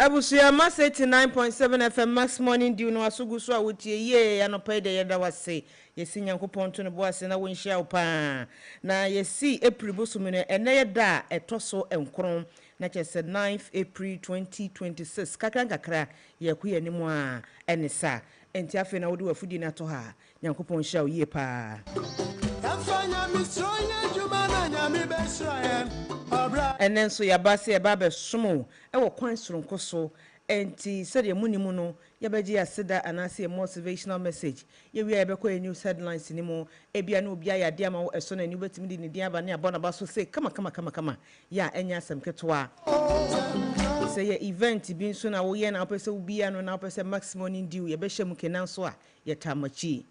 Abusia Mass 89.7 FM Max Morning Dew no asugu so awutie ye anopa de yeda wase yesi nyankopon to no boase na wonhia opa na yesi April bosume no ene yeda etoso enkron na chese 9th April 2026 kakra yakuye ni mu a enesa enti afi na wodi wafudi na to ha nyankopon hia oye pa yafanya misronya jumana nyami besraen enen so yabase yababe somo ewo kwan soronko so enti sede munimu no yabaji aseda anase motivational message yewi yabekọ news headlines ni mo ebia na obi ayade ama wo eso na ni betimi di ne dia ba ne abona ba so say kama ya enya asem ketwa say ye event bi nso na wo ye na opese obi ya no na opese Max Morning Dew ye be hye kenan so a ye tamachi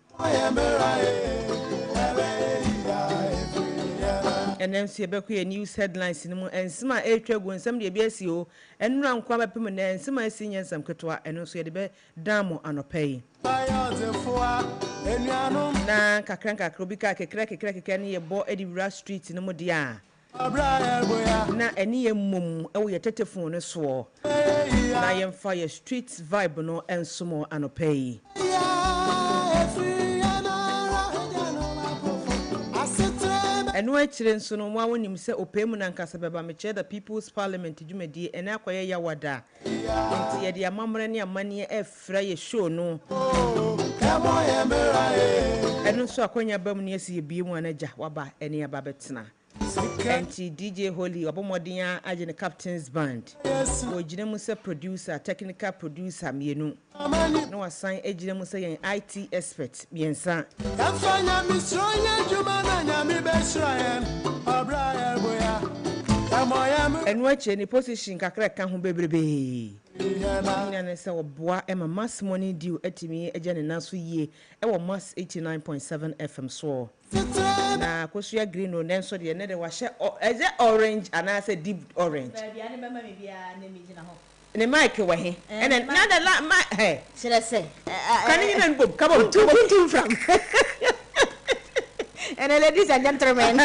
and then see a news headlines in and some etwa nsam de bia si o enura nkwa bepem na nsam asinya nsam ketwa eno so de be damo anopay na kakranka krobika kekra ne ye bo edibra street no mo dia na eni ye mum ewo ye tetefon ne so na ye fire street vibe no ensomo anopay enu achire nso no mo awonim se opemu na nkasa beba meche the people's parliament dwumadi ene akoye yawada enti ye de amamre ne amane efra ye show no enu so akonya bam ne asi bie mu anaja waba ene aba betena enti DJ Holy obomodin age ne captain's band ojine mu se producer technical producer mienu no asan ejine mu se yen IT expert biensa afanya misronya jumana nyami besraen abraya boya enu ache ni position kakra ka ho bebrebe ina ne se oboa ema Mass Morning Dew atimi eje ne naso yie ewo Mass 89.7 FM so na kosuya green no nenso de ne de wa hye eze orange ana se deep orange baby ane mama me bia na mi gina ho ne mic wa he ene na da la ma he sire se kan you nan bob come on to from and ladies and gentlemen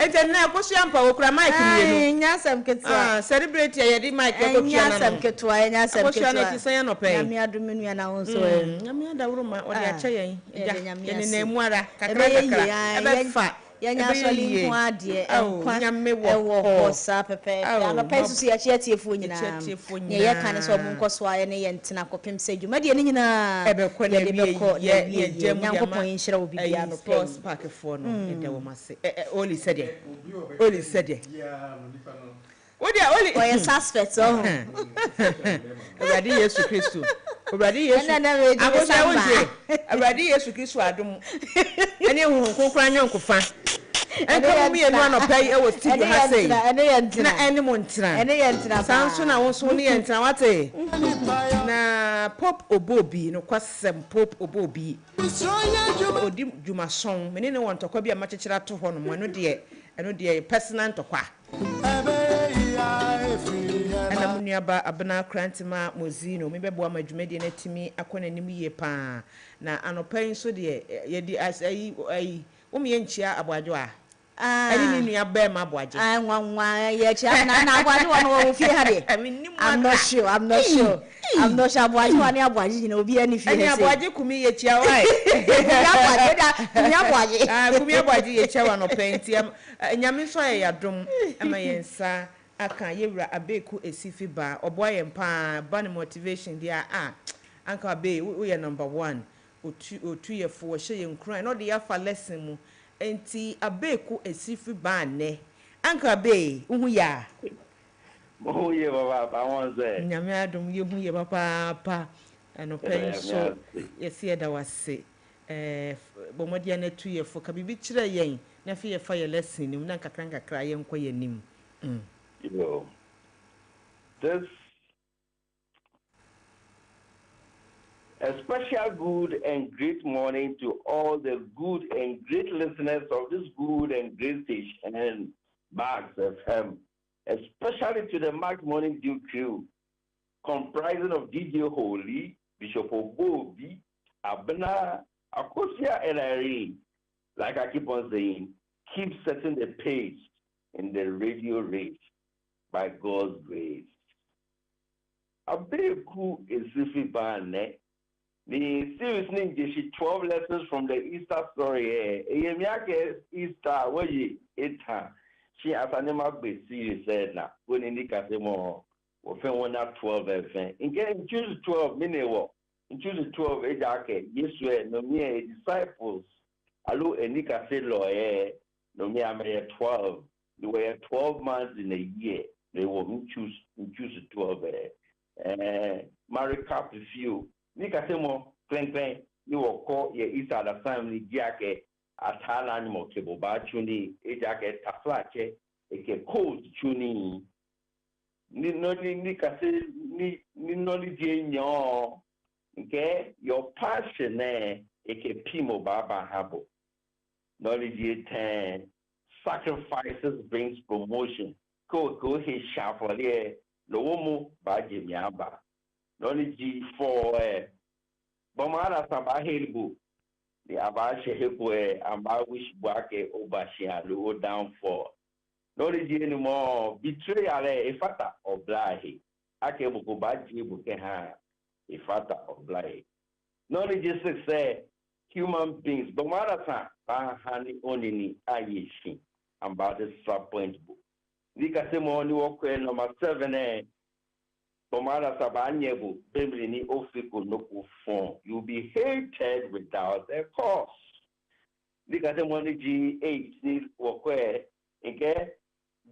ete na kosuya mpa okura mic mi no nyasam ketwa celebrate ya di mic ko pia na nyasam ketwa kosuya na tisan no pe nyame adum nua na won so nyame adawro ma odi ache yen ene na emuara kakra ebe fa yanya soli ho ade enkwa ewo hosa pepe ana pesu ya chiatiefu nyina ye kan so mu nkoso aye ne ye ntena kopem se dwuma de ne nyina ebekọ na ye jemu yankopon yinhira obi bia no sports park for no ede wo mase oli sede yeah no nipa no odia oli o ye suspect oh Obradi Yesu Kristo Obradi Yesu abosa wonje Obradi Yesu Kristo adom ene hu konkran nyankofa enka mi enu anopai e wo studio ha sei na ene mo ntina sanso na wonso ne ntina wate na pop obobi no kwasem pop obobi odi jumason menene won tokwa bia machechira to ho no mo eno de personal tokwa ana munuaba Abena Mozeeno me bebo amadwumade na timi akona nim ye pa na anopai so de ye di ai umi enchia abwajo a ani ni nua ba ma abwaje nwanwa ye chia na abwaje wono wo fie ha de I'm not sure abwaje wani abwaje na obi ani fie he se abwaje kumi ye chia wai kumi abwaje ye chia wano penti nyame so ya dom ama yensa aka yewura abeku esifi ba oboa ye mpa ba ne motivation dia anka be we ye number 1 otu ye fo hye ye nkran no de ya fa lesson mu enti abeku esifi ba ne anka be hu ya mo ye baba won ze nyame adom ye hu ye papa pa eno penso ye se da wase bomodia na 2 year for ka bibi kire yen na fe ye fa ye lesson nim na kakra yen kwa ye nim. This a special good and great morning to all the good and great listeners of this good and great station and Max FM, especially to the Max Morning Dew crew, comprising of DJ Holy, Bishop Obobi, Abena, Akosia, and Irene. Like I keep on saying, keep setting the pace in the radio race by God's grace. Abeku is Sifi Bane. The series name 12 lessons from the Easter story. Eyemiake Easter, where you eat her. She has an be series said now. When in the Casemo, or 12 FM. In getting choose 12 minute walk. In choose 12 age, yes, no mere disciples. Allo Enika said, lawyer, no mere 12. They were 12 months in a year. They will choose 12. Marry cap with you. Nika say more, clang, you will call your Easter the family jacket at Halanimo Cable Bachuni, a jacket, a flache, a cold tuning. Nika say, Ninoli Jane, okay, your passion, a pimo baba habo. Knowledge 10 sacrifices brings promotion. Go his sharp there, Lomo Bajimiaba. Knowledge 4 Bomara Sabahilbu, the Abashe Hipwe, and Bawish Bake Obashia, low down for. Knowledge anymore, betrayal a fata of Blahi. Akebuko Baji Bukeha, a fata of Blahi. Knowledge 6 say, human beings, Bomara Bahani Onini Ayishi, and about the subpoint book. Nikasemo walk number 7 Bomara Sabanyebu, Bemini Ofiko Noku Fon. You'll be hated without a cause. Nikasemo G8 need workwear, okay?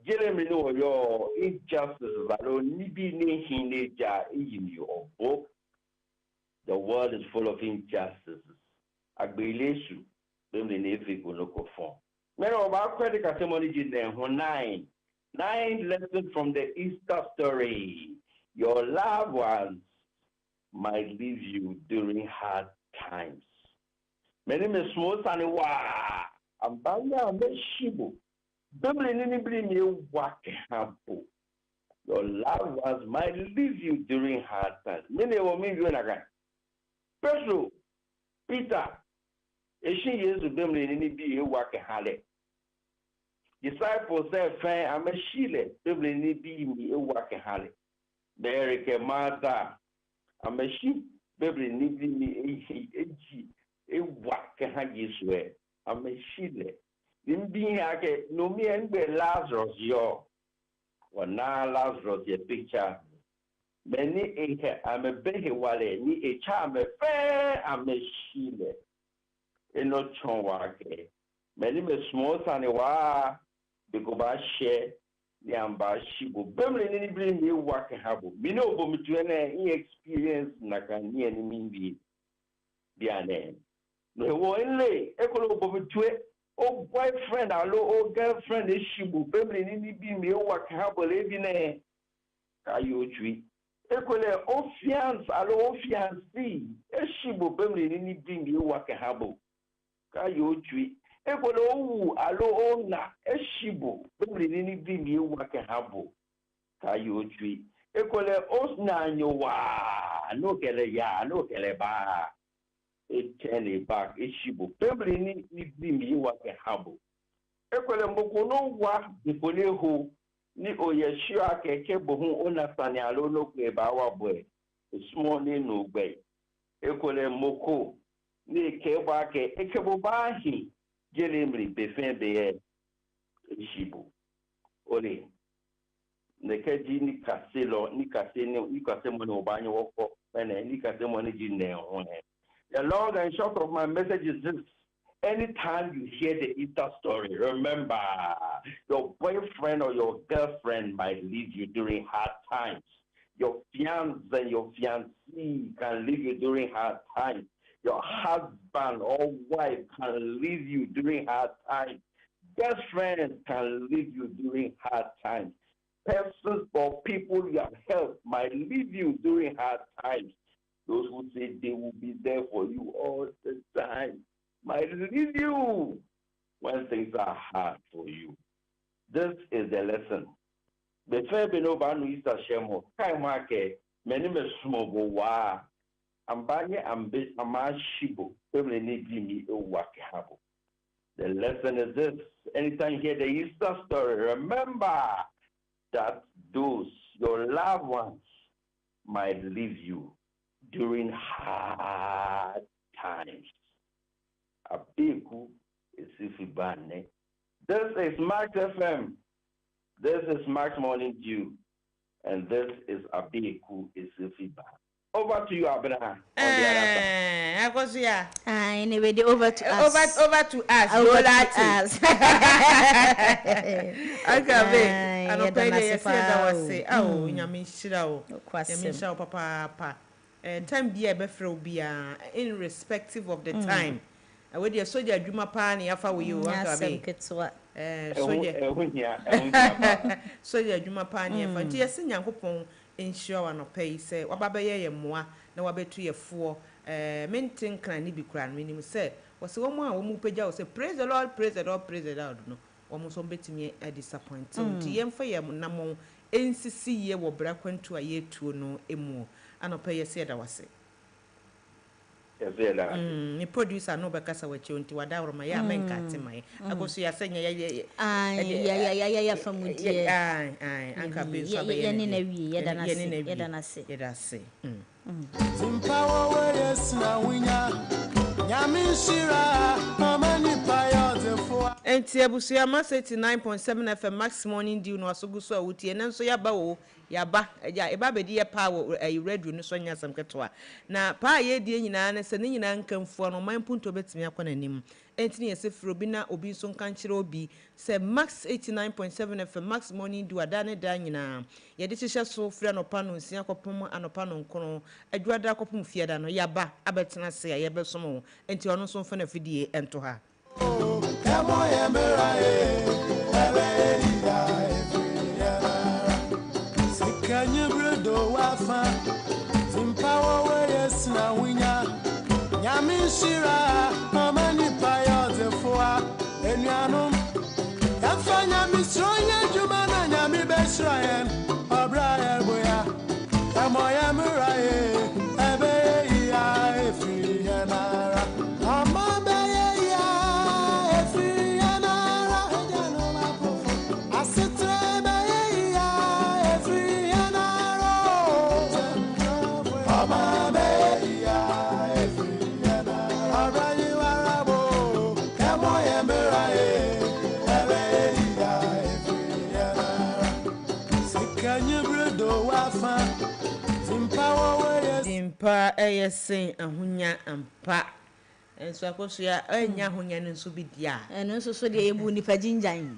Jeremy know your injustices, but only be neja in your book. The world is full of injustices. Agbilesu, Bemini Ofiko Noku Fon. Many of our credit testimony is 9 lessons from the Easter story. Your loved ones might leave you during hard times. My name is Smosani Wa. I'm Banya Meshibu. Your loved ones might leave you during hard times. Many will meet you again. First, Peter, is she is to them in any be a working hard. Disciples say, "Fair, I'm a shile. People need be a working hard." Derek Martha, I'm a sheep. People need me a working hard. Swear, I'm a shile. Then being like no me and be Lazarus, yo. Well, now Lazarus, your picture. Many acre, I'm a baby wale, ni a charm, a fair, I'm a shile. And not chonwake. Many me small sunny wa. The Goba share the ambashibu. Bemlin any bring me work and habo. Mino bomitune experience nakani and mindi biane. No one lay, Ecolo bomitue, oh boyfriend, allo, oh girlfriend, is shibu. Bemlin any be me work habo, levine. Kayo tree. Ecole, oh fiance, allo, fiancé, a shibu, Bemlin any bring me work and habo. Kayo tree. Ekolo alo na eshibo bemri ni bi mi wake habo kayo twi ekole osna nyowa no kele ba etene back eshibo bemri ni bi mi wake habo ekole mokono wa dikole ho ni oyeshua keke bohun ona sani alo no pe ba wa boy small ni no gbe ekole moko ni ke ba ke ekebo ba hi Jeremy Befin Beye Shibu. Ole. Nekaji ni kaselo, ni kasemoni obanyo woko, and ni kasemoni jine on. The long and short of my message is this. Anytime you hear the Easter story, remember your boyfriend or your girlfriend might leave you during hard times. Your fiancé and your fiancée can leave you during hard times. Your husband or wife can leave you during hard times. Best friends can leave you during hard times. Persons or people you have helped might leave you during hard times. Those who say they will be there for you all the time might leave you when things are hard for you. This is the lesson. The fair be no ban Easter Shemo, Kai Market, many small wa. Ambanye ambe amashibo, family need me a wakihabo. The lesson is this: anytime you hear the Easter story, remember that those your loved ones might leave you during hard times. Abiku is ifibane. This is Max FM. This is Max Morning Dew, and this is Abiku is ifibane. Over to you, Abena. I was here. Anyway, over to us. Over to us. Over to us. Okay, I don't pay the say. Oh, Yamishao, Yamishao, Papa. And time be a befro be irrespective of the time. I would your soldier Juma Pani after you. Soldier Juma Pani, and yes, in Yankopon. Ensure no pay say wababeye ye moa na wabetu ye fo maintain kan ni bi kran minim say was one more wo mu pagya say praise the Lord, praise the Lord, praise the Lord no wo mo so betimi a disappoint ti ye mfa ye na mo ensisi ye wo bra kwantu a ye tuo no emu anopa ye say da wase me producer no be kasa wachi onti wada woro ma ya menka temai agoso ya senya ya famudie anka be so be ye na wi ye da na se Zimpawa weyes na winya Nyamishira Amani payo zefua Enti abusuya ma 89.7 FM Max Morning Dew no asoguso a wutie nanso yaba wo yaba eja eba bedi ye pa wo radio no so nya sam ketwa na pa ye die nyina na se ne nyina nkamfo no man punto betimi akwana nim enti ne yesefro bi na obi so nkankyere obi se Max 89.7 FM Max Morning Dew ada ne da nyina ye de hihye so fra no pa no nsia kopom anopa no nkono adwada kopom fiada no yaba abetena se ye besom enti ono so mfa na fidie ento ha Kanye bredo wafa Zimpawa weyes na winya Nyamishira Amani payo zefua Enyanum Yafanya misroye jumana nyami besrayen Obraya boya Kamoya muraye Ebe ya efri yanara Amabeye ya efri yanara Ejano mapofu Asitre beye ya efri yanara Amabeye ya efri yanara Abrayi warabo Kamoya muraye Ebe ya efri yanara Sikanye bredo wafa Zimpawa weyes Zimpa eyesen ahunya ampa enso akoso ya anya ahunya no nso bidia eno nso so de ebu nipa jinjan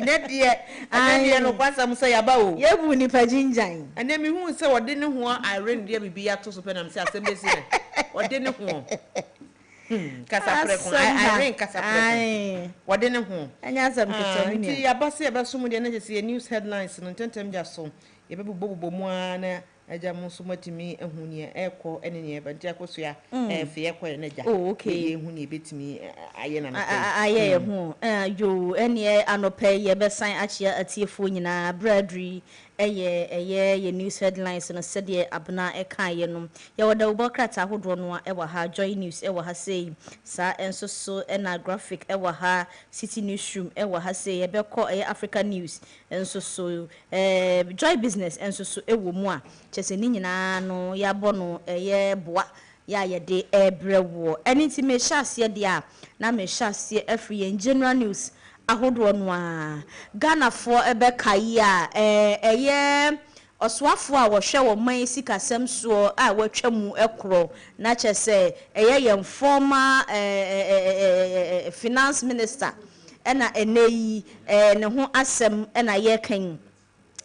ne die no kwasa musa yaba o yebu nipa jinjan ane mi hu se wode ne ho Irene dia bibi ya to so penam se asembesi ne wode ne ho kasa preko Irene kasa preko wode ne ho anya asam ketami ni yaba se yaba so mu de na se news headlines no tentem ja so ye bebubo mu ana aja mo so matimi ehuni eko ene ne ba ntia koso ya fe ekọ na ja okay ehuni betimi aye na na aye ho yo ene anope ye besan achia atiefo nyina bradri ye news headlines no said ye abna eka ye no ye woda ubokrata hodo no e wa ha joy news e wa ha say sa enso so na graphic e wa ha city newsroom e wa ha say ye beko Africa news enso so joy business enso so e wo mu a chese ni nyina no ya bo no ye boa ya ye de ebrewo anything me hyase de a na me hyase afri ye general news ahodo no a Ghana for ebe kai a eye oswafo a wo hwe wo man sikasem so a watwamu ekro na chese eye ye former finance minister ena eneyi ne ho asem ena ye kan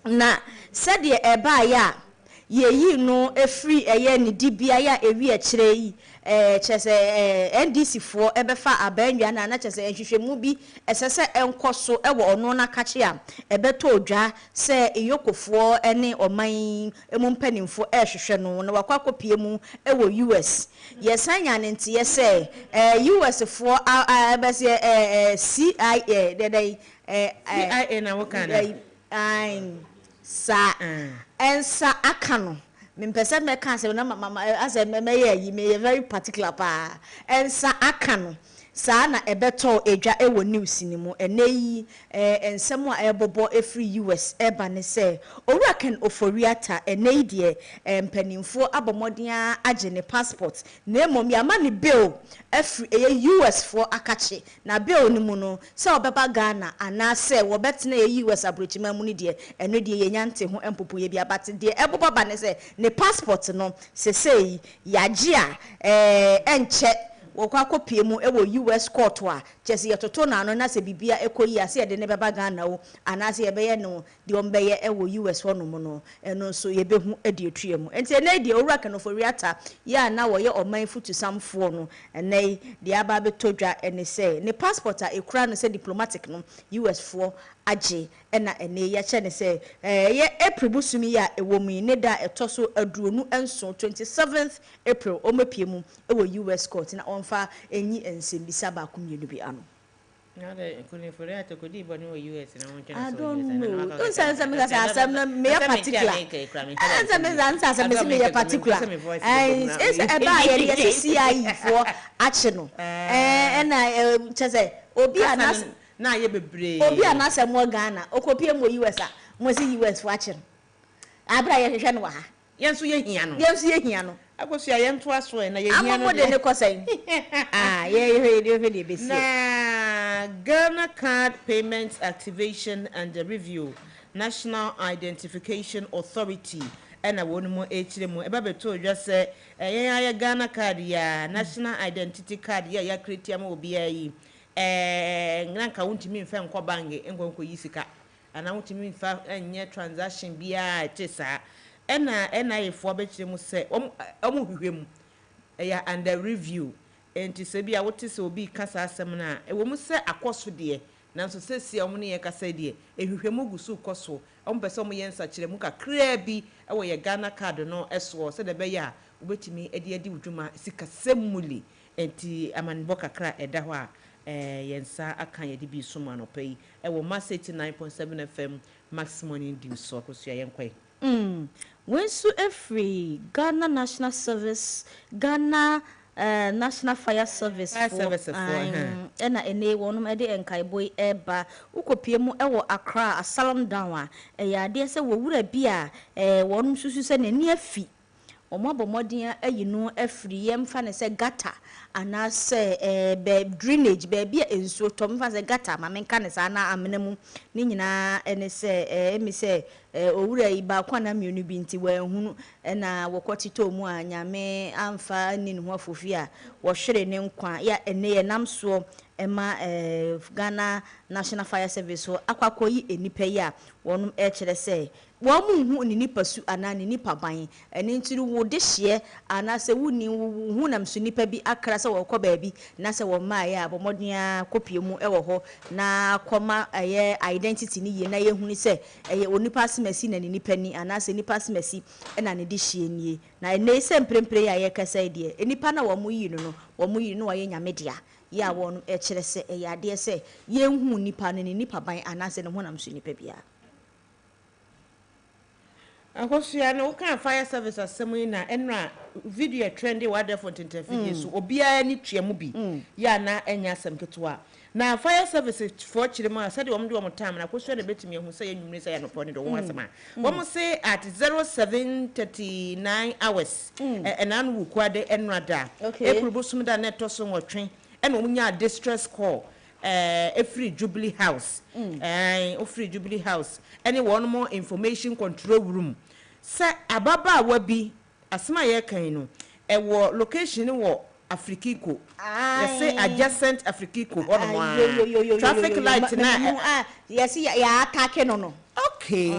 na said ye eba ya ye no free eye ni dibia ya ewi akire yi chese NDC fo ebefa abanwa na chese enhwehwemu bi esese enkoso ewo ono na kache a ebeto odwa se eyokofo ene oman emumpanimfo ehwehwe no na wakwakopie mu ewo US yesanya ne nti yese US fo ebese CIA dedai CIA na wokana sa ensa akano mimpese me kan se na mama as me yi me very particular pa ensa akano saa na ebeto edwa ewo news ni mu eneyi ensem a ebobo efri US eba ne se owura ken oforiata eneyi de mpanimfo abomoden age ne passport na emom ya ma ne bill efri US for akache na bill ni mu no se obeba Ghana ana se wo betena US abrochima mu ni de eno de yenyante ho empopo ye bia bate de ebobo ba ne se ne passport no sesei yaje a enche wokwa kopie mu ewo US court wa chese yetoto na no na se bibia ekoyi ase ye de ne beba Ghana wo anase ye beye no de ombeye ewo US wono mu no eno so ye behu ade etue mu enti ene de owura kanoforiata ya na wo ye oman futu samfo no ene de aba betodwa ene se ne passport a ekura no se diplomatic no US fo age ena ene ya che ne se ye April busumi ya ewo mu ne da etoso aduonu enso 27th April omapie mu ewo US court na onfa enyi ensembisa ba kumyenu bi ano na de kuniforiata kodi boni wo US na wonche na so I don't know don't say me say asem na me particular answer me answer me particular is eba ye CIA for action no ena chese obi anas na ye bebre obi anase mo Ghana okopie mo US a mo si US for action abra ye hwehwe no ha yenso ye hia no akosu ayento aso na ye hia no de ne kosan ye besi na Ghana Card Payments Activation and Review National Identification Authority ena wonu mo echire mu eba beto odwa se ya Ghana card ya National Identity Card ya create am obi ayi nganka wuntimi mfa nkọ bange enkonko yisika ana wuntimi mfa enye transaction bia tesa ena yefo abechire mu se omu hwehwem ya under review enti se bia wote se obi kasa asem na ewo mu se akoso de nanso se sia omu ne ye kasa de ehwehwem gusu koso omu pese omu ye nsa kire mu kakra bi ewo ye Ghana card no eso se de be ya obetimi edi wudwuma sika semuli enti amanbo kakra eda ho a yensa akan ye de bi suma no pay ewo Mass 89.7 FM maximum due so akoso yenkwai wensu every Ghana National Service Ghana National Fire Service for ena ene wonum ede enkaiboi eba ukopie mu ewo Accra Asylum down a ya de se wo wura bia wonum susu se ne afi omabomodin ayinu afri yemfa ne se gata ana se be drainage be bia ensuo tom fa se gata ma menka ne sa na amenemu ni nyina ene se emi se owura iba kwana mienu bi nti wa hunu na wokotito mu anyame amfa ni ne ho afofi a wo hwere ne nkwa ya ene ye namso ema Ghana National Fire Service so akwakoyi enipa ya wonum kire se wo mu hu ni nipa su ana ni nipa ban eni ntiri wo de hye ana se wuni hu nam su nipa bi akra se wo kɔ baabi na se wo ma ya abomodua kopie mu ewo ho na kɔma ye identity ni ye na ye huni se ye onipa simasi na ni nipa ni ana se nipa simasi na ne de hye nie na ene se mprempre ya ye kasa de enipa na wo mu yi no wo mu yi no wa ye nyamedea ya won kire se ya de se ye hu nipa ne nipa ban ana se ne ho nam su nipa bia akosia no kan fire service asemu na enra video trendy wade for interview so obia ni tuamu bi ya na enya asem ketwa na fire service for chirema said wom de wom time na akosia na betimi hu say enwumre say ya no poni do won asema wom say at 07:39 hours enan wu kwade enra da ekrubusum da neto so nwotwe ena wom nya distress call every Jubilee House free Jubilee House any one more information control room sa ababa wabi asma ye kan no wo location wo Afrikiko say adjacent Afrikiko traffic light na yes ya attack no okay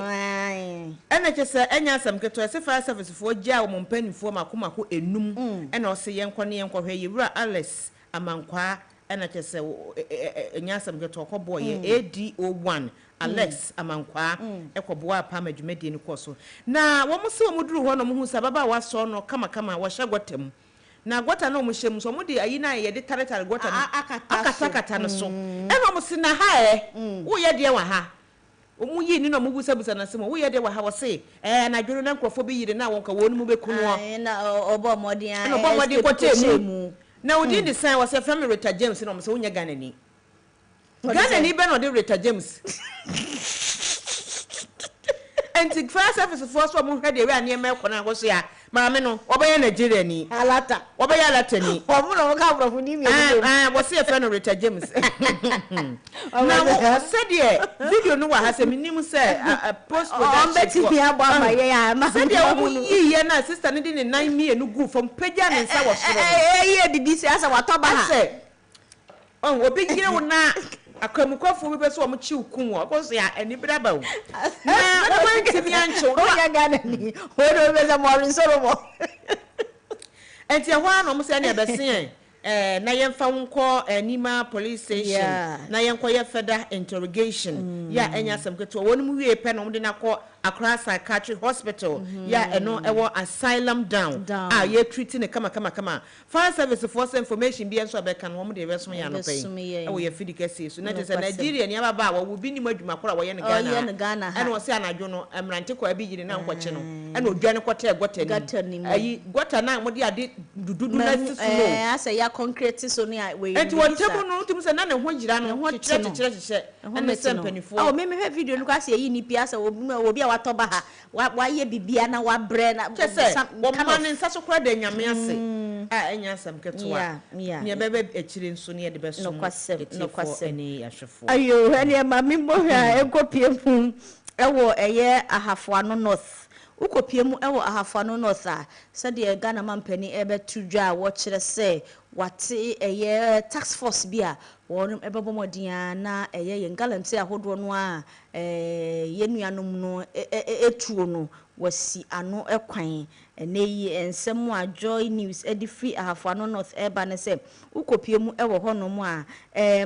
ena chese enya asem keto se fire service fo gya wo mpanifo makomako enum ena o se yenko ne yenko hwe yewura Alice Amankwa ena chese enya asem keto ko boye ADO1 Alex Amankwa ekoboa pa madwumadi ni koso na wo mo se wo muduru ho no mo hu sababa waso no kama wo hye gwatam na gwata no mo hyem so mo de ayi na ye de taretare gwata no akata no so ena mo se na ha wo ye de wa ha omu yi ni no mo busabusa na se mo wo ye de wa ha wo se na dworo na nkrofo bi yire na wonka wonu mu bekunu na obo modin na obo modin kwatemu na odi de san wo se family Rita James no mo se wonya Ghana ni be no de Rita James enti fire service force wo mo hwede we ane me kona go so ya maame no obaye Nigeria ni alata obaye alata ni omo no ka brofo ni mi wo se fe no Rita James na wo se de video no wa ha se minim se post production on beti bi abo amaye ya ma se de wo yiye na sister ne de ne 9 mie no gu from pagya ne nsa wo soro ye didi se asa watoba ha obi gire wo na akamukofo bi beso omo chi ukun wo koso ya anibra ba wo na wo ntimi ancho wo ya Ghana ni wo do be za mo nsoro mo enti ho ano mo se na besen na yemfa nko Nima police station na yenko ye further interrogation ya enya samketo wonu mu wie pe no de na ko Accra Psychiatric Hospital ya eno ewo asylum down ye treating ne kama fire service force information bi enso be kan wo mu de beso ya no pe ewo ye fidikasi so na tese Nigeria ne aba wo bi ni madwuma kora wo ye ne Ghana ena wo se anadwo no emrante ko abi yiri na nkwache no ena odwane kwata egwata ni ayi gwata na mo de ade dududu na sisuno asa ya concrete so ne we enti wo tebo no tim se na ne ho gira no ho kire ena sempanifo me he video no kwase yi ni pia sa obi watoba ha wa ye bibia na wa bre na wo man nsa so kura de nyame ase enya asam ketwa ne bebe echire nso ne de beso no kwasem ene ahwefo ayo ene mami mo ha ekopie mu ewo eye Ahafo North ukopie mu ewo Ahafo North a se de Ghana mampani ebe tudwa wo kire se wate eye tax force bia wonum ebebo modin na eye ye galanty ahodo no a yenuanom no etuo no wasi ano ekwan eneyi ensem a Joy News edifri Ahafo North eba ne se ukopie mu ewo honom a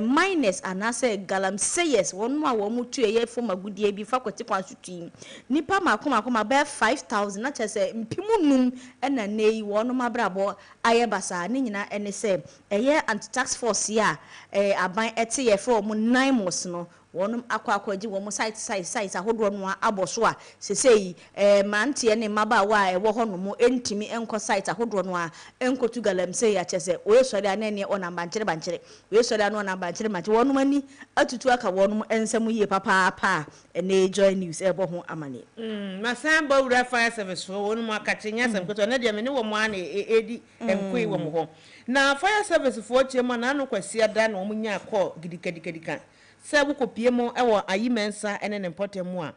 minus anase galamseyes wonum a wo mutu eye fo magudie bi fakwati kwansutu nipa makoma be 5000 na chese mpimunum ena neyi wonum abrabo ayebasa ne nyina ene se eye anti tax force ya aban ete ye fo mu 9 mos no wonum akwaji wo mu site ahodo no aboso a sesei mante ne maba wa wo honom entimi enko site ahodo no a enkotu galamse ya chese we sori anene ona bankere we sori anu ona bankere mache wonum ani atutu aka wonum ensam yie papa ene Joy News ebo ho amane masan ba wura fire service fo wonum akache nyasam keto na de me ne wo mo ana edi enkoi wo mo ho na fire service fo chema na anu kwasi ada na wo nya akọ gidikadikadika se wo kopie mo ewo ayimensa ene ne potemu a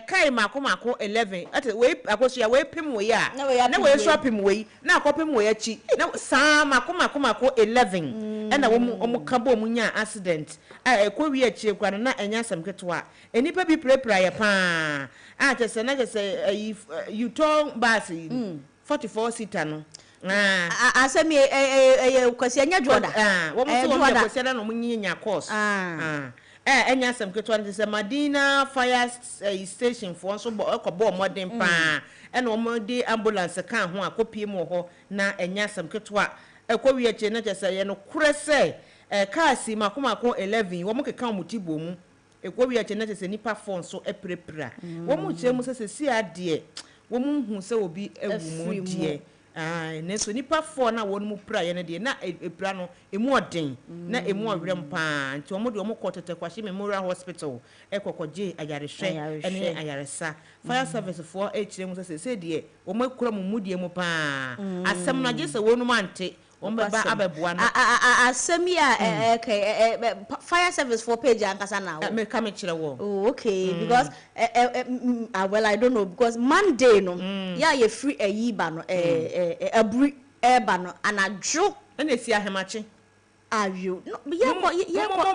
kai mako 11 ate we akosia we pem we ya na we so pem we na akopem we achi na sa mako 11 ena wo kabo mu nya accident ko wi achi kwa na enya asam ketwa enipa bi prepare ya pa chese na chese you told basi 44 seater no asemi kwasi anya joda wo mo so wo kwasi na no munyinya course enya asem ketwa nse Madina fire station for so ekọbọ modern pa ena wo di ambulance kan ho akopie mu ho na enya asem ketwa ekọwi eche na chese ye no kurese kasi mako 11 wo mo keka mutibo mu ekọwi eche na chese nipa phone so eprepra wo mo che mu sese si ade wo mo hu se obi ewu mu die neso nipa 4 na wonu mu pra ye ne de na epra no emu oden na emu awrem pa nti omo de omo kotete kwahye Memorial Hospital ekokoje ayarehwe ene ayaresa fire service for echire mu se de omo ekura mu mudie mu pa asem na je se wonu mante ombeba abebua no asemi a fire service for page ankasa na wo me come kire wo okay because well I don't know because Monday no ya ye free ayiba no abri eba no anadwo na esi ahemache ayo no ye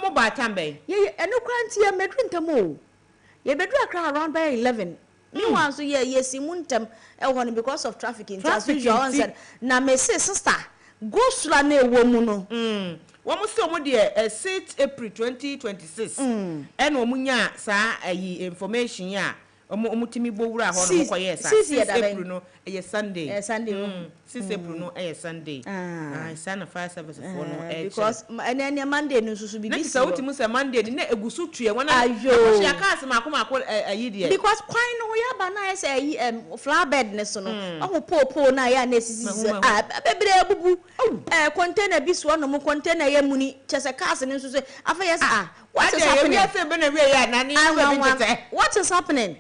mo ba tambe ye eno kranti ya medru ntamo ye bedu akra around by 11. Meanwhile, so yes, you muntem because of traffic in as usual said. Na me say sister, go sula na ewo no. Womu se omu de 6 April 2026. And omu nya sa information ya. Omu timi bo wura ho no koye sa 6 April no Sunday. Sunday. 6 April no Sunday. Sana fire service for no because any Monday no susu bibi. Na kisa utimu se Monday na egusu tue wana. Ayo. Ya ka asema akoma ayi de. Because kwai no ya ba na say flower bed ne so no. Omo popo na ya na sisi bebre bubu. Container bi so no mo container ya muni chese cars ne so afa yes what is happening? What is happening?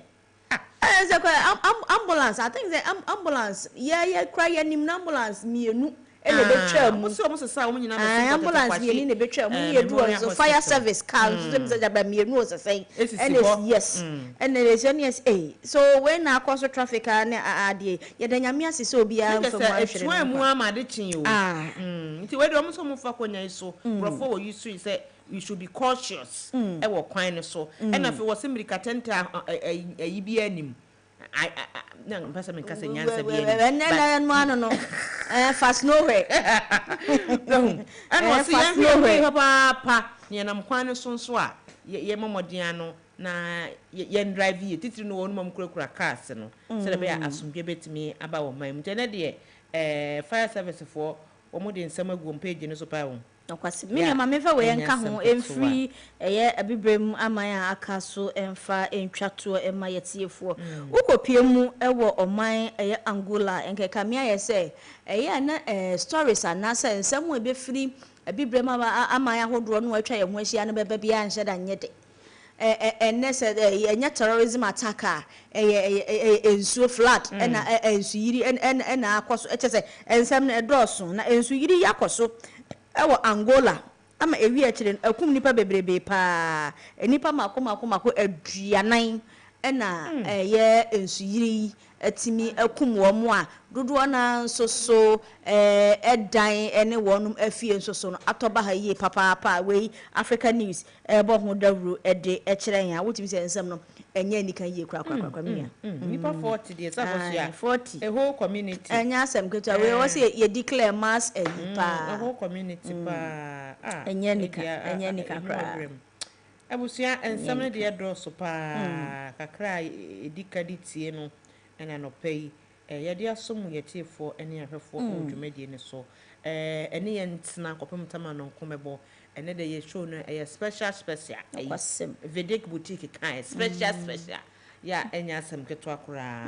Ambulance. I think the ambulance. Yeah, cry nim ambulance mienu. Ele betwa mu. So almost say we nyina ambulance mienu ne betwa mu ye do fire service car so dem say jaba mienu o say. And yes. And there is yes so when na cause traffic na ade ye da nyame asese obi a mfa mu ahwere. Etwa mu amade chin yo. Nti we do almost mo fa konya so. Brofo we use say you should be cautious. E wo kwan ne so. And if we was mirika tenta ayi bi anim. Na mpasa me kasa nyansa bi anim. No. Fast nowhere. And was fast nowhere papa. Ye nam kwan ne so a ye momodian no na ye drive ye titiri no wonu mam kura cars no. Se be asomdwe betimi aba wo man mu. Tene de fire service for omo de nsama gu page no so pa wo. Nokwasi me ma me fa we nka ho emfiri eye abibrem aman aka so emfa entwato ema yetiefo ukopie mu ewo oman eye Angola enkeka me aye se eye na stories anasa ensemu ebefiri abibrem aman ahodo no atwa ye ho ahia no beba bia anhye da nyede enese enya terrorism attack ensuo flood na ensuyiri na akoso echese ensem na edoso na ensuyiri yakoso ewo Angola ama ewi akire akum nipa bebrebe pa nipa mako aduanan na ye ensuyiri atimi akum wo mo a dodo na nsoso edan ene wonum afie nsoso no atoba ha ye papa we Africa News ebo ho dawru ede ekire yan wotimi se nsem no enye nika ye kra mia nipa 40 de sabosia 40 a whole community enya asem ketua we wo se ye declare mass pa a whole community pa enye nika kra abusia ensem ne de do so pa kakra edikadi tie no ena no pay yede asom yetiefo ene ahwefo odwumadi ne so ene ye ntina kopem tama no nkomebo ene de ye show no special Vedek boutique kan special ya enya asem keto akora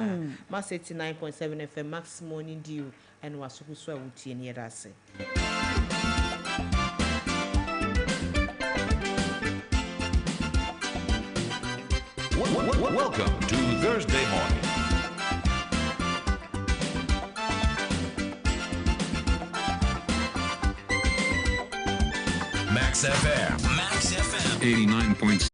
Mass 89.7 FM Max Morning Dew ene wasokuso a wutie ne yedase. Welcome to Thursday morning. Max FM 89.7.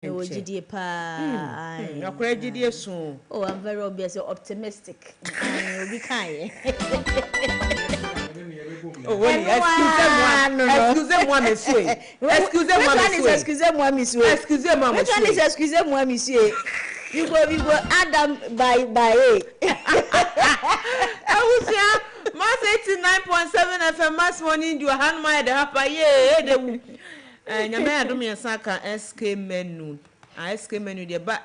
Ojidie pa. Akora jidie so. Oh, I'm very obviously optimistic. Obi kan. Oh, excusez-moi, monsieur. Excusez-moi, monsieur. Excusez-moi, monsieur. Excusez-moi, monsieur. Which one is excusez-moi, monsieur? You go Adam by Awusia, Mass 89.7 FM Mass Morning do hand my the hapa ye de nyame adom yensaka SK menu. SK menu de ba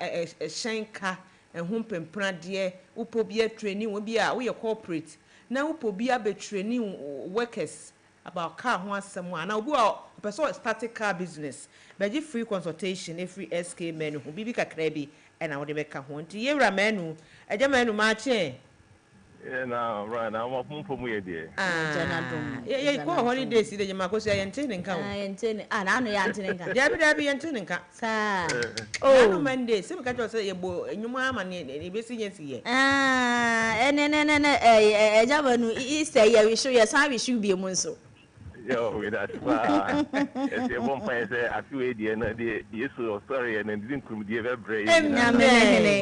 shenka ehun pempra de upobia training wo bia wo ye corporate na upobia be training workers about car ho asem na obi a person start car business be free consultation every SK menu ho bibi kakra bi na wo de be ka ho nti ye wura menu eje menu ma che. Yeah, now, right now, I'm from where there. Yeah, go holidays, the Yamakosa and Tinning Count. And I'm the Antonin. Debbie and Tinning Count. Oh, Monday, some catch us a boy, and your mamma and a business here. And then a Javan is say, we show your son, we should be a monso. Yo, that's why. As a one point, I feel the yes, sorry, and didn't come the ever brave.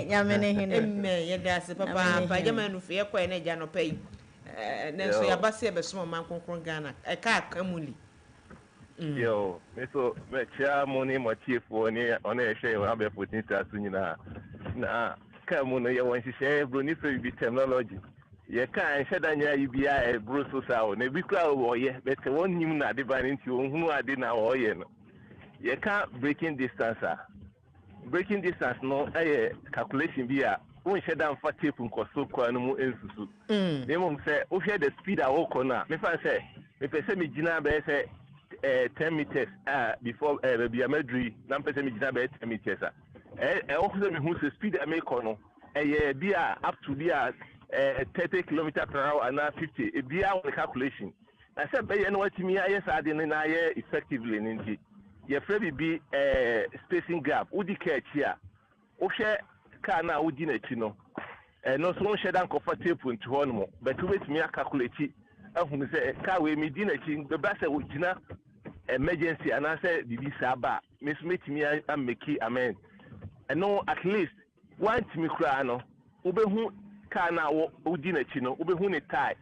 Yamene, that's a papa, by the man who fear quite a jano pay. And then so your bassy a small man from Ghana, a car commonly. Yo, so much money, my chief on a share of a putting stars in na come on, you want to share Bruni technology. You can't say that you be a Bruce Sound, a big crowd warrior, but one new not dividing to whom I did now. You can't breaking distance. Breaking distance, no calculation via one shut down for tape and cost animal institute. They won't say, oh, share the speed I walk on. If I say, if I say me Gina Bay say 10 meters before be a medry, Nampa me Gina Bay 10 meters. I also me who's the speed I make on a be up to be 30 kilometers per hour and 50. It be our calculation. I said, by any what me, yes, I didn't effectively in it. Your friend be spacing gap. Would you catch here? Okay, can now would you know? And no one shed down comfortable into one more, but to wait me a calculate it. I will say, car with me dinner, the best would emergency, and I said, the Saba, Miss Meet me and make it amen. And no, at least one Timmy Crano, Ube car now would dinner chino, Ube Huni tie,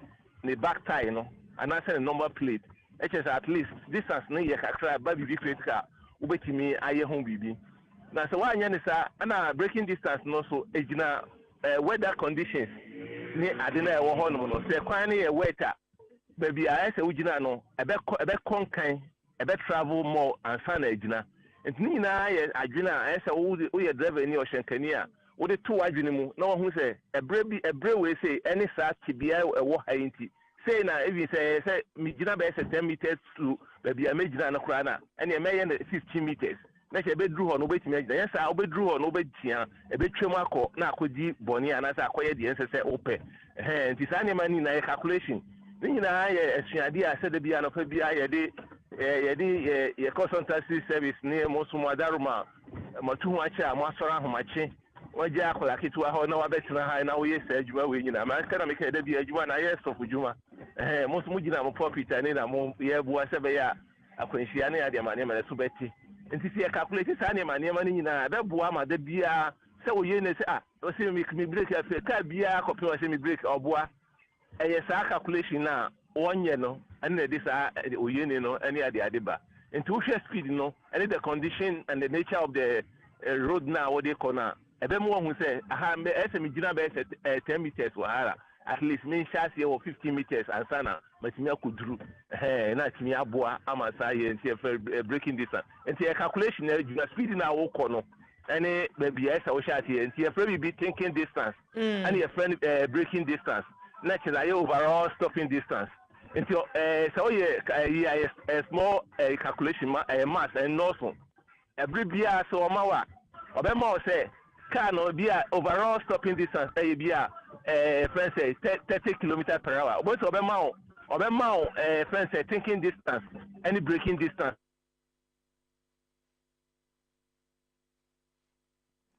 the back tie, no, and I said a number plate. It's at least distance near your car, baby, great car, Ube to me, I home baby. Now, so why Yanisa, and I breaking distance, no, so Ejina weather conditions near Adina or Honomo, say, quite a waiter. Baby, I say, Ujina, no, a bet conking, a bet travel more and sun Ejina. And Nina, Adina, I say, oh, we are driving in your Shankania. What the two Adinimu, no one who say, a brave way say, any such to be a war hainty. Say now, if you say, Mijina Bay 10 meters through, baby, a major and a crana, and a million 15 meters. Next, a bedroom on obey me. Yes, I'll be drew on obey Tia, a bit tremako, now could be Bonnie, and as I acquired the answer, say, open. And this animal in a calculation. Then I idea said the Biano FBI, a consultancy service near Mosumadaruma, Matumacha, Masora, Machi. What Jack like it to a no better high now, yes, you in America, make a debut, you and I, yes, of Juma. Most Mujina, profit, and in a more, yeah, was a bear, a Quinciania, the money, and a Subeti. And to see a calculated money, money in a Buama, the beer, so you say, make me break a fair beer, copy me break or bois. A yes, our calculation now, 1 year, no, and this are the any other deba. And to share speed, no, and the condition and the nature of the road now, what they call now. Everyone who say, I have a 10 meters or at least mean chassis or 15 meters and sana, but me could drew. Hey, not me a boa, I'm a science here for breaking distance. And see a calculation, you are speeding our walk on. And maybe yes, I was shot here, and see a friend be taking distance, and your friend breaking distance. Naturally, overall stopping distance. Until so a small calculation, a mass and also every beer so mawa. Obama say, can be overall stopping distance, be friends say 30 kilometers per hour. But Obama, friends say taking distance, any breaking distance.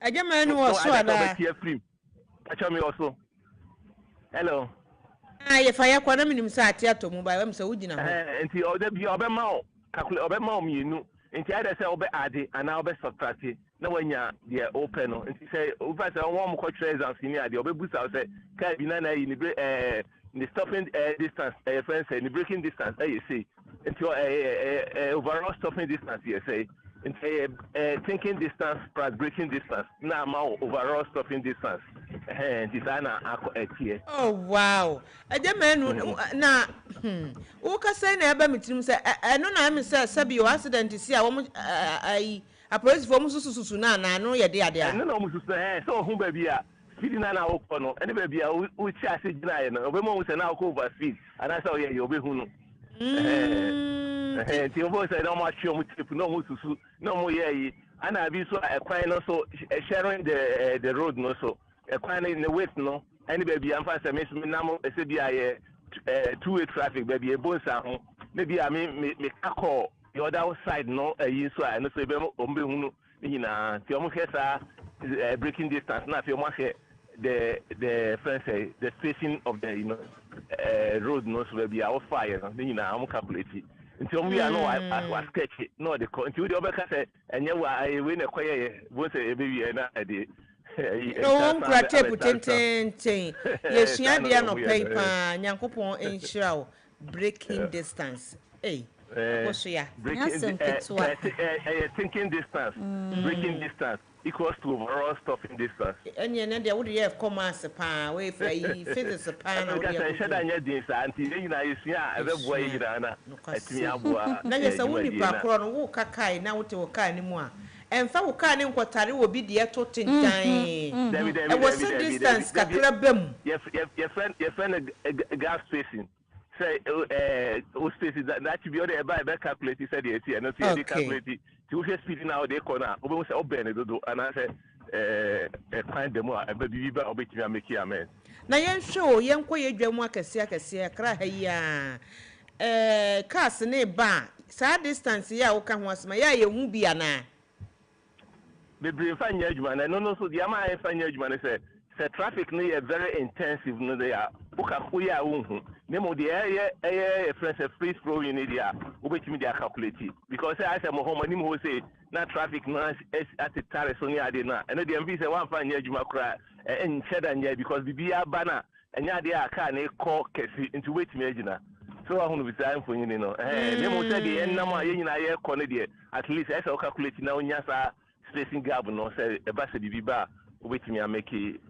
I get my new also. I tell me also. Hello. If I have one minute, to mobile, I'm so good. Until the Obama, calculate Obama, you know, until I say Obe Adi and now be subtracted. na wanya the open no nti say over say one mo culture exams ni ade obebusa say kai bi na na yi ni the stopping distance friends say the braking distance you say into overall stopping distance you say into thinking distance plus braking distance na ma overall stopping distance designer here. Oh wow eje menu na wo ka say na eba mitirim say eno na me say sabi o accident si a wo ai a police for musususu na no ye de ade a no no mususu so hu ba bia speed na wo ko no ene ba bia wo chi ase gina ye no obemo wo say na wo over speed ana say o ye obehu no ti o say no ma chi o mu tip no mususu no mo ye yi ana bi so ekwan no so sharing the road no so ekwan in the width no any baby am fa say me nam say bia ye two-way traffic baby e bonsa ho maybe I me call the other side no yi so I no say be ombe hu ni na ti o mo hesa braking distance na fi o mo hwe the friends say the spacing of the road no so baby I fire no ni na am calculate nti o mo ya no wa sketch no the nti we dey obeka say enye wa we na koye bo say e be wi na ade no one tape ten yesua dia no paper nyankopon enhira breaking distance so ya thinking distance breaking distance equals to overall stopping distance enye na dia wo dey commerce pa we physics pa na wo dey ka say anya din sa anti dey na yesua ebeboa yi na atimi aboa na yesa wo nipa kro no wo kakai na wo te wo kai ni mu a emfa wo ka ne nkotare wo bi de to tintan e was distance kakra bam your friend gas spacing say o spacing that be other by calculate said it and not the calculate to speed now they corner obo say obene dodo and I say find them a baby ba obetimi make amen na yen show yen koye dwam akese kra ha yi a cars ne ba sa distance ya wo ka ho asma ya ye hu bia na the brain fanya adwuma na no so the ama fanya adwuma na say traffic no is very intensive no they are buka kuya unhu nemo the friends free flow in area obetimi dey calculate because I say mo home ni mo say na traffic no at the tare so ni ade na and the MV say one fanya adwuma kra en cheda nya because bibia ba na enya de aka na call kesi into wetimi agina so I want to be saying for you know nemo say the enam a yenyina ye call ne de at least I say calculate na onya sa spacing gap no say e ba se bibiba obetimi ameki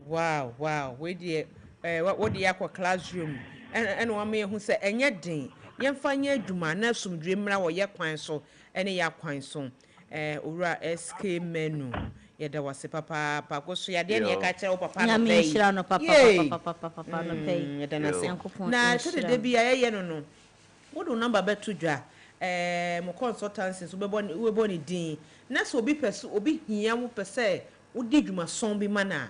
wow we dey what dey akwa classroom and one me hu say enye den yemfa nya adwuma na sumdwe mra wo ye kwan so ene ya kwan so owura SK menu ye da wase papa ko so ya de ne ka kire wo papa no pay nyame no papa no pay ye da na se na tede de bia ye no wo do number beto dwa mo consultancy so we bo ni din na so obi pese obi hia mo pese wo di dwuma son bi mana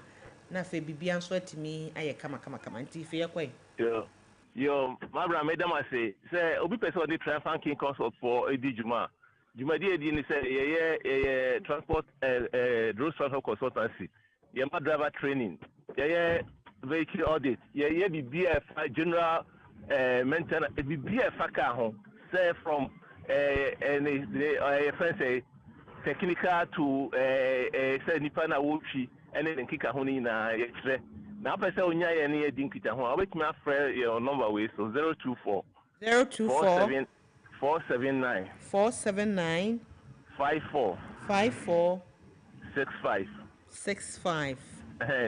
na fe bibia nso atimi aye kama nti fe ye kwai yo mabra madam say obi pese o di tranfanking consult for edi dwuma di ni say ye transport road transport consultancy ye ma driver training ye vehicle audit ye bibia general maintenance bibia faka ho say from friends say technical to say nipa na wofi ene nkika ho ni na ye kire na pese onya ye ne di nkita ho obetimi afre your number we so 024 479 54 65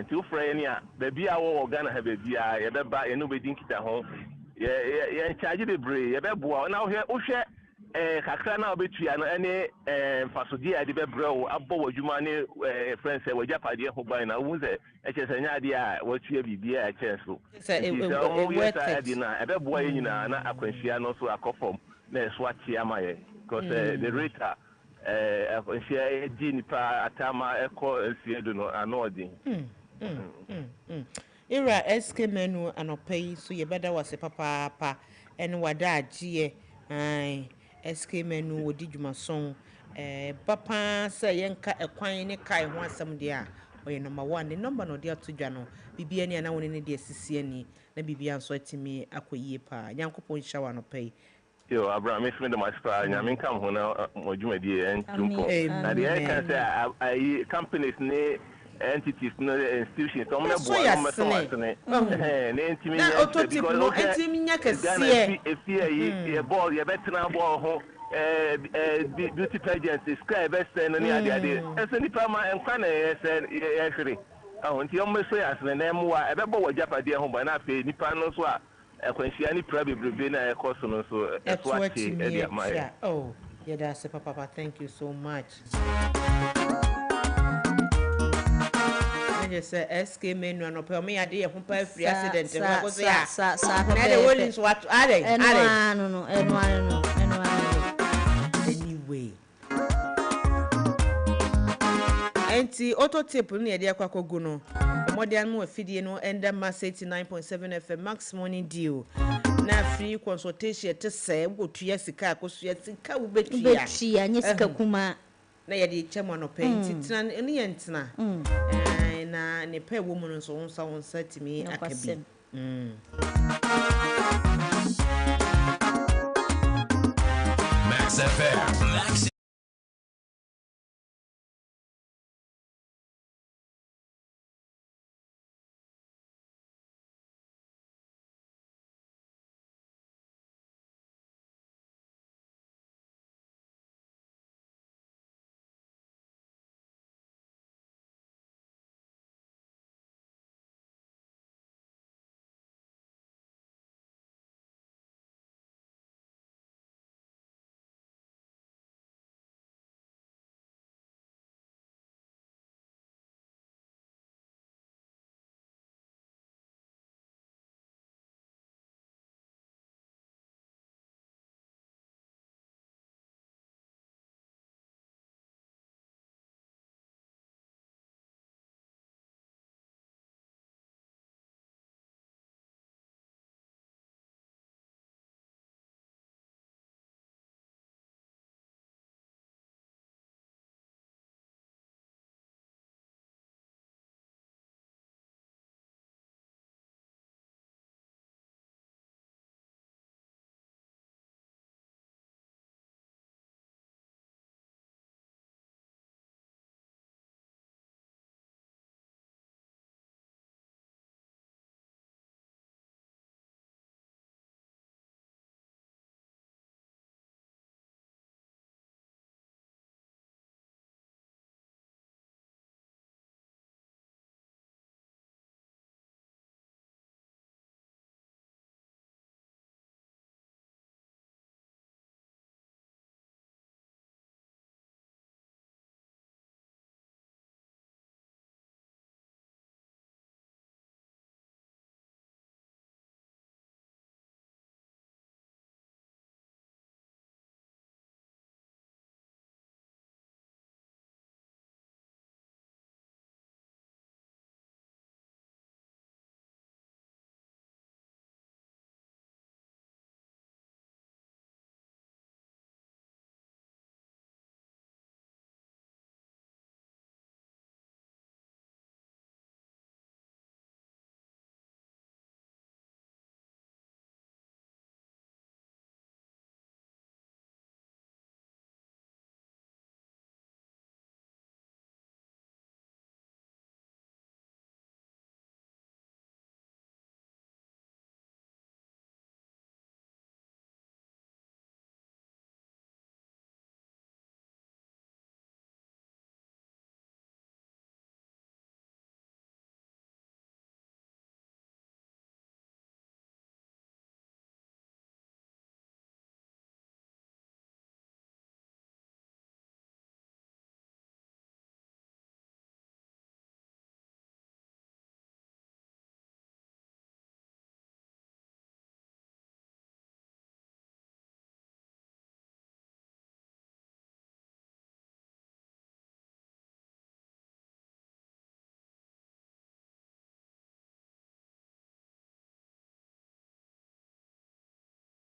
tu frɛ ni a baby a wo Ghana ha baby a ye beba ye no be di nkita ho ye charge the bre ye beboa na wo hwɛ kakra na obetua no ene fasodi ade bebrɛw abɔ wadwuma ne friends e wajapade ho ban na wo se ekyese nya ade a watua bibia a kyɛnso ade na ebeboa ye nyina na akwanhia no so akɔfom na eso atia amaye because the rate akwanhia di nipa atama ekɔ asiedo no anodin era SK menu anopai so ye beda wase papa ene wada agye SK menu wodi dwumason papa say yenka ekwan ne kai ho asem de a oye number 1 the number no de atodwa no bibia ne na woni ne de asisi ani na bibia nso atimi akoyie pa nyankopon hyawa no pai Yo, Abraham, if me the master, I mean, come on, Mojumedi and Jumpo. And the air can say, I companies, entities, institutions, some of the ball, your veteran ball, beauty pageants, sky best and any idea. As any farmer and Kwana said, actually. Oh, until almost say as the name was a double Japanese home by not pay Nippon. When she any probably been a customer, so that's what she admire. Oh, yeah, that's a papa. Thank you so much. I just said, SK men run up me idea from free accident. And was there? What are they? Anyway. Enti auto tape ni ede akwakọ guno modern mo afidie no enda mass 89.7 FM max morning deal na free consultation te say wotua sika akosua sika wo betua nya sika kuma na ye de chema no penti tena ne ye ntena na ne pa wo mu no so wonsa timi akabi Max FM. Max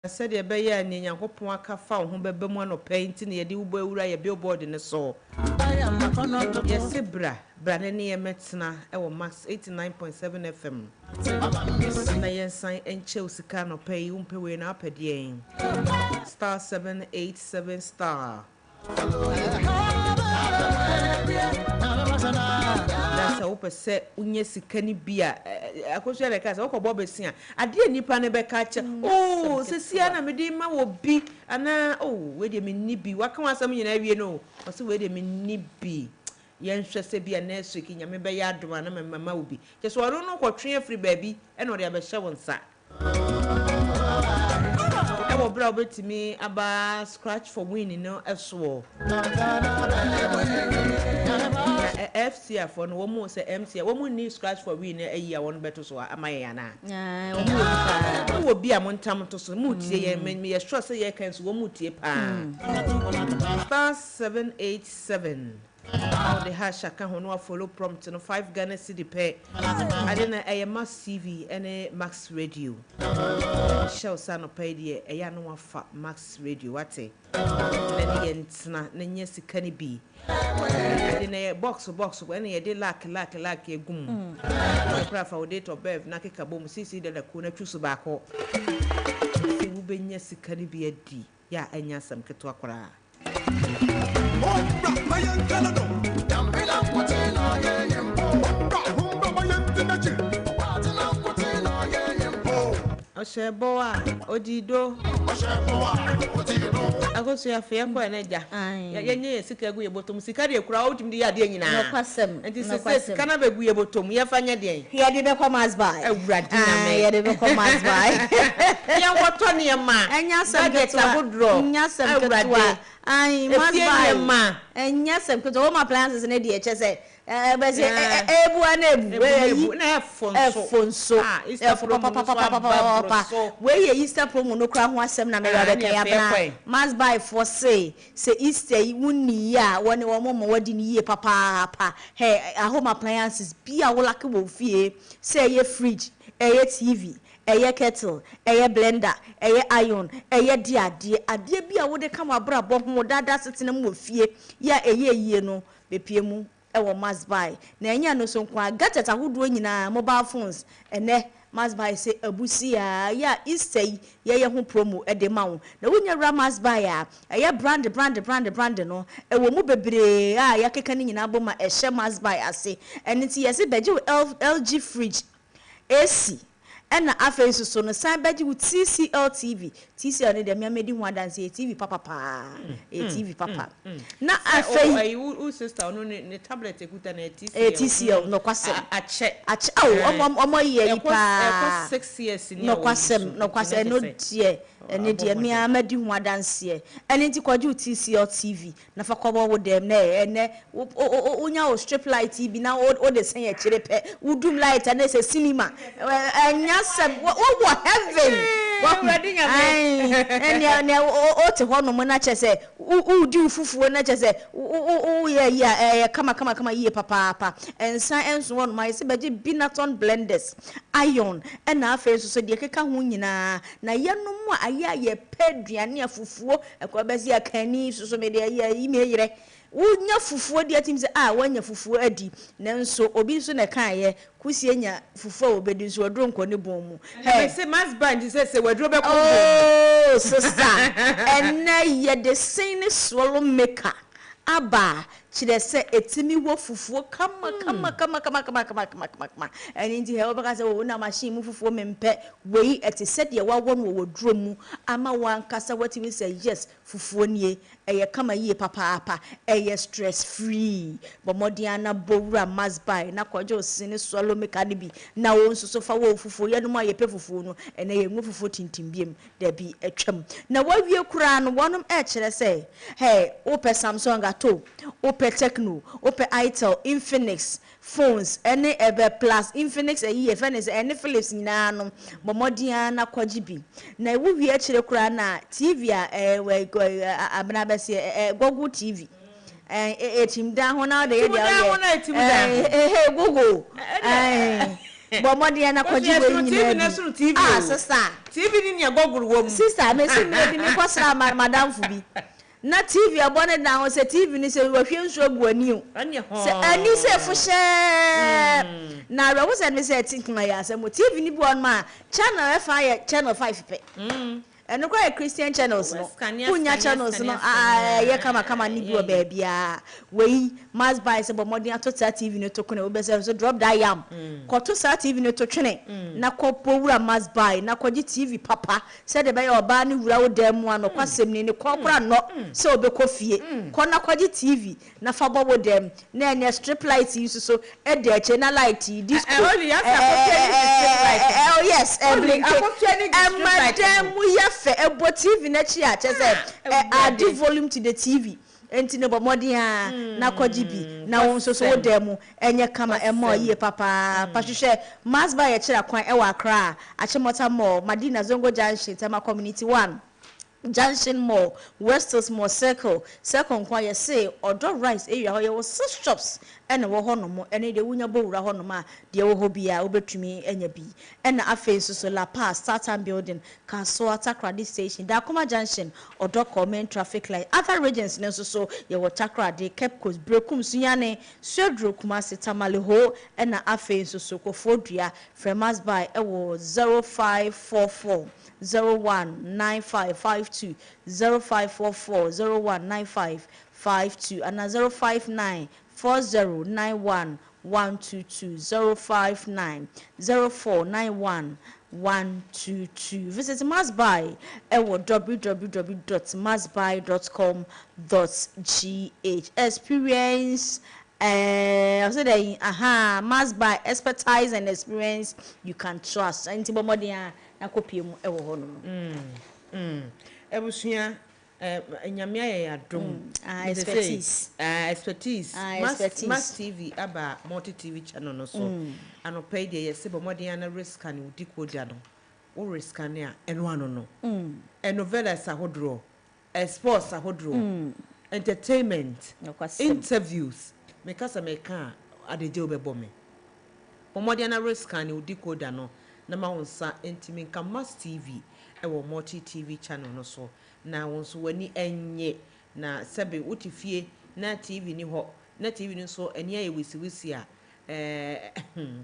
said ye be ya ni Nyankopon aka fa ho bebe mu anopa nti na ye de ubo ewura ye billboard ne so. Yes bra ne ne metna e wo max 89.7 FM. Na yen san enche usika no pay umpe we na apede star 787 star. That's open set unye sikani bia akosha be kasa okobo besia ade nipa ne be kache oh sesia na mede ma wo bi ana oh we de me ni bi waka wasam nyina wie no o se we de me ni bi yen hwese bia na esiki nyame be ya adoma na mama wo bi je so oro no kwotwe afri baabi e no de be hye wonsa ewo bra obetimi aba scratch for win no eso FCA for no wo say MC wo ni scratch for win ayi a won beto so amaye yana wo bi a montam to so mu tie ye me sure say ye kan so wo mu tie pa star 787 how the hash aka ho no follow prompt no 5 Ghana cedi pay adena a Max TV and Max Radio show san pay die e ya no wafa Max Radio wate na ye ntina na nya sika ni bi adena box when ye dey lack egum pra for date of birth na keka bom cc de ko na twusu ba ko se wo benya sika ni bi adi ya anya sam keto akora. Osheboa odido agoso ya fe ko eneja yenye sika egu ye botom sika de kura odim de ya de nyina no kwasem enti se sika na begu ye botom ye fanya de ye de be commerce buy awurade na me ye de be commerce buy ye woto ne ma enya sem keto enya sem keto ai must buy enya sem keto home appliances na de eche say bese ebu anebu na fonso we ye Easter promo no kra ho asem na me ya be ya bra must buy for say Easter wuni ya woni wo mo wadi ni ye papa hey home appliances bia wo lake wo fie say ye fridge TV eye kettle eye blender eye iron eye ade bia wo de kama bra bo ho dada setena mo fie ya eye no bepie mu ewo must buy na enya no so kwa gadget ahodo nyina mobile phones ene must buy say abusi ya Easter ye ho promo e de ma wo na wonya ra must buy eye brand no ewo mu bebre ya keka ni nyina boma e hye must buy ase ene ti yesi beje LG fridge AC ena afa so no san beje wo TCL TV TCL ne de me amedi ho adanse TV papa TV papa na afa you sister no ne tablet ekuta na TCL no kwasem ache omo ye ipa 6 years ni no kwasem no die ene de me amedi ho adanse ene ti kwaje TCL TV na fa kobo wo dem na ene onya o strip light bi na o de sen ye kire pe udum light na se cinema enya what heaven what ready and o te ho no mo na chese u di ufufuo na chese yeah kama ye papa ensan enso no mai se beje binaton blenders iron and na afa so de keka ho nyina na yenom a aya ye peduane afufuo ekwabasi akani so me de ya imeyire wonya fufuo de atim se wanya fufuo adi nanso obi so na kan ye kusie nya fufuo obedi so wadro nkone bom mu hey say mass band say wadro be ko oh sister ena ye de same swallow maker aba chide se etimi wo fufuo kama eni ndi he obaka se wo na machine mu fufuo mempe wei eti said ye wawo no wodro mu ama wankasa watimi say yes fufuo nie eye kama yie papa eye stress free bomodiana bowura must buy na kwaje osini swallow meka ne bi na wo nso fa wo fufuo ye no ma ye pe fufuo no ene ye nwu fufuo tintimbiem da bi atwam na wawie kura no wonom e kire se hey ope Samsung ato ope Techno ope Itel Infinix phones ene ebe plus Infinix ayi Infinix ene Philips nyina no bomodiana kwaje bi na wo wie kire kura na TV abena besi Google TV etim da ho na de Google Bomodi na kwaji we TV na suru TV. Sister. TV ni nya goguru wo mu. Sister, me si me bi me kwasra madam fu bi. Na TV abone na ho se TV ni se wahwe nso agu ani o. Se ani se fu hye. Na we wo se me se think my ya se mo TV ni bi on ma channel F5 channel 5 pe. And no Christian channels no. Punya channels no ye kama ni bi o ba bia. We must buy se bomodi atota TV no to kone we so drop that yam. Ko to sa TV no to twene. Na ko powura must buy na ko gi TV papa. Se de be ye oba ni wura wo dem ano kwasem ni ko kora no se obekọ fie. Ko na ko gi TV na fa bo wo dem. Na enye strip light yi so e de eche na light disco. Oh yes, madam we ebo TV na chi a chese add volume to the TV enti ne bomodi a na kwaji bi na won so dem enye kama emo ye papa pahwehwe masba ye kira kwan e wa Accra Achimota Mall Madina Zongo Junction Tema Community 1 Junction Mall, Westers Mall Circle kwa ye say odo rice area ho ye wo 6 shops ene wo ho no mo ene de wunya bo wura ho no ma de wo ho bia obetumi enya bi ene afen so La Paz Startan Building Kaso Takradi Station Dakoma Junction odo main traffic light other regions ne so ye wo Takradi Cape Coast Brekum Sunyane Swedro Kumasi Tamale ho ene afen so Kofodua Fremas by e wo 0544 019552 0544 019552 and 059 4091 122 059 0491 122. Visit Masbuy at www.masbuy.com.gh. Experience I said Masbuy expertise and experience you can trust. Antibomodia na kopiem e wo ho no. Ebusua nyamia ya dom expertise Mass TV aba multi TV channel no so ano pay dey yes bomodi na risk and udi kodia no o risk and a eno ano no novelas ahodro sports ahodro entertainment interviews mekasa meka adeje obebo me bomodi na risk and udi kodia no na ma wonsa intimi nka Mass TV ewo multi TV channel no so na wonso wani enye na sebe utifie na TV ni ho na TV ni so eni aye wisi a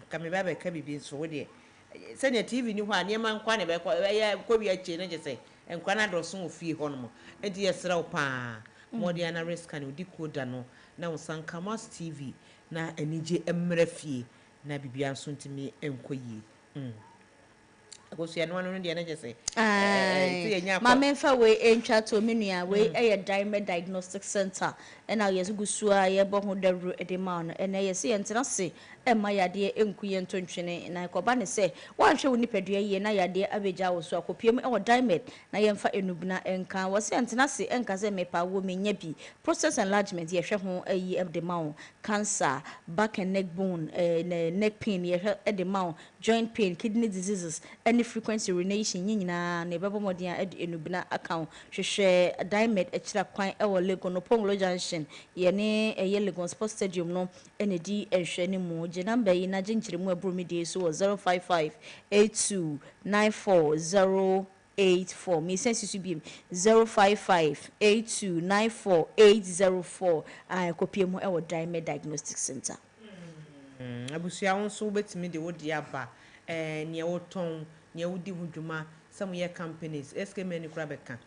kame baba ka bibi so wo de se na TV ni ho a ne man kwa ne be ko bi ache na jese enkwa na doso ofie ho no mo enti yesra pa modiana risk kan odi koda no na wonsanka Mass TV na enije emre fie na bibia so ntimi enkoyi agosia no no de na jese ma menfa we entwa to menua we Diamond Diagnostic Center na yesu gusua ye bo ho dawru edema no na yesi entena se emma yade enkuye ntontwene na koba ne se wanhwe wo nipadua ye na yade abeja wo so akopiem Diamond na yemfa enubna enka wo se entena se enka se mepa wo menya bi process enlargement ye hwe ho ayi edema cancer back and neck bone neck pain ye hwe edema joint pain kidney diseases any frequency urination nyina na bebo modern enubna account hwehwe Diamond ekira kwan Lagos no Ponglo Junction ye ne Lagos Sports Stadium no enedi ehwe ne mu je number yi na jinchire mu abro media so 055 8294084 me sense su biem 055 8294804 kopie mu Diamond Diagnostic Center abusia won so betimi de wodi aba ne woton ne wodi huduma some year companies SK many krabeka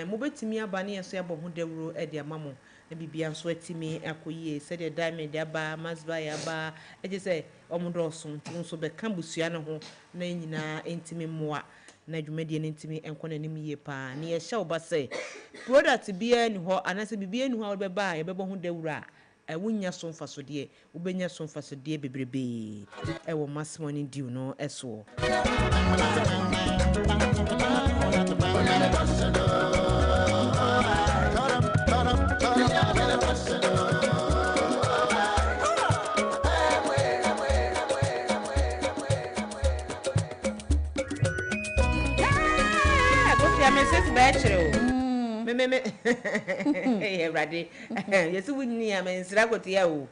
mo betimi aba ne yeso yabo ho dawuro de amamo na bibia nso atimi akoyie said the Diamond aba Masbuy aba eje say omodo so nso be kan busua ne ho na nyina entimi moa na dwumade ne ntimi enkona nim yie pa ne ye hye oba say product bia ni ho anase bibia ni ho beba ye bebo ho dawuro a wunya so mfaso de ubenya so mfaso de bebrebe ewo Mass money due no eso Mrs. Bachelor. Me eh ready. Yes we ni am nsira gote ya o.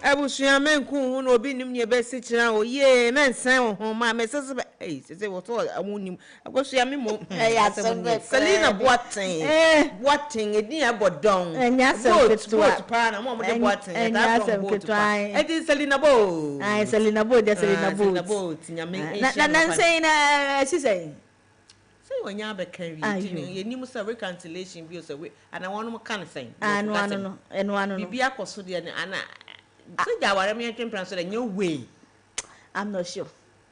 Abusuya menku no obi nim ne be sichira o ye mensan ho ma mesese say what amunim abusuya me mo Selina Boating edin abodon boat pa na mo de Boating that from boat pa edi Selina Bo Selina Bo de Selina Bo nyame na say na she say when you have a carry, you need to reconciliation views away, and I want to kind of thing. And one, be a custodian, and I said, I want to transfer a new way. I'm not sure.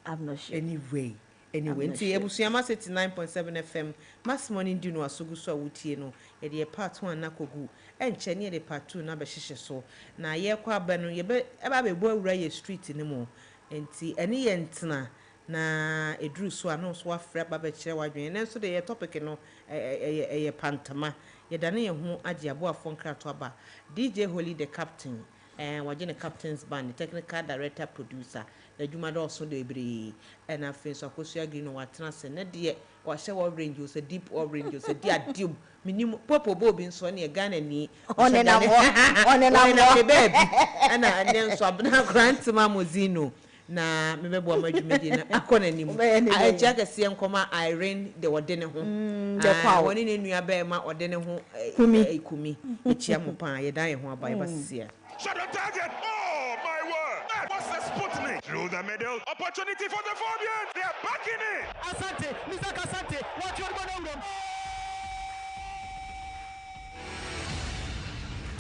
Anyway, see, Ebusiama 79.7 FM, mass morning do no so good so wutieno, a part 1 nakogu, and Chenny the part 2 number shisha so. Now, ye qua banu, ye be about boy ray street anymore, and see any entna. Na edru so ano so afra ba be kire wadwen na so de topic no pantama ye dane ye ho age aboafo nkrato aba DJ Holy the captain waje ne captain's band technical director producer da dwuma do so de ebri na afen so akosua green no watena se ne de wa hye orange so deep orange so dia dium minim popo bobi nso ne Ghana ni onena baby na ne so Abena Mozeeno na mebebo amadwumedi na akona nim a jaga sie nkoma Irene de wodene ho de kwa woni ne nua ba ma odene ho kumi echia mo pa ye dan ye ho aba ye basia shut the target. Oh my word, what's the Sputnik through the the middle. Opportunity for the Fabians. They are back in it. Asante, Mr. Asante, what you want to do?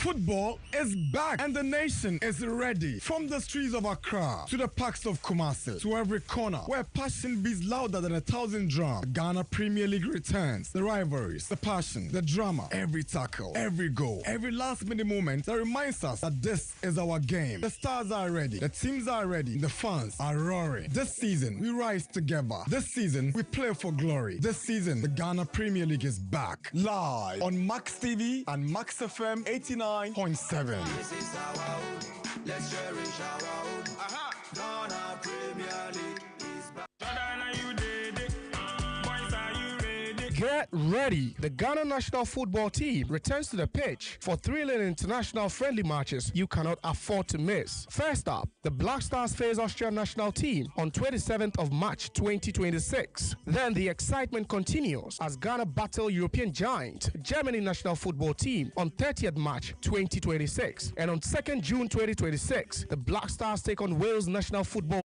Football is back and the nation is ready. From the streets of Accra to the parks of Kumasi to every corner where passion beats louder than 1,000 drums. Ghana Premier League returns. The rivalries, the passion, the drama, every tackle, every goal, every last-minute moment that reminds us that this is our game. The stars are ready. The teams are ready. The fans are roaring. This season, we rise together. This season, we play for glory. This season, the Ghana Premier League is back. Live on Max TV and Max FM 89.7. This is our home. Let's cherish our home. Ghana Premier League is back. Get ready. The Ghana national football team returns to the pitch for thrilling international friendly matches you cannot afford to miss. First up, the Black Stars face Austrian national team on 27th of March 2026. Then the excitement continues as Ghana battle European giant Germany national football team on 30th March 2026. And on 2nd June 2026, the Black Stars take on Wales national football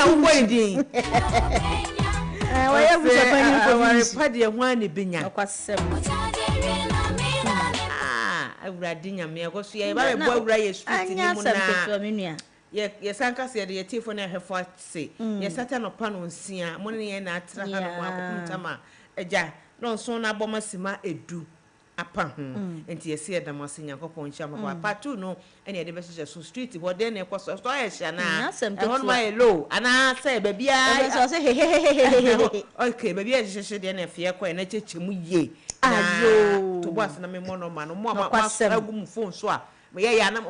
na wo din waya busa panyin ko wari pade ho ani binya akwasem awurade nyame akoso ye ba bo awura ye street ni mu na ye sanka se de ye tifo na hefo ase ye sata no pa no nsia mo ne ye na atra ha no akokuntama eja no so na bomasima edu apa ho enti ye se edam ase nyankopon ncha ma pa 2 no ene ye de be hye so street bo de na ekoso so ye hye na e ho ma ye low ana say ba bia so say he okay ba bia hye de na fie ko na chechemu ye ayo to boss na me mono ma no mo agum phone so a ye ya na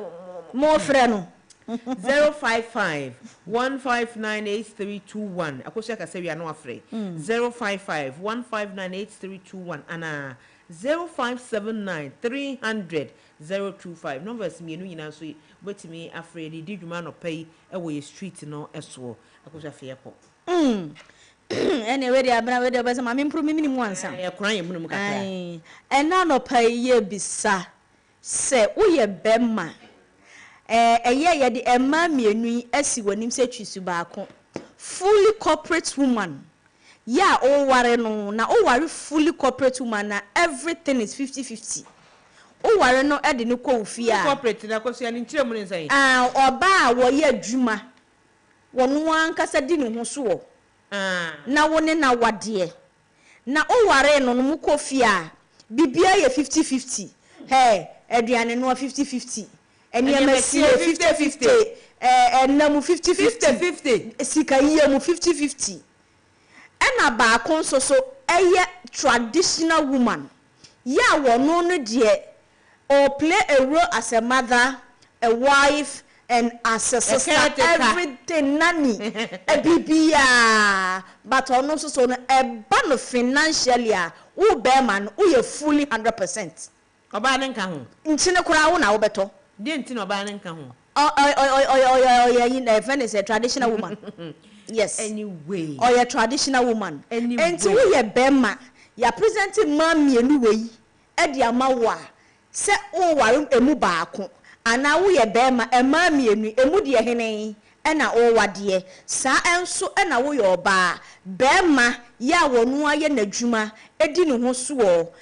mo frɛ no 055 1598321 akosia ka se wi ano afre 055 1598321 ana 0579 300 025 numbers mienu nyina so betimi afre di dwuma no pay e wo ye street no eso akosia fe yeko anyway Abena we dey be say ma me impro me minimum ansa e kran ye munum kakra na no pay ye bisa se wo ye bema ye de emma mienu asi wanim se twisu baako fully corporate woman ya o ware no na o ware fully corporate woman na everything is 50-50 o ware no e de ne ko ofie a corporate na ko so ya ni ntire mu ne nsan oba wo ye adwuma wono ankasa di ne ho so na wone na wade na o ware no no mu ko ofie a bibia ye 50-50 aduane no 50-50 eni amasi 50-50 enam 50-50 sika yiye mu 50-50 ena ba konso so eye traditional woman ya wono no de or play a role as a mother, a wife, and as a sister, everything nanny a bibia but ono so no e ba no financially wo be man wo ye fully 100% oba ne nka ho ntine kura wo na wo beto de ntine oba ne nka ho you know friend is a traditional woman yes anyway or a traditional woman enti wo ye be ma ya presenting man mienu we e de amawa se wo ware emu baako ana wo ye be ma e ma mienu emu de henen ena wo wade sa enso ena wo ye oba be ma ya wonu aye nadwuma edi ne ho so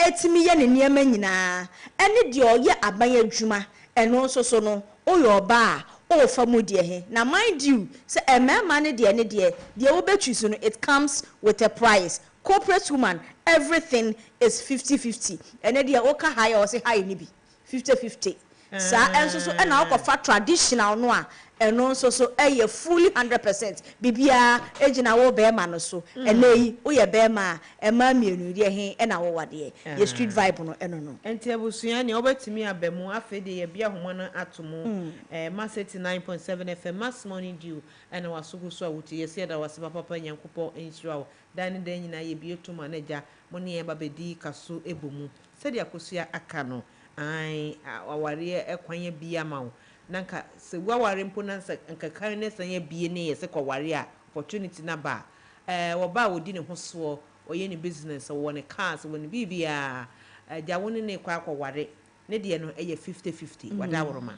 etimi ye ne niam nyina ene de oye aban adwuma eno so so no o ye oba o famu de he na mind you say e ma ne de wo betwi so no it comes with a price. Corporate woman everything is 50-50 ene de o ka high or say high ni bi 50-50 sa enso so ena o fa traditional no a eno so so eye fully 100% bibia ejina wo be ma no so eneyi wo ye be ma e ma mienu de he ena wo wade ye street vibe no eno no enti abusua ne obetimi abemu afede ye bia homo no atomo Mass 89.7 FM Mass Morning Dew ena wasugu so awuti ye se da waseba papa nyankopɔ ensura dan den nyina ye bie to manager mo ne ye babedi kaso ebomu se de akosua aka no ai aware ekwanye bia mawo nanka se waware mpo na nka kan ne sanye bie ne ye se kwaware a opportunity na ba wo ba wodi ne ho so oye ne business wo ne cars wo ne bibia ja woni ne kwa kwaware ne de no eye 50-50 wada woroma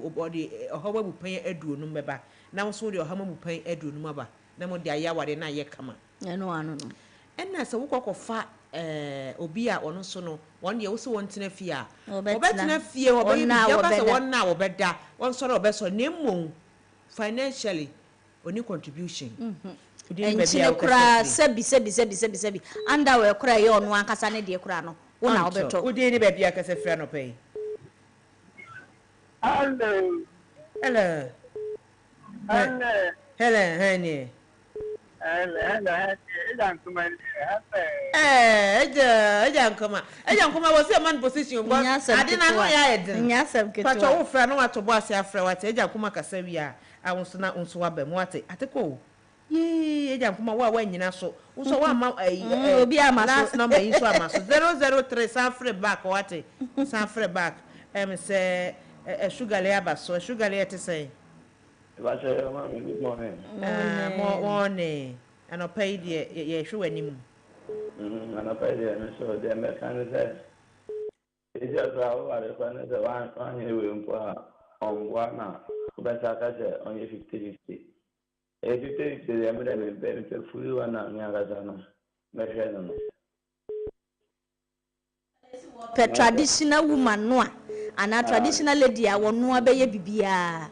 obodi ohoba bupan aduonu mbeba na wo so de ohama bupan aduonu maba na mo de ayaware na ye kama eno ano no enna se wo kokofa obi a ono so no won de wo so won tena fie a obetena fie obayi bi ya ka se won na obeda won so obeso nemo financially oni contribution enchine kura sebi anda we kura ye ono ankasa ne de kura no wo na obeto odi ni ba bia ka se fra no pay hello honey Ejankoma was a man position but I didn't know ya edin nyasem keto pacho wo fra no atobo ase afra wate Ejankoma kasa wi a awonso na onso wabam wate ateko ye Ejankoma wa nyina so wo wa ma obi ama so last number yin so ama so 003 Sanfre back wate Sanfre back say sugar le abaso sugar le ete say good morning. Morning. And I paid ye shoe anymore. And I paid the so the American said, it's just how I find the one year on one but I said only 50-50. 50-50, the evidence benefit for you and Yagazano. Traditional woman no and a traditional lady I won no be bibia.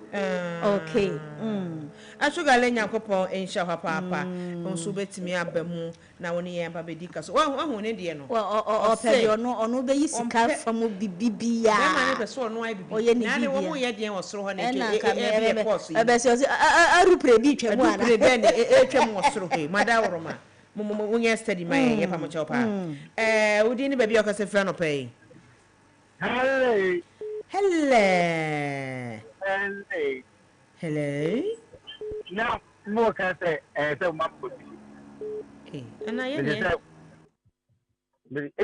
Okay. Ashuga lenya kopo ensha papa onso betimi abamu na woni ye papa bedika so wa ne de no o pedi ono be yisika fam bibia na ma ne be so ono ai bibia na ne wo ye de wo soro ho na e course e be se arupre bi twemu ana arupre be ne twemu wo soro he mada woroma mo nya study man ye pa mo chopa udi ni baby okase fra no pay hello now more can say so my body and I am it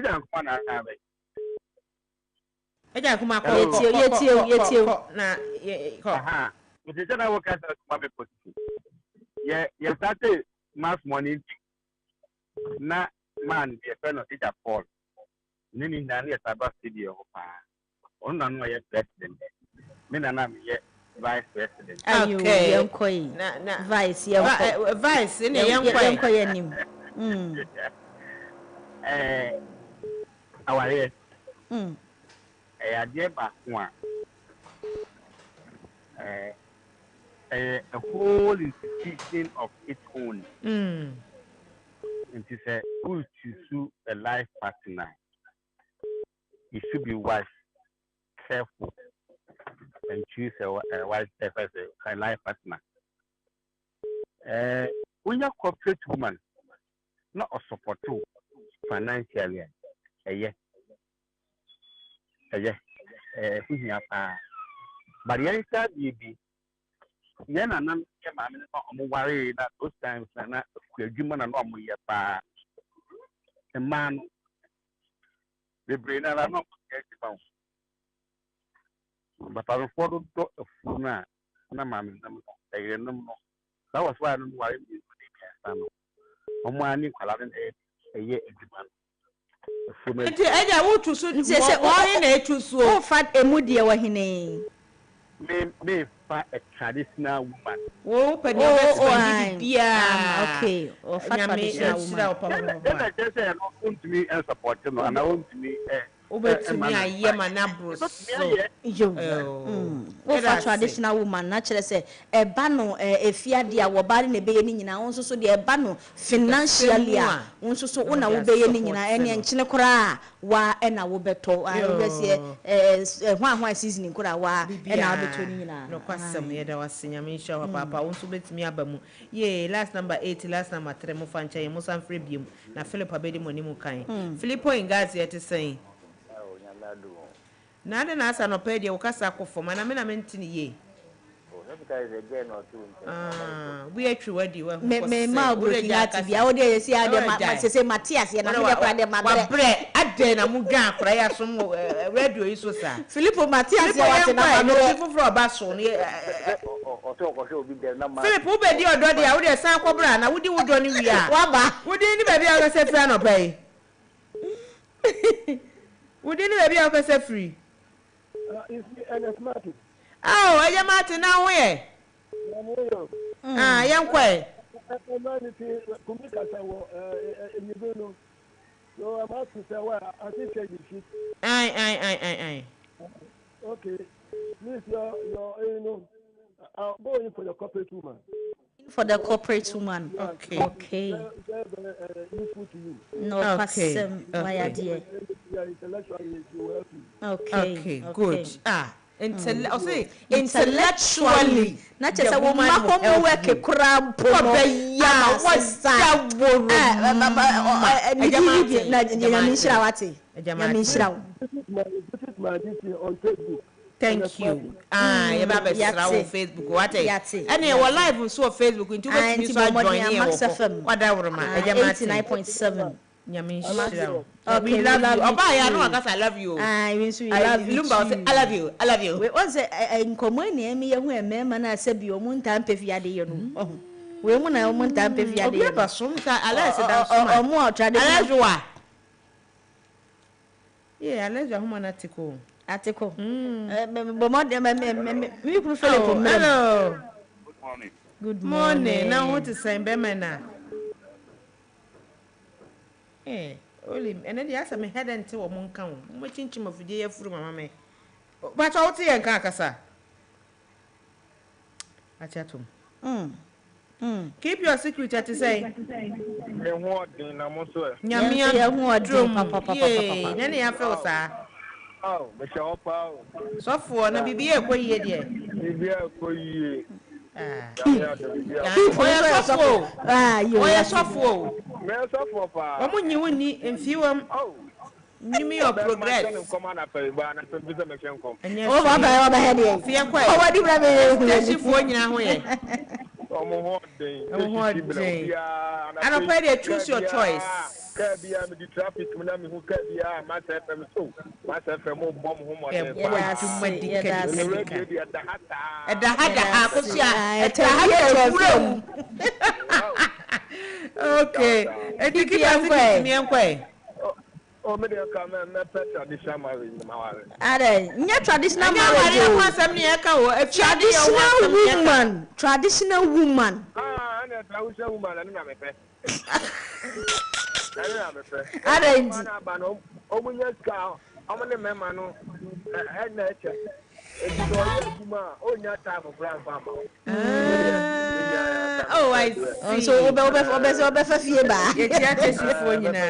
don't come on have eja kuma ko yetio na ko aha but it don't work as my body yeah started mass money na man be friend of teacher Paul nini na na yaba studio pa on na no ye president me na na me ye vice president okay yankoi na vice yankoi vice ne yankoi nim aware ade ba ko a whole institution of its own and to say who choose a life partner, you should be wise, careful, and choose a wise a life partner. When you're a corporate woman, not a support too financially, but the other be yen and I'm worried that those times and not a human and normal pa a man the brain and I'm not but I followed a fool now. That was why I don't worry. I'm one a year Eja wo tu so se o na etu so o fa emudie wa hene me fa a traditional woman wo pe no be bia okay o fa traditional woman I just say no want me and support no and I want me obetumi aye manabro so wo fa traditional woman na kire se eba no efiade a wo bare na beye ni nyina won so de eba no financially a won so una wo beye ni nyina ene nchine kora wa ena wo beto wo se hwan season kora wa ena wo beto ni nyina no kwasam ye da wasinyame sha papa won so betumi abamu ye last number 8 last number 3 mo fa ncha ye mo san free biem na Philip abedi mo ni mu kan Philippo Ingazi ete sen na ade na asa no pe de wo kasa akofo mana me na mentini ye we atwi wadi wa me ma obrofilati bia wo de yesi ade ma se Matias ye na me de kra de ma bre ade na mu gan kra ya so radio yi so sa Philippo Matias ye wate na ma no fufuro ba so ne Philip wo be di odo de a wo de san kwobra na wo di wo do ni wi a wa ba wo di ni ba bia wo se fra no pai wo di ni ba bia wo se free oh, I am at now where? Young quay. Aye. Okay. Please, I'll go in for the corporate woman. For the corporate woman. Okay. No, okay. Okay, good. Intellectually. Not just a woman who work a cramp. Thank you. You have a Facebook. What? And you were live so Facebook into what you saw join here. What I remember. 89.7. We love you. I know I love you. I love you. I love you. We was in common me who man I said you moon time pefiade you know. We want a moon time pefiade. But sometimes I more traditional. Yeah, I let your human article. Atiko. Me prefer hello. Good morning. Good morning. Now what is saying Bemena? Oli, and then yes, I may head into a monk count. Much inch of the fruit, mamma. But out here, Carcassa. I chat him. Keep your secret to say. Yamia, papa. Then I feel, sir. Oh, Michelle Powell. So for na bibi e koyi de. Bibi e koyi. Oya sofo. Oya sofo. Me sofo pa. Omo nyi woni mfiwam. Oh. Nyimi your progress. Come on after ba na so bisa me hwen kom. O ba he de. Fie kwa. O wa di bra me. Teshifo nyina ho ye. Omo ho den. Ana pray dey choose your choice. Kabia me di traffic me na me hu kabia ma se fem so. Ma se fem mo bom ho mo den. Edahada akosia. Edahada okay. Ediki ya mi enkwe. Oh, me dey come na traditional marriage ma ware. Are, nya traditional marriage. Traditional woman. Ah, na traditional woman na me pe. Are, ba no omunya ska, omne mema no na eche. Edo yuma onya time for mama. Oh, I see. So obe fie ba. Ye tia tesifo nyina.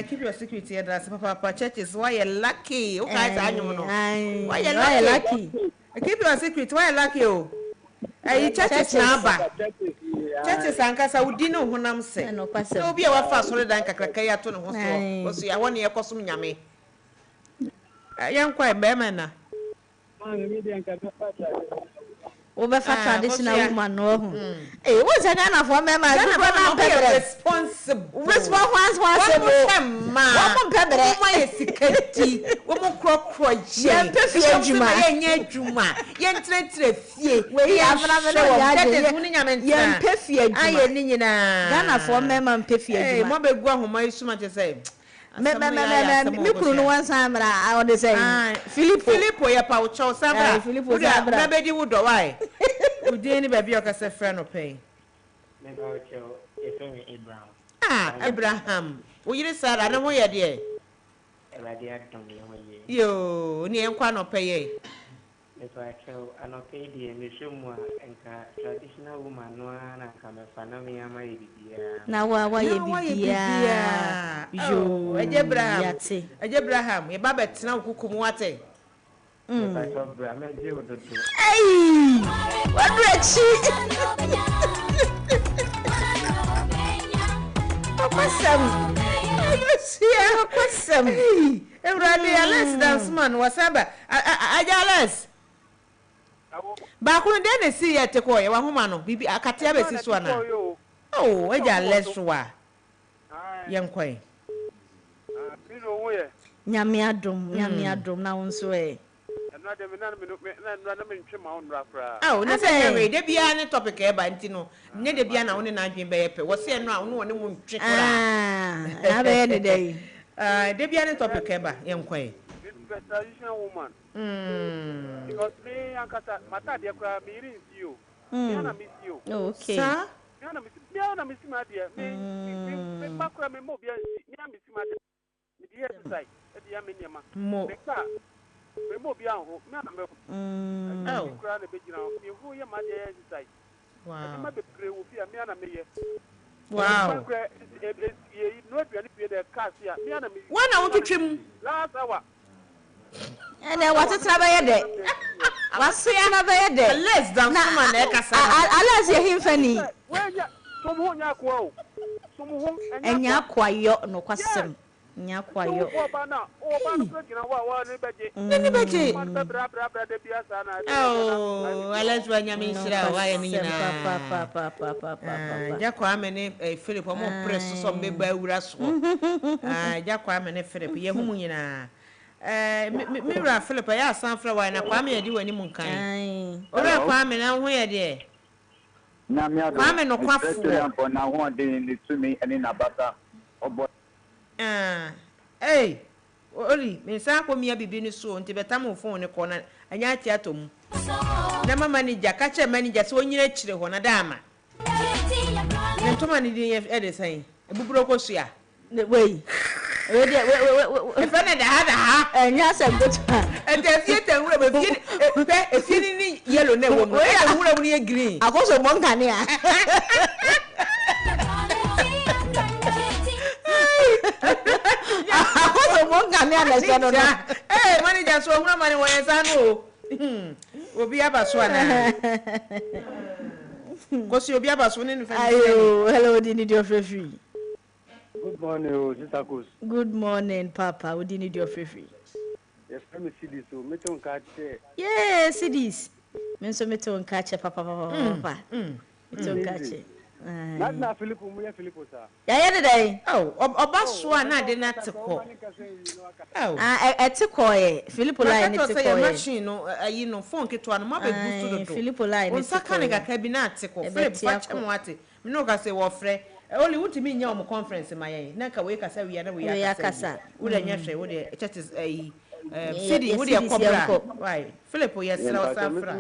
Keep your security address, Papa. Churches, why you lucky? Okay, why you lucky? Keep your secret. Why you lucky? Oh, churches na ba. Churches ankasa udino honam se. No be our fast so dan kakraka ya to ne ho so. So ya won ye kosum nyame. Yan kwa be na. Obefa traditional woman no ho. What's a Ghana for me man? Responsible. Responsible. Wo pebere. Wo ye sikati. Wo mo krokro je. Ye pefi adwuma. Ye nya adwuma. Ye ntretre fie. We ya afra ye pefi adwuma. Aye ni nyina. Ghana for me man pefi adwuma. Mo be gu ahoma isuma che say. Me kunu no wan samra I want to say Filippo ya pa ucho samra Filippo samra na be di wudo why udi ni ba bi o ka se friend no pay me ba ucho efemi Abraham Abraham wo yiri Sarah na ho ye de Ewade adom ye ho ye yo ni enkwa no pay ye me ba ucho anope di me shomu enka traditional woman no na ka me fa na me ama ye bibia na wa ye bibia yo Abraham ye ba betina okukum wate me ucho bra me je ododo what rechi Kwasam Ewrade Alex dance man wasaba Alex ba ko de na si ye te ko ye wa homa no bibi akatia be si so na oh eja leswa yenkoi bino wo ye nyame adom na wonso na de me na me ntwe ma onra fra oh na say we de bia ne topic e ba nti no ne de bia na woni na adwen be ye pe wo se no a woni woni mu ntwe kora na be ne dey de bia ne topic e ba yenkoi traditional woman because me ankasa mata de kra me rin you me na miss you okay sa me na miss ma de me makra me mo bia me na miss ma de me de exercise e de ya me niam mo me ka me mo bia ho me na me oh kra na be gina me hu ye ma de exercise wow me ma be pre wo bia me na me ye wow ye no aduane bia de cars ya me na me wana wo twetwem last hour ene watatra ba ye de waso ya na ba ye de less than someone e kasa alas ye himfani wenya somo nya kwa o somo enya kwayo no kwasem nya kwayo o ba no gina wa ni beje ni beje bra de bia sana oh alas wanya mi shira wa ye ni na pa ja kwa amene Philip mo press so me ba wura so ja kwa amene Philip ye humu nyina Mira Philip ya sanfra wa na kwa me yedi wani mun kan ora kwa me na ho ye de na me ado kwa me no kwafo na ho de ni tumi eni na bata obo hey Oli me sa ko mia bibi ni so nti beta mo phone ne ko na anya ati atom na mama manager ka che manager so nyina kire ho na dama ne to man di e de san ebuburo ko so ya wey we fana da ha enya se gotu e te fie te nwura be fie e fie ni yellow na wo mo e nwura mu ni green akoso monka ne a monga me ana no manager so nwura mani won san no obi abaso ana kosi obi abaso ni nfa ayo hello dini dio free Good morning, Sister Kos. Good morning, Papa. We didn't need your free. Yes, let me see this. So, me to catch. Yes, see this. Me so me to catch, Papa. Me to catch. Not na Philippo, me Philippo sir. Yeah, today. Oh, obaso na de na teko. Oh. Etiko Philippo line etiko. Machine no, you know, phone keto no ma be boost do. Philippo line. On sakane ga cabinet teko. Philip fache mo ate. Me no ga say wo frɛ. Only what me nya o conference my yen. Na ka we kasa we na we yakasa. Wo da nya hwɛ wo de churches city wo de cobra. Right. Philip yes na Safra.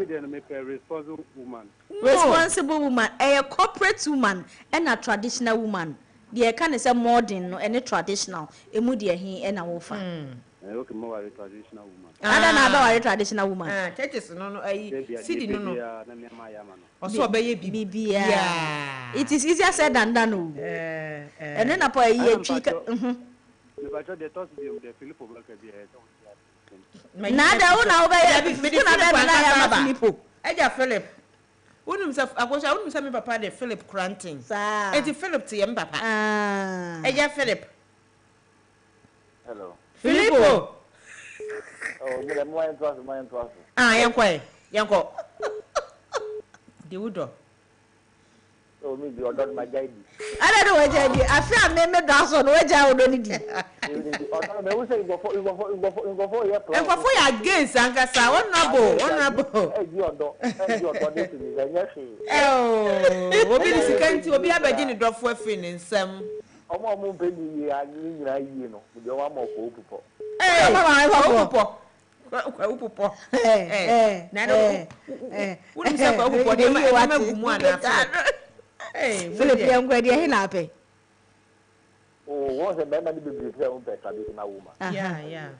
Responsible woman. Responsible woman, a corporate woman and a traditional woman. The kind of modern no any traditional. Emu de he and a wofa. Okay, more a traditional woman. I don't know about a traditional woman. Churches no city no. Also obey bibi. Yeah. It is easier said than done. And then upon a year chica. Nada una obey Philip. Eja Philip. Unum self akosha unum say me papa de Philip Cranting. Sa. Eti Philip te yem papa. Eja Philip. Hello. Philippo. Oh, me mo en twaso. Yanko. De wudo. Oh, me be odon ma jaidi. I don't know what jaidi. I feel me do aso no eja odo ni di. Odon me wo say go for here plan. En for ya against angasa honorable. Eji odo dey to me nya hwe. Oh, obi ni sikanti obi abaji ni dofo afi ni nsam. Omo be ni ya ni nyina yi no. De wa ma ko pupo. Upupo. Na no. Wouldn't say upupo de ma gumu ana. Philip yangwa de he na pe. Oh, what's the member the be traditional woman? Yeah.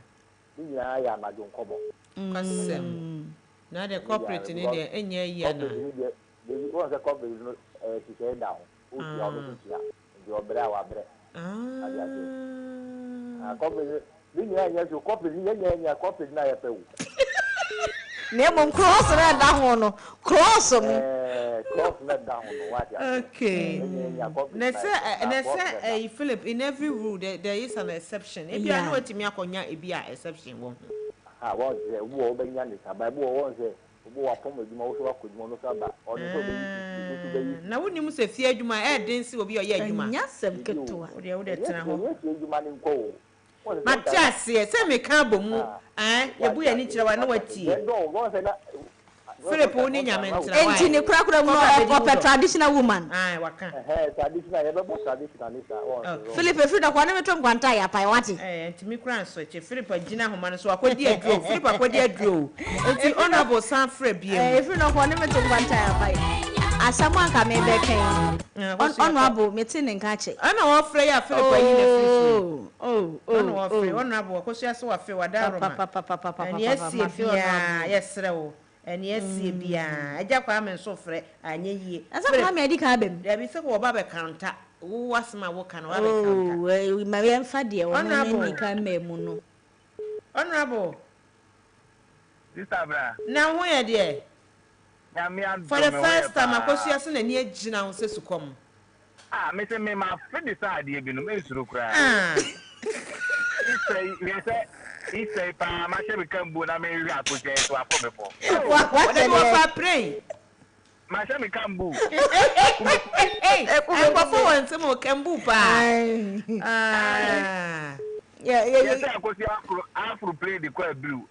Ya ya ma don kobo. Kasem. Na the corporate ni de enye yi na. The what's the corporate no she say down. O ti o no ti ya. The obra wa bre. Corporate ni ya so corporate ni ya corporate na ya pe wo. Nemo cross na da ho no. Cross mo. Cross na da ho no what ya. Okay. Nessa Philip, in every rule there is an exception. If you know what me akonya e bia exception wo. What say wo be nya ni sabai wo won say wo apom adwuma wo so akodwuma no saba. Oni so be na woni mu se fie adwuma den si obi oye adwuma. Nya sem keto. Wo de tena ho. Wo fie adwuma ni nko. Matias se me ka bomu yebu ya ni kire wa na wati Philip oni nyame ntra wa enti ni kura mu of traditional woman waka traditional ye be traditional ni sa Philip efi da kwa na meto nkwanta ya pai wati enti mi kura nso che Philip agina homa no so akodi adwo Philip akodi adwo enti honorable Sanfra biem efi na kwa na meto nkwanta ya pai asamu aka me be kan honorable metin nka che ana wo frɛ ya Philip ayi na free ana wo frɛ honorable akosia so wa frɛ wadaroma and yes yes rewo and yes bia aja kwa me so frɛ anye yie asa kwa me adi ka bem da bi se ko ba be kanta wo wasma wo kan wa be kanta oh ma ye mfa de wo no ni ka memu no honorable sister bra na ho ye de for the first time akosia se na ni agina ho se sukom me say me ma fe decide e bi no me suru kra Isa pa ma she be kambu na me wi akoje so afọ me fo. What dey go for pray? Ma she me kambu. Ko fo won se mo kambu pa. Yeah. Akosi afro play the quite blue.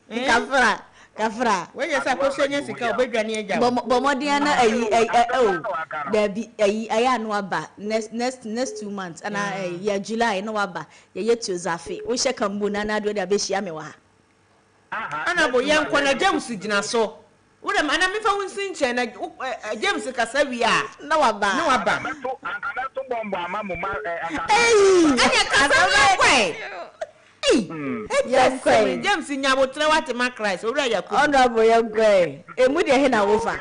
Kafra. Kafra. When you say question sika obedwane agya. Bomodian na there be anu aba next 2 months and ya July no aba ye Tuesday. We she kambu na na do da be hia me wa. Ana bo yan kwana James gina so. Wo dem ana me fa wonsin nche na James kasa wi a na waba. Ana to bombo ama mo ma anya kasa kwe. Yes, James nyabotre wate ma Christ owura yakub. Honorable Yagwe. Emu de he na wofa.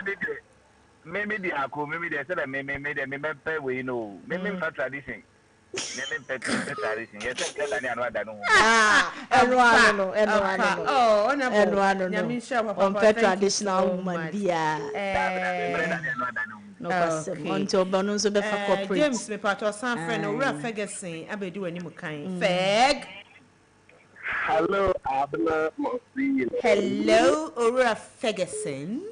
Maybe the ako, maybe they said maybe pay we know. Maybe tradition. Maybe pay tradition. Yes, I know. Eno. Oh, honorable. On pay traditional woman bia. No question. Until Bono so be for corporate. James me part of San friend owura Ferguson abedu animu kan. Feg. Hello, Abena Mozeeno. Hello, owura Ferguson.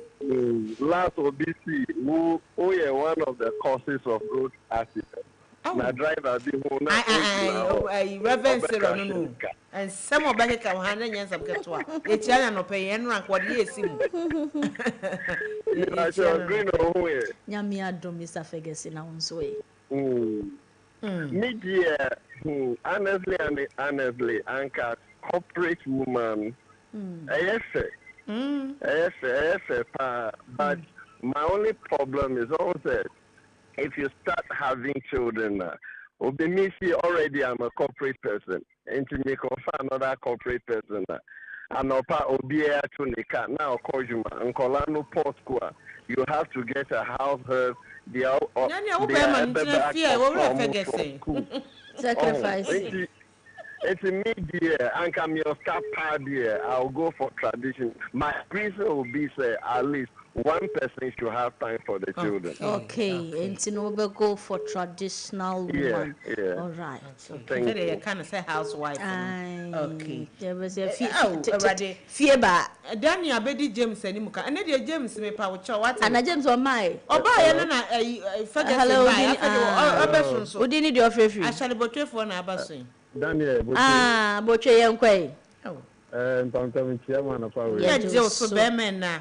Last OBC, who are one of the causes of road accidents. My driver, Reverend Sarah, no. And some of Bank of Hannah Yans of Gatua. It's no pay and rank what he is. Yamia do Mr. Ferguson own way. Media, honestly, Anka, corporate woman. Yes, but my only problem is also if you start having children, already I'm a corporate person, and to me confirm another corporate person. And now you have to get a house help. Sacrifice. It's a media, and come your start party. I'll go for tradition. My reason will be say at least one person should have time for the children. Okay. And to know go for traditional woman. Yeah. All right. Thank you. Kind of say housewife. Okay. There was a fear ba. Daniel Abedi James animuka. And then James me pa wo what? And James on my. Oba ya na Hello. Odini di ofefi. Actually botwe for na abaso. Daniel, botwe yenkwe. Mpamtam chairman of our. Yeah, Joseph so be men na.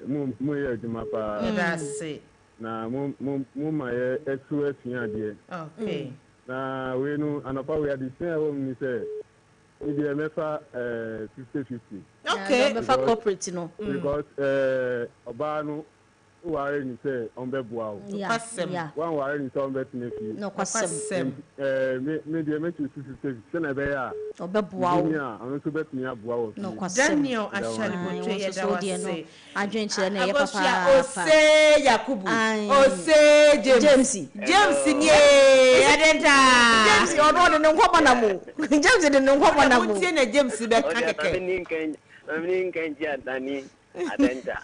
Mu ye adwuma pa. That's it. Na mu ma ye etu atua de. Okay. Na we no anapa we ade say wo mi say we dey mefa 50-50. Okay, mefa corporate no. Because oba no ware ni say on be boa o. Yeah. One ware ni say on be tinefi. No kwasem. Me dey make you 50-50 say na be ya. Obe boa o. Yeah, anu so be tinya boa o. No kwasem. Daniel actually botwe ye da wase. Adwen kire na ye papa. Ose Yakubu. Ose James ni adenta. James ono no nkwomo na mo. James de no nkwomo na mo. Tie na James be kakeke. Amini nkenji adani adenta.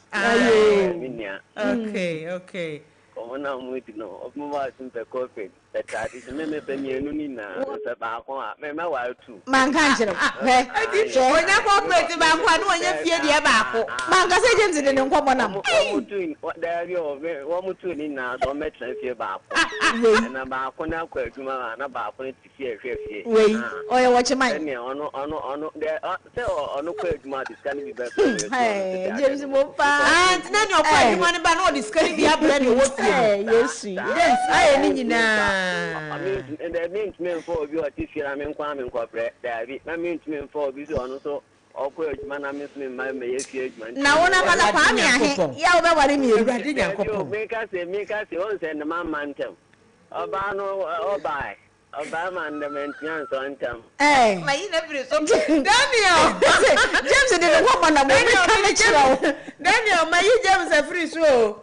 Okay. Ona muti no. Opuma simpe corporate. Betati me pemienu ni na se ba ko a me wa tu. Man kan kire. Onya corporate ba ko na onya fie de ba ko. Man ka se James de no nkwomo na mo. Mutu there yo wo mutu ni na so me tran fie ba ko. Na ba ko na kwa adwuma na ba ko ti fie hwefie. Wei. Oye watch my. Ne ono there say ono kwa adwuma discan bi ba. Hey, James mo pa. Na ni okwa adwuma ne ba na o discan bi abra ni wo fie. Yes. Yes, aye ni nyina. I mean, and the means men for you are teaching. I mean, Kwame corporate. David, I mean, men for this one also. Awkward man, I miss me, my may man. Now, when I'm on a family, yeah, what I mean, make us once and the man tell. Obano, or buy. Obama and the maintenance on them. Hey, my never so Daniel. James didn't walk on the Daniel, my James are free so.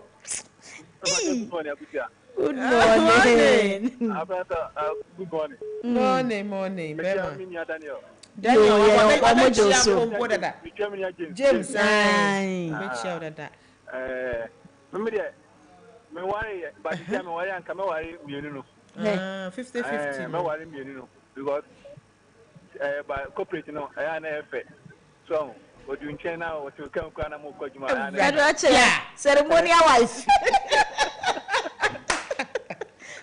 Good morning. Good morning. Morning. Daniel, James, me worry, but me worry and come worry me no. 50-50. Me worry me no because by corporate no I am effect. So what you in now what you come kana mo ko juma ya. Ceremonial wife.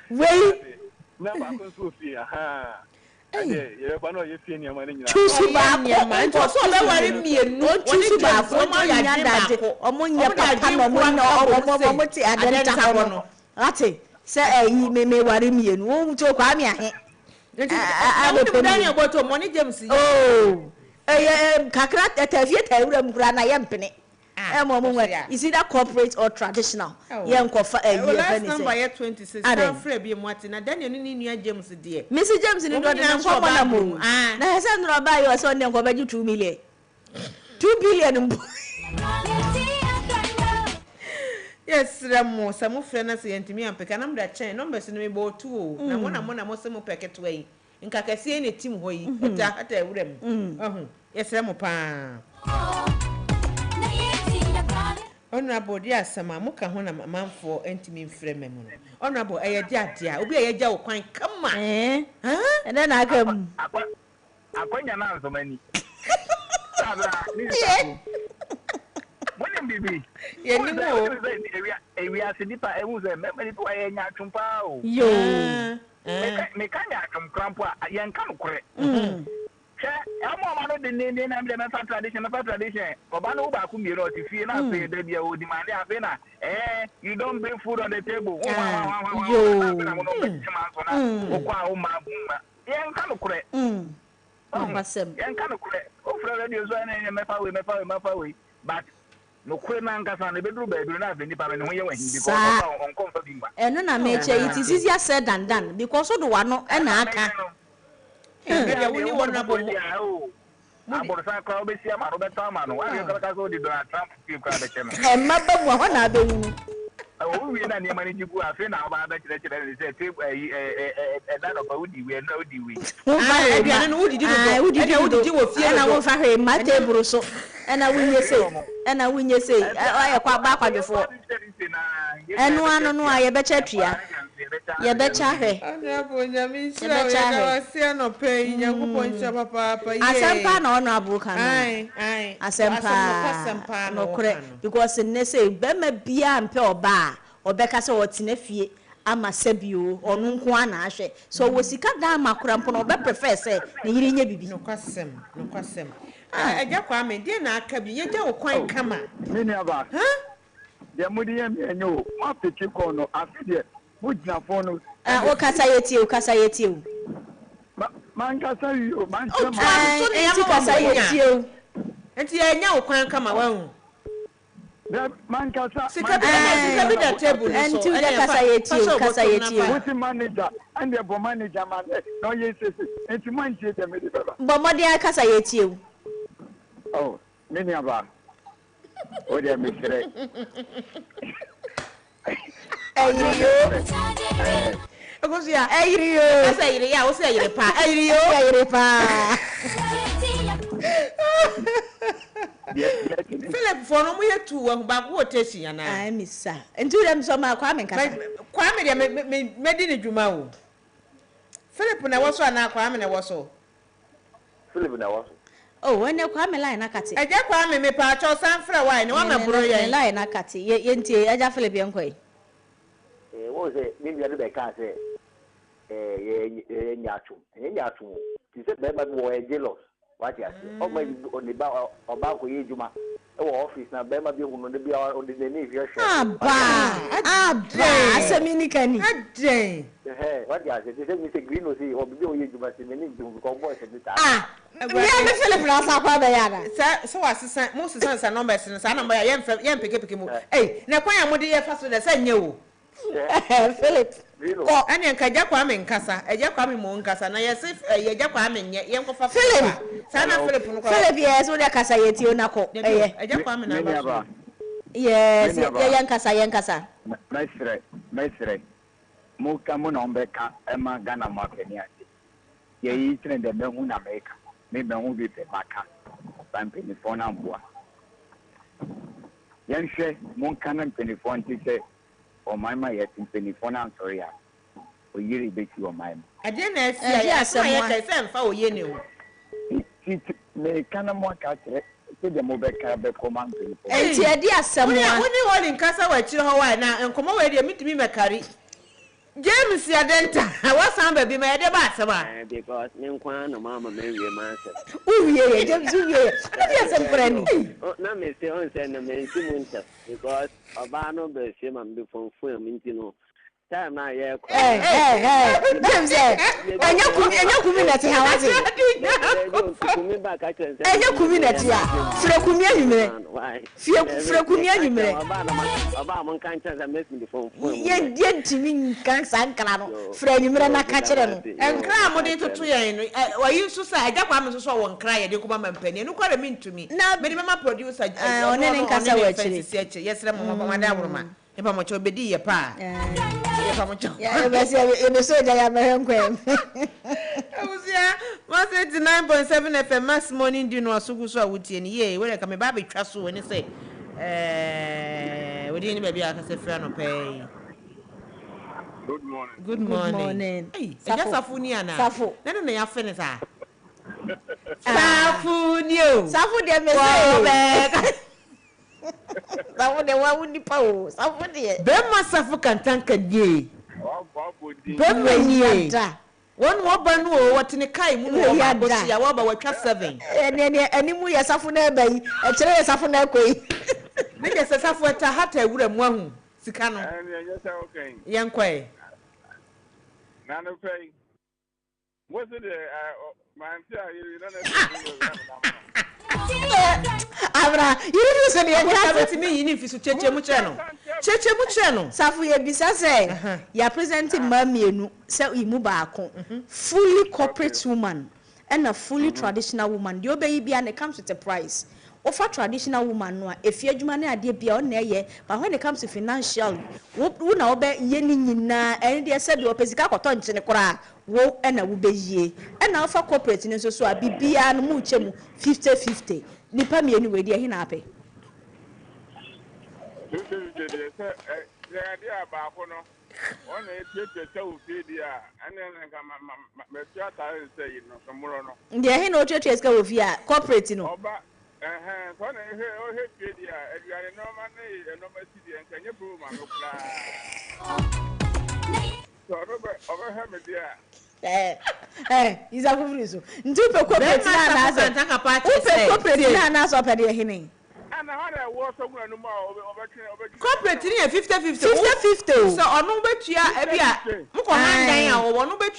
Wait. Na ba ko so fi You know, you feel your money. Choose back. So worry me no. Choose back. Omonya papa no omoti adenta no. Ati say me worry me no. Wo to kwa me ahe. Daniel Boto money James. Oh. Kakra tafie tawura mkura na yempene. Is it that corporate or traditional? Last number 26. I'm free be Martin. Daniel ni James dear. Mr. James ni ndo na kwa na mu. Na hesa ndo ba yo so ndo ba 2 million. 2 billion. Yes, Ramo, some friends say ntimi ampeka na mda chain numbers no me bo 2 na mona mo se mo packet way. Nka kase ni team ho yi. Ota ata ewurem. Yes, Ramo pa. Honorable dear Sama muka ho na manfo ntimi mfreme mu no. Honorable eyagya obi eyagya wo kwan kama. And then I come. Akwanya na nso mani. When baby, ye ni mo we are sinipa e hu se me to aye nya twumpa o. Yo. Me kanya twum krampo a ye nka no kore. Che amo ma no de ne na me fa tradition. Oba no ba ku mi ro ti fie na say de bia o di mane abe na you don't bring food on the table. Yo. O kwa o ma buma. Ye nka no kore. Pasem. Ye nka no kore. O fra radio so na me fa we. But no kwena ngasa na bedru ba edu na aveni pa me no ye wahin because on confirm bimba eno na me che it is easier said than done because so do wa no e na aka e woni wona bo dia o aborsa kwa obesi ama no beta ama no wa ka so di Donald Trump fi kwa be chema e mabba mu ho na be wu o wi na ne mani jibu afi na ba da kire ni say tape da no ba udi we na udi we aduane no udi di wo fie na wo fa hwe ma table so ena wunye sei aye kwa ba kwadwefo enu anu no aye becha twa ye becha hwe Honorable nyami sira we na wase no pay nyankopon sha papa ye asempa na ono abuka no ai asempa no kore because ne say be ma bia mpe oba obeka se wotena fie ama sabio onu nko ana ahwe so wo sika da makora mpo no be prefer say ne yiri nya bibi no kwasem eja kwa me de na aka bi ye ja wo kwan kama mini aba de mudi ye me enyo ma peki ko no afi de mujina fo no o kasa yetie o man kasa yo man so ne kasa yetie o enti ye nya wo kwan kama wa hu man kasa sika bi da table so enti de kasa yetie what manager and the manager man no yes enti man je de me de baba bo modi kasa yetie o oh mini aba o de me sere ayiriyo akosia ayiriyo asa yire ya o se yire pa ayiriyo pa Philip for no mo yetu wa ba ko tesi yana ai misa ntu dem so ma kwa me nkasa kwa me de me di ne dwuma o Philip na wo so ana kwa me na wo so Philip na wo oh when kwa me line nakati eja kwa me pa cho sanfra wine wa me bro ye line nakati ye ntie eja Philip ye nkoi wo se mi bi de ka se ye nyaatu ti se be ba wo e jealous what ya se o ma oni ba oba ko ye juma e wo office na be ma bi hu no de bia o de ni fi hwe aba asemini kani ade what ya se ti se mi se green o si o bi o ye juma se me ni juma ko boy se ta we am Philip na sa kwa be ya na so asesa mo sesa sa numbers no sa number ya yem peke mu na kwan ya mo de ye fa so de sa nye o Philip ko anya nka ja kwa me nkasa eja kwa me mo nkasa na ye se ye ja kwa me nye ye nkofa Philip sana Philip no kwa Philip yes o de kasa yeti ona ko eja kwa me na ba yes ye nkasa mesre mo ka mo no be ka e ma Ghana ma kenya ye yi tene de me hu na America me hu bi pe baka pampe ni fona mboa yen hwe mo kan na penifon ti se o mama yet in penifon am sorry ya o yiri be ti o mama ade na esi ya so ya ka se mfa o ye ne o me kana mo ka tere se de mo be ka be command penifon enti ade asem woni nkasa wa chire ho wa na enkomo we de mitimi mekari James Yadenta, what's on baby, my dear Bassaba? Because Ninkwan, no mamma, maybe a master. Oh, yeah, James, yes, I'm friend. Let me say on send a man to winter because Abano be shame and before film into time now, yeah. Hey, James, and your community, how was it? Back, I can say, your community, Frecumia, why? Frecumia, about one kind of making the phone. Yet, to me, can't stand Calano, Fred, you may not catch it. And cram into 3. Why you so say, I got one so one cry at the Kubam and Penny, and what it mean to me. Now, but my producer, on any castle, yes, Madame. If I'm much obedi a pa. If I'm much, yeah, so I am a young queen. I was here, 189.7 FM, mass morning, do you know, Sugusa would see, and ye, when I come a baby trust when you say, we didn't maybe I can say, friend or pay. Good morning. Good morning. Hey, just a funiana. Safu. Then they are finished. Safu, you. Safu, they may say. Safu, they won't be power. Safu, dear. Bema Safu can tank a day. Bema, one more banu, what in a kai, Muya, Yawaba, what just 7. And any more Safuna bay, a tray Safuna quay. Niggas a Safu at a hat, would have won. Sicano. Okay. Young quay. None of pay. What's it? Man, you don't Abra, you say you to me in Cheche Muchano. Cheche Muchano. Safu ye bisa say, you presenting Mammy, so Imubako, fully corporate woman and a fully traditional woman. Your baby and it comes with a price. Offer traditional woman, no, if you're money idea beyond there, but when it comes to financial, what now be yenina, and they said your pesica cotton in the cora, wo and a wube and now for corporate in so I be and muchemu 50-50. Nipa me anyway, dear hinape. The idea about one teacher so video, and then my theater say, you know, some more. Yeah, he no church is go with ya, corporate, you know. So I hear video, and you are no money, and no city, and can you prove my so over him, dear. He's a good reason. Do corporate now, so per day. And I was somewhere no more corporate 50-50. So on no bet you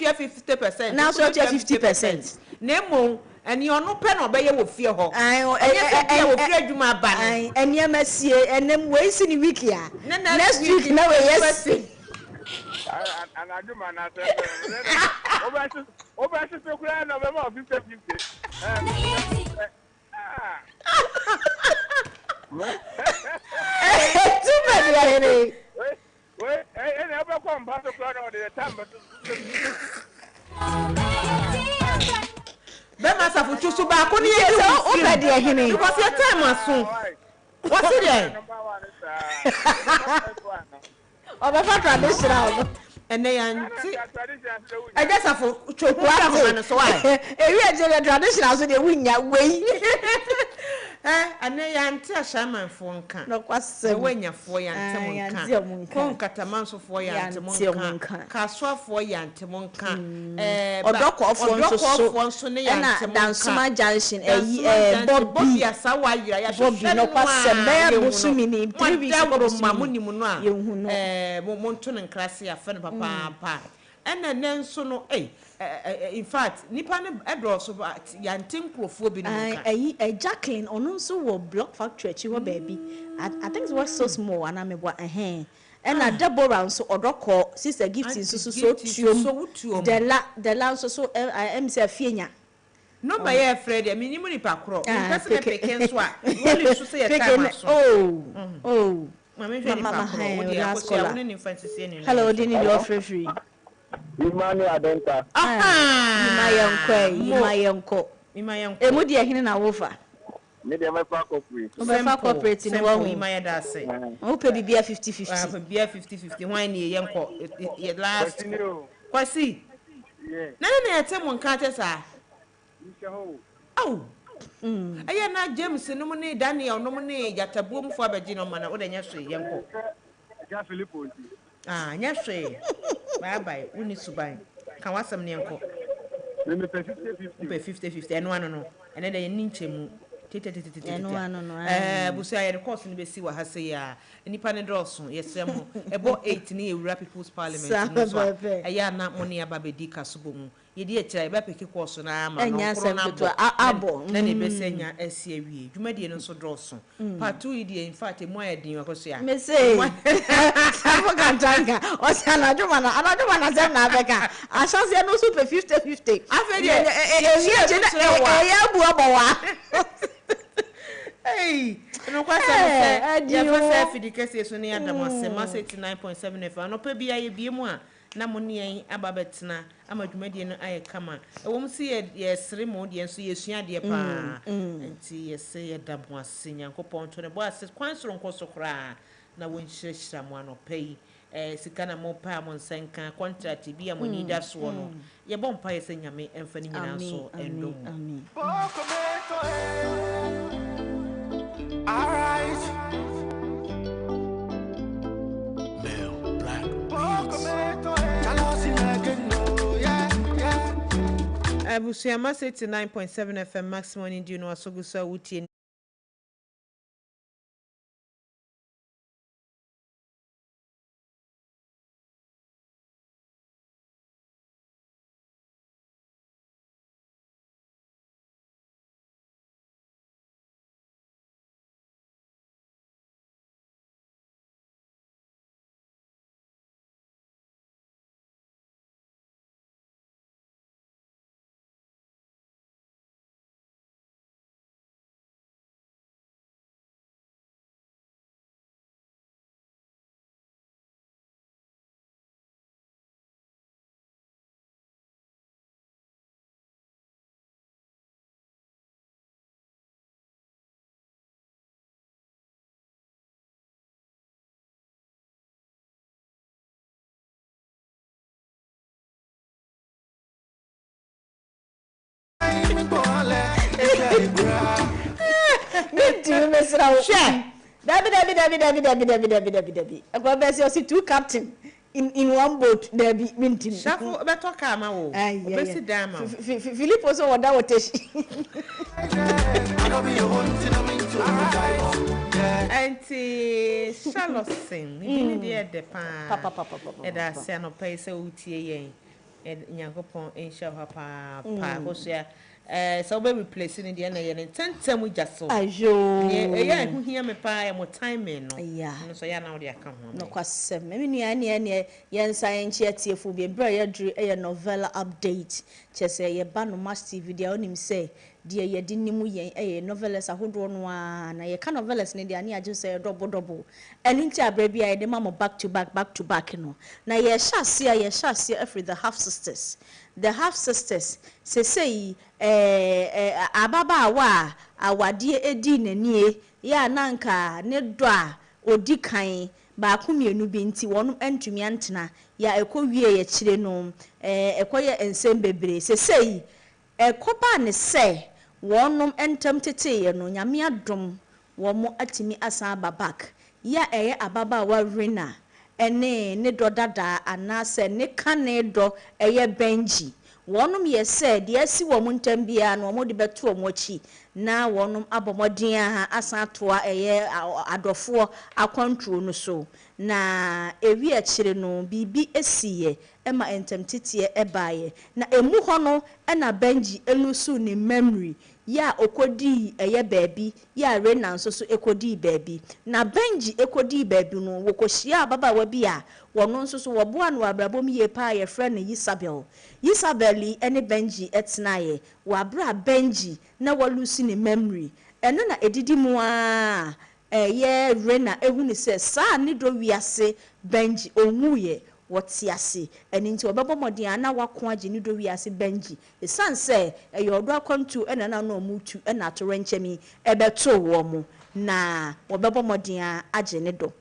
are 50%. Now so 50%. Nemo and you're no pen or bay will fear her. I will fear you my banner. And you must see and then wasting the week here. Next week, no, yes. And I do my answer. Over to grand of 50-50. Too many. Wait, I never come back to plan all the time, but Bema Safu choose to back on the years because your time was soon. What's it then? Oh, my traditional. And they are I guess I for chocolate so I. If you are traditional, so they win your way. And they are shaman for no question when you're for your Catamanso for your Antimonca, Caswa for your Antimonca, or Doc of Fonson and Dansuma Junction, Bobby, Bobby, no pass a man who swimming 3 weeks ago, Mamuni, you Monton and Classy, a friend of Papa. And then so no, in fact, Nippon Edros about Yantincrophobia. Jacqueline on also will block factory, you baby. I think it was so small, and I'm a what a hand. And a double round so or call sister gifts is so to the last so I am Safina. No, by a Freddy, I mean, you money per crop. Oh, Mamma, hello, didn't you free? Imani Adenta. My uncle. Emudia hin na wofa. Me dey my corporate. My corporate in one we my da say. O pe bibia 50-50. Bibia 50-50. Why ne yenko last. Kwasi. Yeah. Na etem nka tesa. Oh. Aya na James no ne Daniel no ne Jatabuom fo abaji no mana wo da nya so yenko. Ja Philippo. Nya so. bye uni suban kan wasam ne enko me 50-50 eno ano no ene da yen nchemu eno ano no busu aye course no be si wa ha se ya nipa ne drosso yesem ebo 8 ne ewura people's parliament no so ya na mo ne aba be di kasobo mu yedi ekira eba peki course na ama no kro na abo na ne be senya asi awie dwumadie no so drosso part 2 yedi in fact mo ayedin akoso ya me say sabo kantanga o se anaduma na sem na abeka asase no super 50-50 afedi ya bu obowa hey no kwasa se ya fasa fidi kese so ne adam ase ma 89.7 FM no pa bia ye bie mu a na mo ne ababetena amadwumadie no aye kama ewom si ye sere mo de so ye sua de pa enti ye se ye dabo ase nyankopon to ne bo ase kwan soro nkoso kra na won hyirhyira mo anopai sika na mo pa mo nsenka contract bi a mo ni da so no ye bom pa ye se nyame emfa ni nyina so endom all right. Male, black, Abusiama 89.7 FM maximum in Juno Asogusa Wuti. Dabi. Agba besi o si two captain in one boat Dabi mintin. Shafu beto ka ma wo. Obesi dama. Philip so wada woteshi. Auntie Charlotte ni de de pa. Papa. Eda se no pay se utie yen. Nyankopon ensha papa pa hosia so be replace ni de na ye tentem jaso ajo ye hu hia me pa e mo timing no so ya na wo de aka ho no kwasem me nua ne ye nsan enchi atiefo bi bra ye dru ye novella update chese ye ba no match tv dia onim say de ye di nimu yen ye novellas ahodo no a na ye ka novellas ne dia ne age say double eninti abra bia ye de mama back to back no na ye hyasia every the half sisters say ababa wa awade edi nanie ya nanka ne do a odi kan ba ko mienu bi nti wonum antumi antena ya ekowie ye kire no ekoye ensem bebre say ekoba ne se wonum entam teteye no nyame adom wo mo atimi asa babak ya ababa wa rena ene ne do dada anase ne kane do benji wonum ye se de asi wo mo ntam bia no mo de beto mo chi na wonum abomodin ha asatoa adofo akontro no so na ewi akire no bibi esiye ema entem tete ebaye na emu ho no na benji elusu ni memory ya okodi baabi ya rena nso so ekodi baabi na benji ekodi baabi no wokohia baba wa bia wono nso so woboa no abrabom ye pa ye friend Isabel ene benji etnaye wabra benji na walusi ni memory eno na edidi mu a ye rena ehunu se sa ni do wiase benji onwuye wotiase eni nti obebomodi ana wako age ni do wiase benji esanse eyodo akontu ena na no mutu ena to renchemi ebeto wo mu na obebomodi age ne do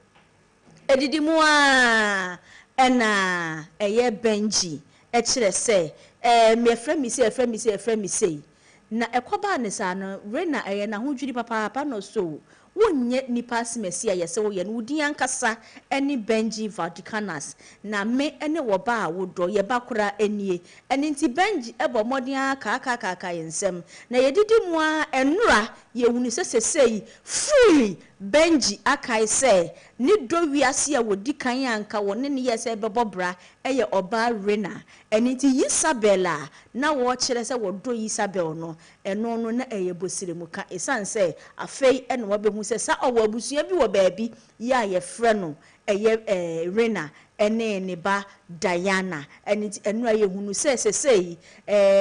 edidi mu a ena eye benji ekire se me fremi say na ekoba ne sa no rena eye na hodwiri papa no so wonye nipa asemesi a yese wo ye no udi ankasa ene Benji Vaticanus na me ene wo ba a wodo ye bakora enie ene nti Benji ebo modin aka yensem na yedidi mu a enura ye hunu sesesei fully Benji akai se ni do wiase a wodi kan anka woni ne yese bebobra eye oba Rena ene nti Isabella na wo kire se wodo Isabel no eno no na eye bosire mu ka esanse afei ene wo behu se sa owo abusua bi wo baabi ya ye frɛ no eye Rena ene ne ba Diana ene nti eno aye hunu se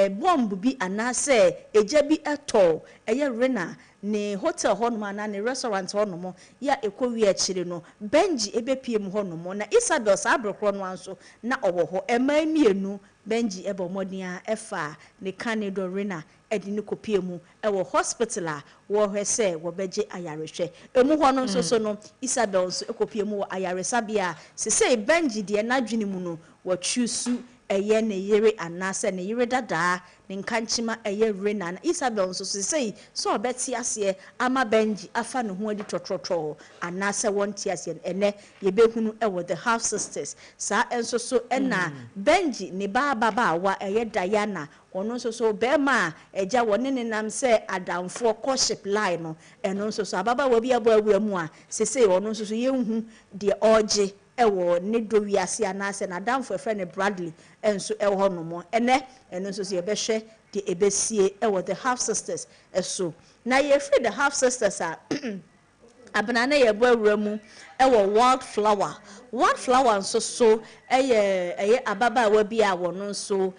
bomb bi anase eja bi eto eye Rena ne hotel hono na ne restaurant hono ya ekowi akire no Benji ebepiem hono na Isabel sa abrokro no anso na owo ho emamienu Benji ebo modia efa ne Canada Rena edi ne kopiemu ewo hospital a wo hwese wo beje ayarehwe emu ho no nso so no Isabel nso ekopiemu wo ayaresabia sese Benji de na dwene mu no wo chusu eye ne yere anase ne yere dada ne nkanchima eye Rena na Isabel nso sese so obeti ase ama Benji afa ne ho adi totrotro anase wonti ase ene yebehunu ewo the half sisters sa enso so ena Benji ne baba wa eye Diana ono nso so bema eja woni ne nam se adamfo courtship line no eno nso so ababa wa bi abo awuamu a sese ono nso so yenhu de oje ewo ne do wiase anase na adamfo efre Bradley enso ewo no mo ene eno nso so yebehwe de ebesie ewo the half sisters eso na ye free the half sisters a Abena na yebo awuramu ewo wildflower nso so eye ababa wa bi a wono nso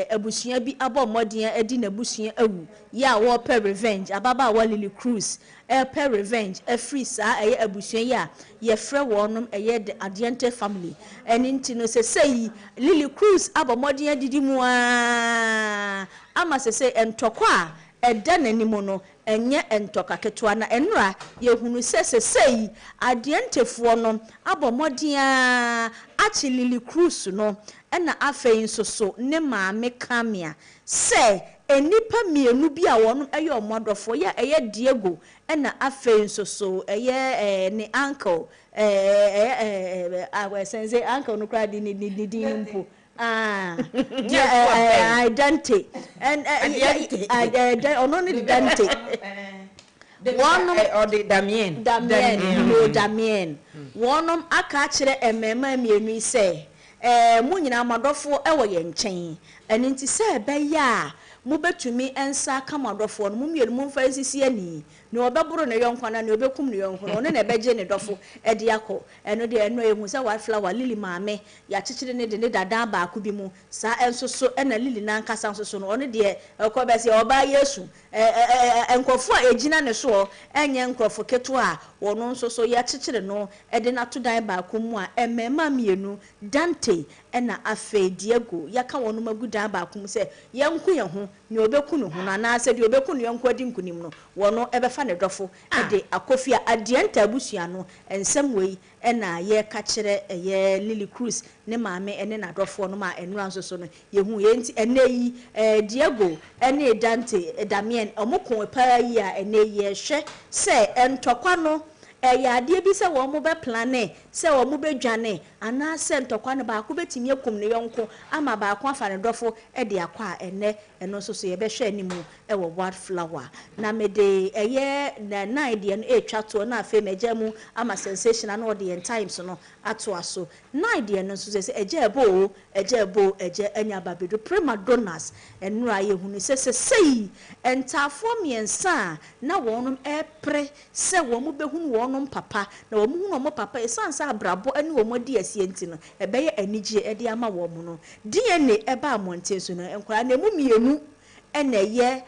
abusua bi abomodin edi na abusua awu ya wo per revenge ababa wa Lily Cruz per revenge free sa eye abusua ya ye frɛ wonom eye the Adiante family eni nti no sesei Lily Cruz abomodin adidi mu ama sesei entokwa eda nanimo no enye entoka ketwa na enra ye hunu sesei Adiantefo no abomodin achi Lily Cruz no ena afei nso so ne maame Kamia se enipa mienu bi a wono eye omodofo ya eye Diego ena afei nso so eye ne uncle sense uncle no kra di ni mpo Dante and ono ni Dante one or the Damien one aka kire emema mienu se munyina amadofo ewo ye nchen eni nti se be ya mubetumi ensa kamadofo no mumienu mumfa esisi ani ne obeburu ne yonkwana ne obekum ne yonkwana one na ebeje ne dofo ede akọ eno de eno ehu se wildflower Lily maame ya chichire ne de ne dada ba akubi mu sa enso so ena Lily na nkasa nso so no one de ekọ bese oba Yesu enkofo a ejina ne so enye nkofo keto a wono nso so ya chichire no ede na to dan ba akumu a emema mienu Dante ena afe Diego yaka wono magu dan ba akumu se yenku ye ho ne obeku ne ho na na se de obeku ne yenku adi nkunim no wono ebefa ne dofo ede akofia Adianta abusua no ensem wei ena ye ka kire ye Lily Cruz ne maame ene na dofo no ma enura nso so no yehu ye nti ene yi Diego ene Dante Damien omokon pa yi a ene ye hwe se entokwa no ya de bi se wo mo be plane se wo mo be dwane ana se ntokwa ne ba ko betimi akum ne yonko ama ba ko afa ne dofo e de akwa ene eno so so ye be hwe animu e wo wildflower na me de eye na nine de no etwa to na afa mejamu ama sensation na o de times no ato aso nine de no so se eje ebo eje anya babedo prima donnas enura ye hunu se sei entafo miensa na wonum epre se wo mo be hunu wonum papa na wo mo hunu mo papa esansa abrabo ani wo mo di asie enti no ebeye anigye edi ama wo mo no DNA eba amonte so no enkwara na mu mienu ena eye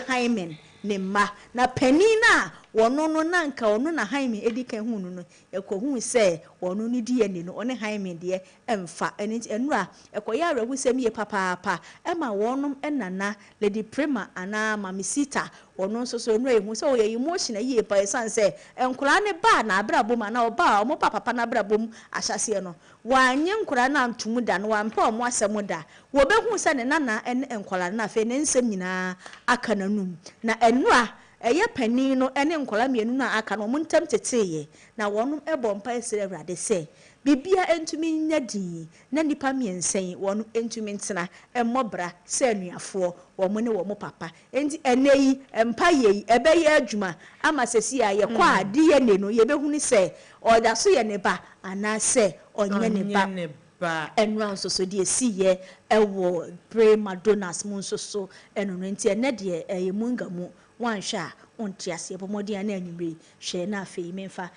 Hymen ne ma na panina wono no nanka ono na Hymen edika hu no ekohu se wono ni DNA no one Hymen de emfa enura ekoya arehu sem ye papa ema wonom enana Lady Prima ana Mamisita wono nso so enura ehu se oye emotion ye pa esanse enkura ne ba na abrabom na oba omo papa na abrabom ahyase no wanye nkura na ntumu da no wampa omo asem da wo behu se ne nana en enkura na fe ne nsem nyina aka nanum na enura eye panin no ene nkola mienu na aka no montam teteye na wonum ebo mpa esere awrade se bibia entumi nyadi na nipa miensen wonum entumi ntena emmobra se anuafo wo mo ne wo mo papa enti eneyi empa yeyi ebeye adwuma ama sesi a ye kwa ade ye ne no ye behuni se oda so ye ne ba ana se onye ne ba enran so de esiye ewo pre madonas mun so eno no enti ene de eyemunga mu wansha ontiase bomodi ana anwumre hwe na afei memfa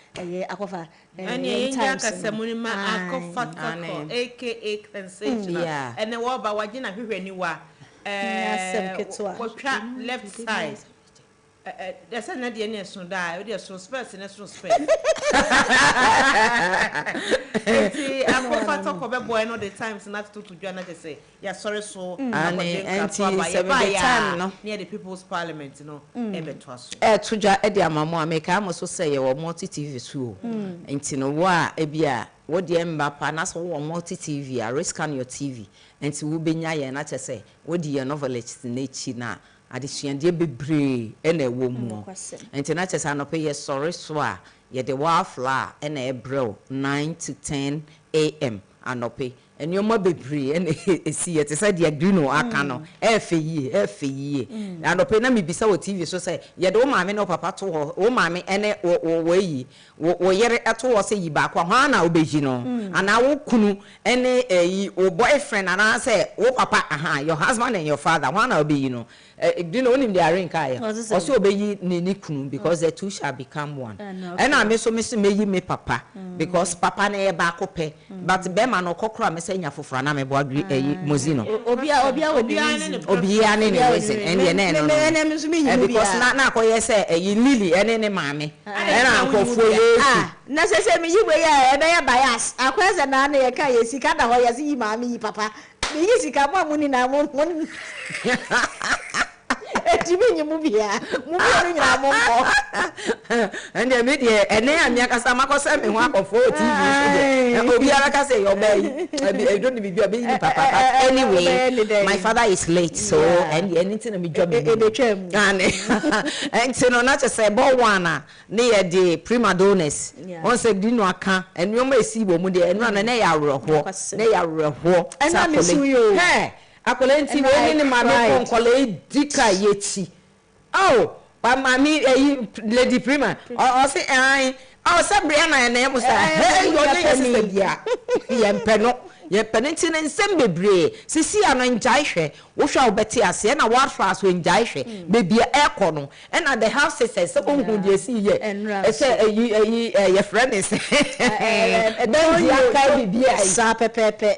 akofa ene yenja kasamuni ma akofa toko aka sensational ene wo ba wagina hwehwe ni wa wotwa left side there's another ene so da we dey so space ne so space enti akofa toko be boy no the times not to join na say ya sorry so anti time no near the people's parliament no ebe to aso tujwa e dey amamo ameka amoso say ye wo multi tv so enti no wa e bia wo dey mbapa na so wo multi tv a risk on your tv enti wo benya ye na che say wo dey your novelist na chi na adesuande bebre ena ewo mu enti na che say no pe ye sorry so a ye the wafla ena ebrel 9 to 10 am anope enyoma bebre ena esi ye te say dia duno aka no efeyi anope na mebisa wo tv so say ye de wo maame no papa to wo maame ene wo yi wo yere eto wo say yi ba kwa ho na obeji no ana wo kunu ene yi wo boyfriend ana say wo papa your husband and your father ho na obeyi no do you know him they are in kaya also obeyi ni kunu because the two shall become one and I me so me me papa because papa na e ba kope but be ma no kokora me say nya fofora na me bo agri Mozeeno obia ne reason and ye na no because na akoye say Lily ene ne maame na ankofo ye na se me yiwe ya e be ya bias akwese na na ye ka ye sika da ho ye si maame yi papa me yi sika mo amuni na mo etimi mu bia no nyina mo and the media ene amia kasa makosa me ho akofo TV obi ara ka say your boy I don't be papa anyway my father is late so and anything me job and so no na say bo one na ye the prima donnas on say di no aka enu ma esi bo mu de enu na ya awerho na me su yo akolenti we ni mama konkole dika yeti pa mami lady prima o say say Brianna na yemu say hey yo sister bia ye penenti na nsem bebre sisi ano njai hwe wo hwa obeti ase na what fast we njai hwe bebia eko no na the house says so hu de si ye say your friend is don dia kai bibia sa pepepe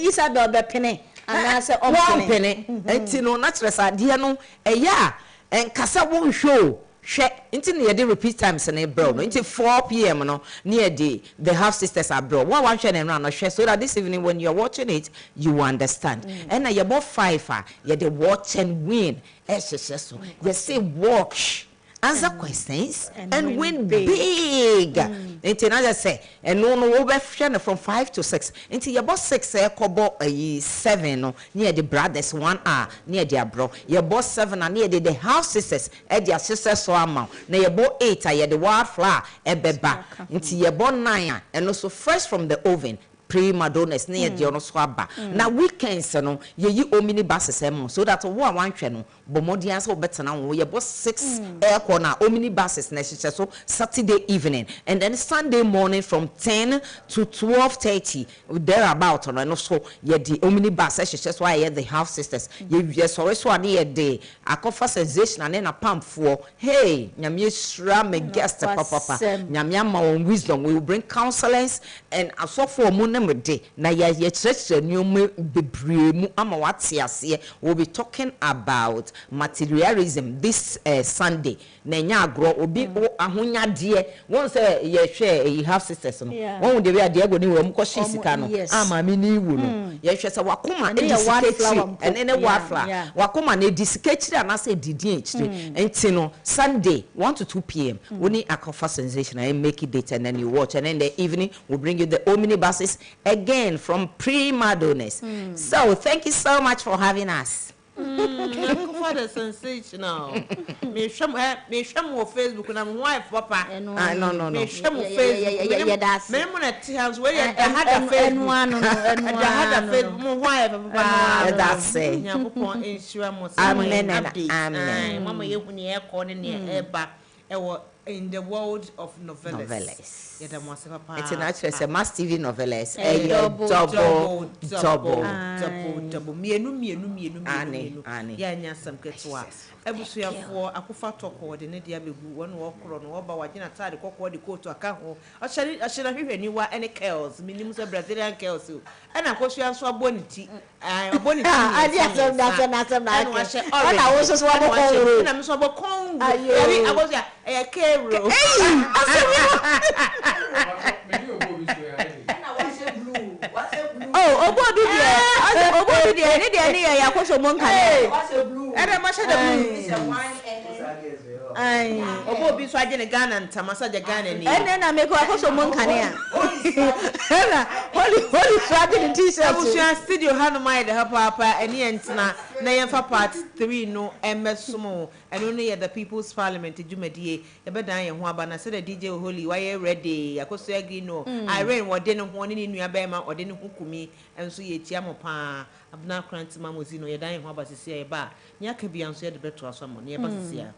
isa do be pene ana se ompene enti no na kire sa de no eya enkasa won show hwe enti ne ye repeat times na bro no enti 4 p.m. no near the half sisters are bro one hwe na no hwe so that this evening when you're watching it you understand and na ye bo 5 ye the watch and win so you say watch answer questions and win big. Until I say, and no over from 5 to 6. Until your boss 6 kobo 7 near the brothers 1 hour near their bro. Your boss 7 near the house sisters at their sisters so amount. Now your boss 8 are the wildflower ebeba. Until your boss 9 and also fresh from the oven. Prima donnas near the swaba. Now weekends no ye omni buses so that one channel bomodians or better now we boss 6 air corner omni buses necessary so Saturday evening and then Sunday morning from 10 to 12:30 thereabout and also ye the omni buses just why the house sisters ye sorry so near the akofa sensation and then a pump for hey nyamye shra me guest papa nyamya ma on wisdom we will bring counselors and also for na ya church new bebre mu ama wate ase we'll be talking about materialism this Sunday na nya agro obi ahonya de won say ye hwe you have sisters no won de we ade agoni we mu ko sika no ama me ni wu no ye hwe say wakoma e disiketri ene wafla wakoma na disiketri ana say didi ekri enti no Sunday 1 to 2 p.m. we akofa sensation and make it date and then you watch and in the evening we'll bring you the omnibuses again from Prima Donnas. So thank you so much for having us. Father sensational. Me sham on Facebook and I'm wife papa. No. Me sham on Facebook. Me mon at house where you had a Facebook. And had a Facebook mon wife papa. That's it. Nyankopon ensure mo. Amen. Mama ye huni e ko ne eba e in the world of novellas. It's an actress, a Mass TV novellas. Double. Mienu. Yeah, nyasam ketwa. Ebusuafo akufa toko de ne dia begu won wo kro no oba wagina tade kokko de coat aka ho. Ashira hwehwe ni wa any curls, minimum so Brazilian curls. E na kosua so aboniti. Aboniti. Adi asem na. Ona wo so wa bokon. Na me so bokon. Yari agosia e kero. Oh, obodu dia ne dia ne ya kwaso monka. Ere ma she the blue. Ai, obobi so agene Ghana ntamasa je Ghana ni. Ene na me ko kwaso monka ne a. Ela, holy fragile t-shirt. Abusia studio hanu mai de papa eni entina na yemfa part 3 no emesomo. Eno ne the People's Parliament djumedie e be dan ye ho aba na se the DJ Holy why ready akoso agree no. Irene wode ne ho ne nua ba ma ode ne hukumi enso ye tia mo pa Abena Mozeeno ye dan ye ho aba sisi ye ba nya ka bia nso ye de beto aso mo ne ye ba sisi ya.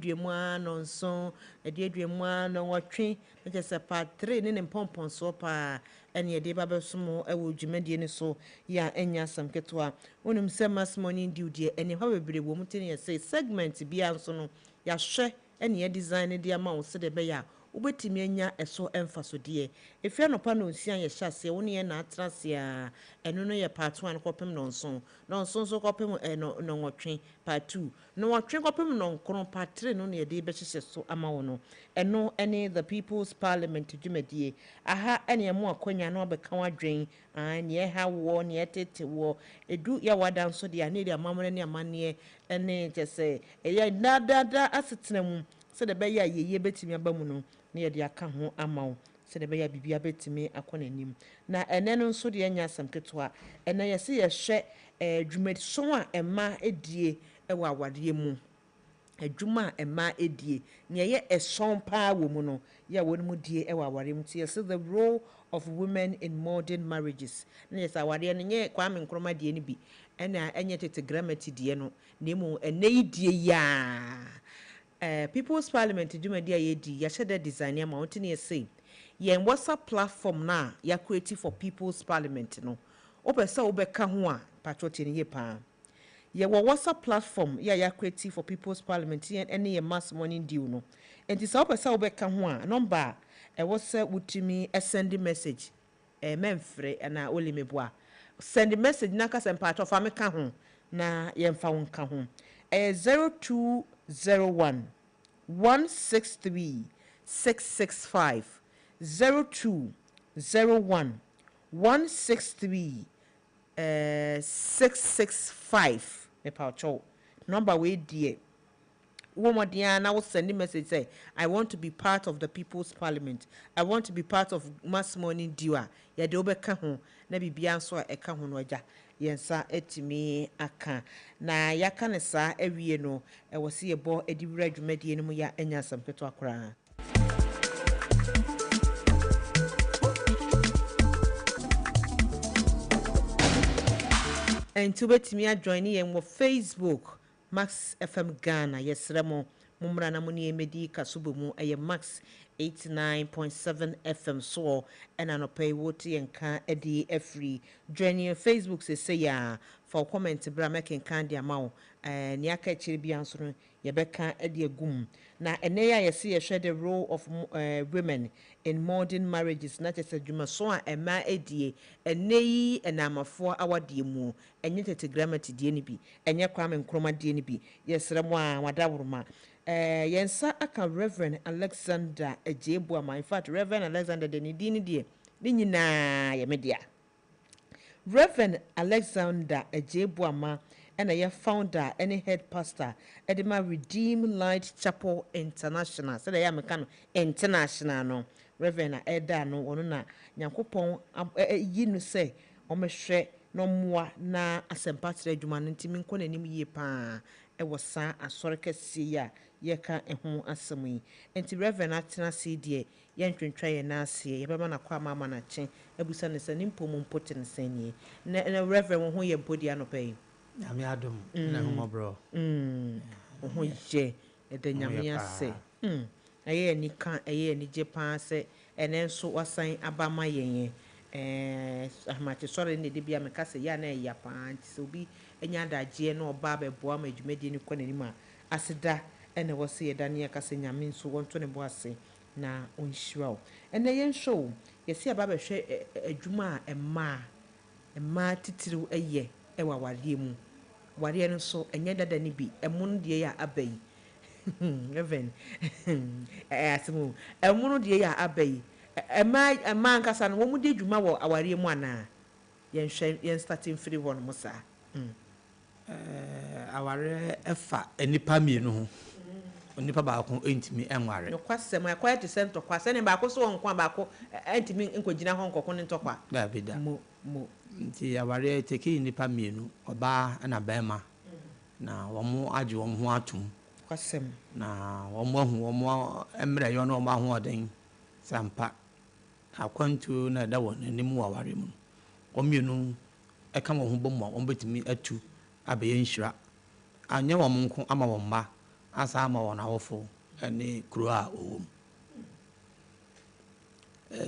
aduamu ano nso edi aduamu ano nwotwe nche se part 3 ne pompon so pa ene de ba besomo ewo dwumadie ni so ya enya asam ketwa wonum se mass morning duty ene ha bebre wo mutene ye say segment bia nso no ya hwe ene ye design de ama wo se de be ya ubetimi anya eso emfaso de efia no pa no nsia ye hyase wo ne na atrase a eno no ye part 1 kopem no nso so kopem no nwotwe part 2 no nwotwe kopem no nkron part 3 no ne de be hyehye so ama wo no eno ene the people's parliament dwumadie aha ene mo akonya no obeka wadwen ne ha wo ne tete wo edu ya wada nso de ane de amamre ne amane ene tese eya dadada asetena mu se de be ya yeye betimi abamu no ne ye de aka ho amawo se de be ya bibia betimi akona nim na ene no nso de anya asam ketwa ene ye se ye hwe dwumadso a ema edie ewa awade mu adwuma ema edie ne ye eson pa wo mu no ya wonu mu die ewa aware mu tie so the role of women in modern marriages ne yes aware no nye kwame nkroma die ne bi ena enye tete grammaty die no ne mu ene die ya people's parliament dwuma die ye di ya shede design ya ma wonte ye say ye WhatsApp platform na ya create for people's parliament no opesa obeka ho a patroti ne ye pa ye WhatsApp platform ya create for people's parliament and ye mass morning deal no enti sa opesa obeka ho a number e wo se wutimi send message memfre na olimeboa send message na ka sem part of ameka ho na ye mfa wonka ho 0201 163 665 0201 163 665 me paucho number we die woman dia na will send a message say I want to be part of the people's parliament, I want to be part of mass morning dua ya de obeka ho na bibia nso a eka ho no agya yensa etimi aka na yaka ne sa awie no e wo se ye bo ediwura dwumadie no mu ya enya sampeto akora and to betimi a join yen wo Facebook Max FM Ghana yesremo mumra na muni emedi kasubo mu eye Max 89.7 FM so and anopai woti enka edi free join your Facebook say ya for comment bra make kan dia ma wo ni aka chiri bia nso no ye beka edi agum na ene ya yesi ye share the role of women in modern marriages na tese dwuma so a ema edie ene yi enamafo awade mu enye tete grammaty die ni bi enye kwame nkroma die ni bi yesremo a wadawuruma yensa aka Reverend Alexander Ejebuama in fact Reverend Alexander de ni dini die ni nyina ye media Reverend Alexander Ejebuama and a founder any head pastor Edema Redeemed Light Chapel International so they am kan international no Reverend Eda no ono na Nyankopon yi no say omehwe no moa na asempatre adwuma no ntimi nko nanim yie pa e wosa asore kese ya ye ka eho asem yi enti Reverend atena se die ye ntwentwa ye na ase ye beba na kwa mama na che ebusa ne se nimpo mu mpote ne senie na Reverend wo ho ye bodi anopai nyame adom na ho bro ho je e de nyame ase aye ni kan aye ni je pa se ene nso wasan abama yen ahmati sore ne de bia me kase ya na ya pa nti so bi enya daje na oba beboa ma adwumadi ni kɔ nanim a aseda ene wo se yeda ne kase nyame nso wonto ne bo ase na onhyiwa ene yen show yesi aba be hwe adwuma a emma titiriw eye ewa wade mu wade no so enye dada ni bi emun de ya abai even asemu emunu de ya abai emma nkasa no wo mu de dwuma wo aware mu ana yen hwe yen starting free one musa aware efa enipa mienu ho onipa baako entimi enware no kwasem akwaya te center kwase ne baako so won kwa baako entimi nkogina ho nkoko ne ntokwa da bida mo nti aware teki nipa mienu oba na bema na womo age womo ho atum kwasem na womo emre yo no ma ho oden sampa akwantu na da won anim waware mu omienu eka mo ho bom won betimi atu abeye nhira anya womo nko ama won ba asa ma won awofo ene kuro a owom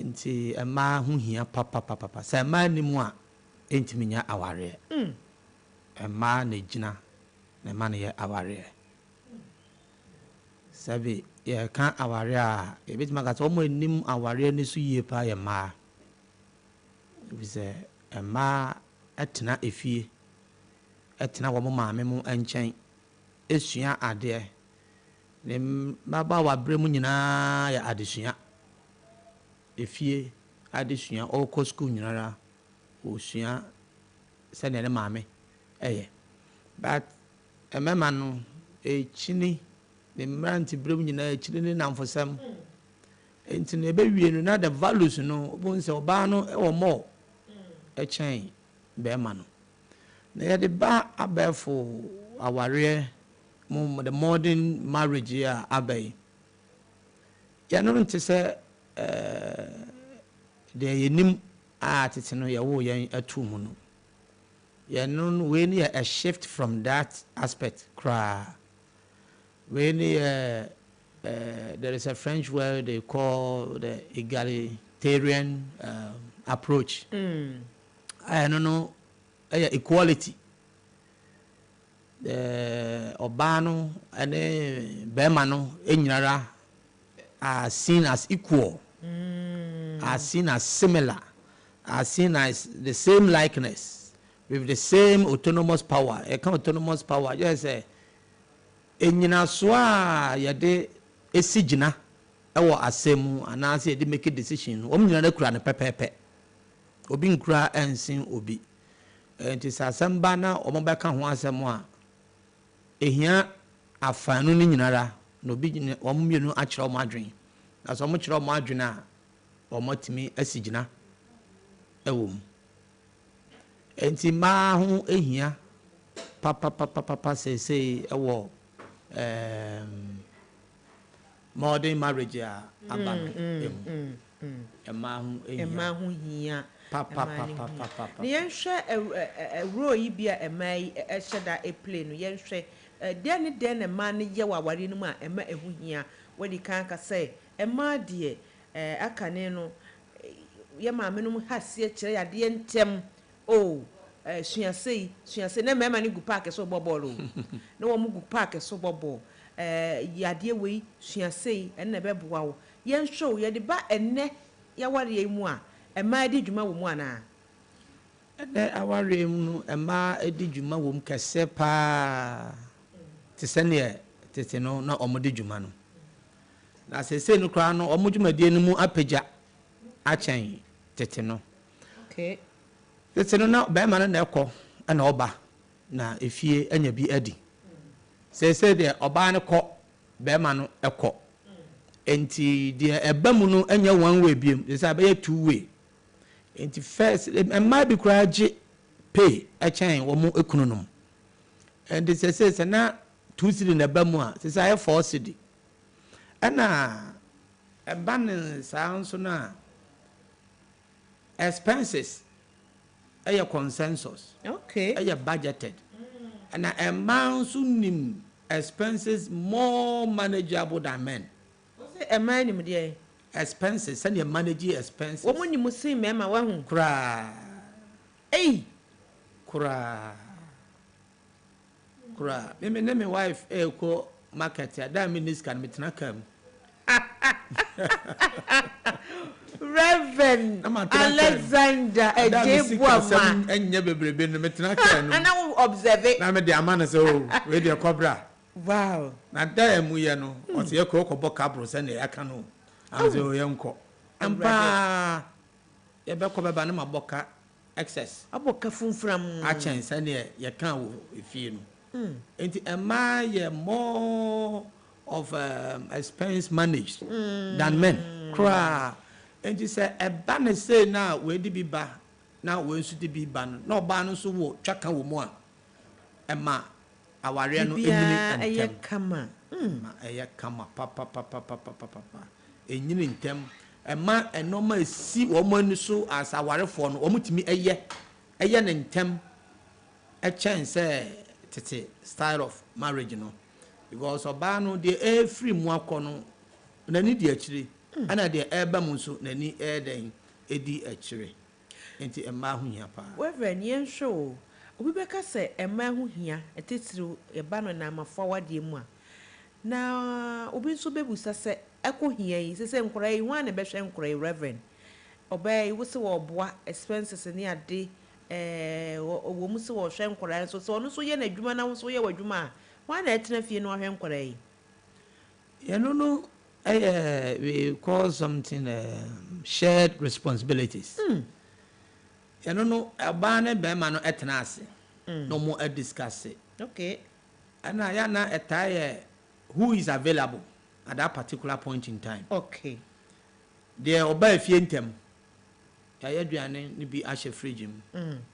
nti ema ho hia papa se ema ni mu a entimi nya aware ema na gina na ema na ye aware sabi ye kan aware a e bitima ka so mo nim aware ni so yie pa ye ma bi se ema etena efie etena wo mo maame mu enchen esua ade ne baba wa bre mu nyina ya adesua efie adesua okọ school nyinara osua se ne maame eye but emema no echini ne mranti bre mu nyina echini ne namfosam enti ne be wie no na the values no bon se oba no e wo mo echen be ma no na ye de ba abefo aware the modern marriage ya abai ya no nte se de yenim a tete no ye wo yen atu mu no ye no we ni a shift from that aspect cra we ni there is a French word they call the egalitarian approach I don't know equality obano ane bema no enyinara are seen as equal are seen as similar are seen as the same likeness with the same autonomous power autonomous power just say enyina so a yede esigina ewo asemu anase yede make decision nyina na kura ne pepepe obi nkura ensin obi enti sasamba na omobeka ho asemu a ehia afanu ni nyinara no bi omumienu a kire omadwen na so mo kire omadwen a omotimi asigina ewom enti ma ho ehia papa say ewo modern marriage a abano ema ho hia papa ni yenhwe ewro yi bia emai eheda eplay no yenhwe den na ma ne ye waware no mu a ema ehu hia wadi kan ka say ema de akane no ye maame no mu hase kire ya de ntem suase na mema ni gu park so bobolo na wo mu gu park so bobo yade we suase na beboa wo yenhwe ye de ba enne ya ware mu a ema di dwuma wo mu ana aware mu no ema edi dwuma wo mu kese pa tisene tete no na omodi dwuma no na sese no kra no omudwumadie no mu apagya achen tete no okay tete no na be ma no na ekọ na oba na efie anya bi adi sese de oba no kọ be ma no ekọ enti de eba mu no anya one way biem sese be two way enti first ema bi kra age pay achen wo mu ekununum and sese na 2 cedi na eba mu a sese aye 4 cedi ana eba ne sanso na expenses a consensus okay a budgeted and amounts nim expenses more manageable than men a man in the expenses and you manage expenses woman you must see mema wa hu kra me me wife ko market ya da minis kan metina kam Reverend Alexander Ejebuama enya bebrebe no metina kan na observe na me de amana so we de cobra wow na da emu ye no o se ko boka bro se na ya kan no amze o ye nko ampa ye be ko beba na maboka excess aboka funfram a chen se na ye kan wo efie no enti ema ye more of expense managed than men cry and you say a banner say now where di biba now we should be ban no ban so wo twaka wo mu a ema aware no emini eye kama eye kama papa enyini ntem ema enoma esi wo mu ani so as awarefo no wo mutimi eye ne ntem a chance tete style of marriage no because ɔbaa no deɛ ɛfiri mu akɔ no n'ani di akyire ɛna deɛ ɛba mu nso n'ani ɛɛdɛn ɛdi akyire nti mmaa ho hia paa Reverend yɛnhwɛ o obi bɛka sɛ mmaa ho hia ɛtitiri ɛba no na amafa wadeɛ mu a na obi nso bɛbusa sɛ ɛkɔ hia yi sɛ nkora yi ho a na bɛhwɛ nkora yi Reverend ɔbaa yi wosi wɔ ɔboa expenses ne ade ɔwɔ mu sɛ wɔhwɛ nkora nso sɛ ɔno nso yɛ n'adwuma na nso yɛ w'adwuma a wɔn na ɛtena fie na wɔhwɛ nkora yi yɛno no we call something shared responsibilities yɛno no ɛbaa ne bɛrima no ɛtena ase na ɔmo discuss it okay ɛna yɛna ɛtaa yɛ who is available at that particular point in time okay deɛ ɔbaa fie ntɛm yɛayɛ aduane ne bi ahyɛ fridge mu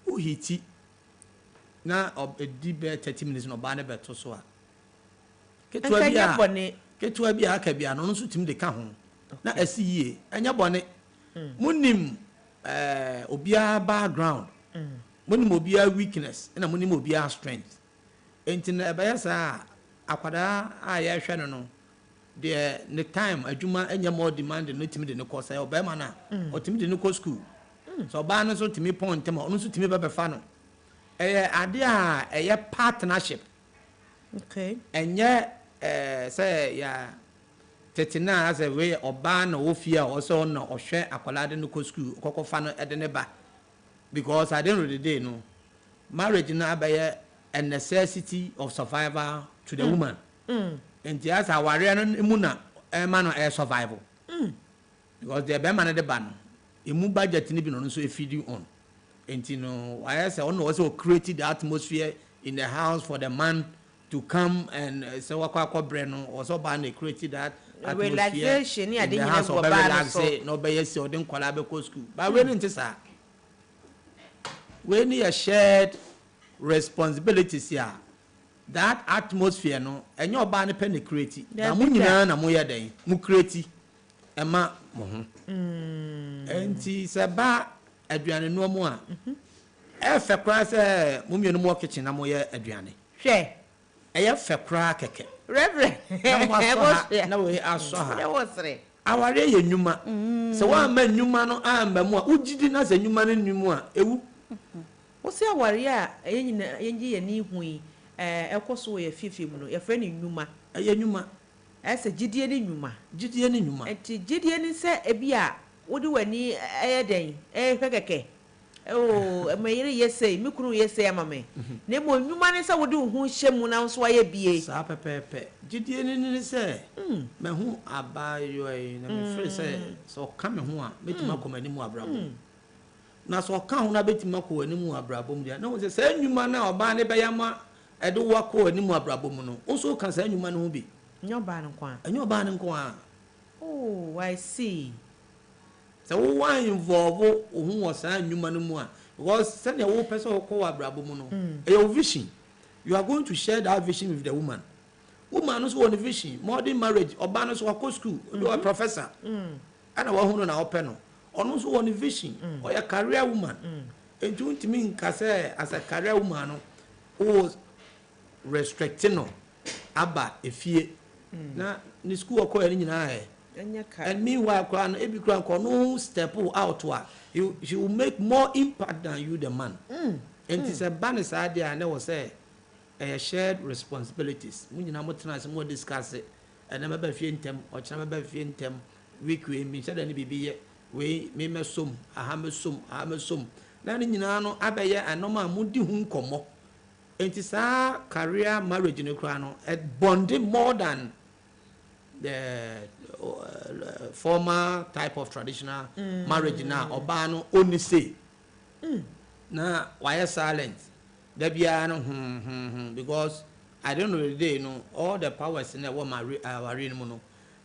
wohiti na ɛdi bɛɛ 30 minutes na ɔbaa ne bɛto so a ketewa bi a aka bi a no nso tumi de ka ho na ɛsi yie ɛnyɛ bɔne munim obiara background munim obiara weakness na munim obiara strength enti na ɛbɛyɛ saa akwadaa a yɛhwɛ no no deɛ ne time adwuma ɛnyɛ more demanding no tumi de ne kɔ sɛ ɔbɛrima no a ɔtumi de ne kɔ school so ɔbaa no nso tumi pɔn ntɛm a ɔno nso tumi bɛbɛfa no ɛyɛ ade a ɛyɛ partnership okay ɛnyɛ sɛ ya tete na asɛ wei ɔbaa na ɔfie a ɔsɛ ɔno ɔhwɛ akwadaa de no kɔ school kɔkɔfa no ɛde ne ba because at the end of the day no marriage na abɛyɛ a necessity of survival to the woman enti as aware no mu na ɛma no ɛyɛ survival because the bɛrima no de ba no emu budget ni bi no nso efidi on enti no wayɛ sɛ ɔno ɔsɛ ɔ create the atmosphere in the house for the man to come and say wakwa brɛ no ɔsɛ ɔbaa na create that atmosphere relaxation ni ade nyina go ba no so na ɔbɛyɛ si ɔde nkwalaa bɛkɔ school ba we no nte saa we ni a shared responsibilities here that atmosphere no ɛnyɛ ɔbaa ne pɛ ne create na mo nyinaa na mo yɛ den mo create ɛma mo ho enti sɛ ba aduane no mu a ɛfɛ kora sɛ mo mienu mo kitchen na mo yɛ aduane hwɛ ɛyɛ fɛ kora kɛkɛ Reverend na we aso ha aware yɛ nnwuma sɛ woamma nnwuma no amba mu a wogyidi na sɛ nnwuma no nnimu a ɛwu wo sɛ aware a ɛyɛ nyina yɛngye yɛ ne hu yi ɛkɔ so yɛ fifi mu no yɛfrɛ ne nnwuma ɛyɛ nnwuma ɛsɛ gyidie ne nnwuma ɛti gyidie ne sɛ ebi a wode w'ani ɛyɛ den ɛhwɛ kɛkɛ ɛmayere yɛsɛ me kunu yɛsɛ ama me na mo nnwuma ne sɛ wode wo ho hyɛ mu na nso ayɛ bie saa pɛpɛɛpɛ gyidie ne sɛ mahu abayɔe na mefrɛ sɛ ɔka me ho a bɛtumi akɔ m'anim abrabɔ na sɛ ɔka ho na bɛtumi akɔ w'anim abrabɔ mu deɛ na wo sɛ saa nnwuma no a ɔbaa ne bɛyɛ ma ɛde wakɔ w'anim abrabɔ mu no wo nso ka saa nnwuma no ho bi ɛnyɛ ɔbaa no nko a ɛnyɛ ɔbaa no nko a oh I see sɛ wo wa involve wo ho wɔ saa nnwuma no mu a because sɛnea wo pɛ sɛ wokɔ wɔ abrabɔ mu no ɛyɛ wo vision you are going to share that vision with the woman no so wɔ ne vision modern marriage ɔbaa no so wakɔ school ɔde wɔ professor ɛna wahu no na wɔpɛ no ɔno nso wɔ ne vision ɔyɛ career woman enti wontumi nka sɛ as a career woman no wo restrict no aba efie na ne school ɔkɔ yɛ ne nyinaa and meanwhile every no step out she will make more impact than you the man and it's a balance idea and there was a shared responsibilities we nyina mo tena more discuss it and never be fie ntem or chama be fie ntem week we me said any bibi we me mesom ahamesom na ne nyina no abeye anoma mudi hu nkomo and it's a career marriage no kra no bonding more than the former type of traditional marriage now oba no only say na why silent there be no because I don't know the day all the powers in our marine no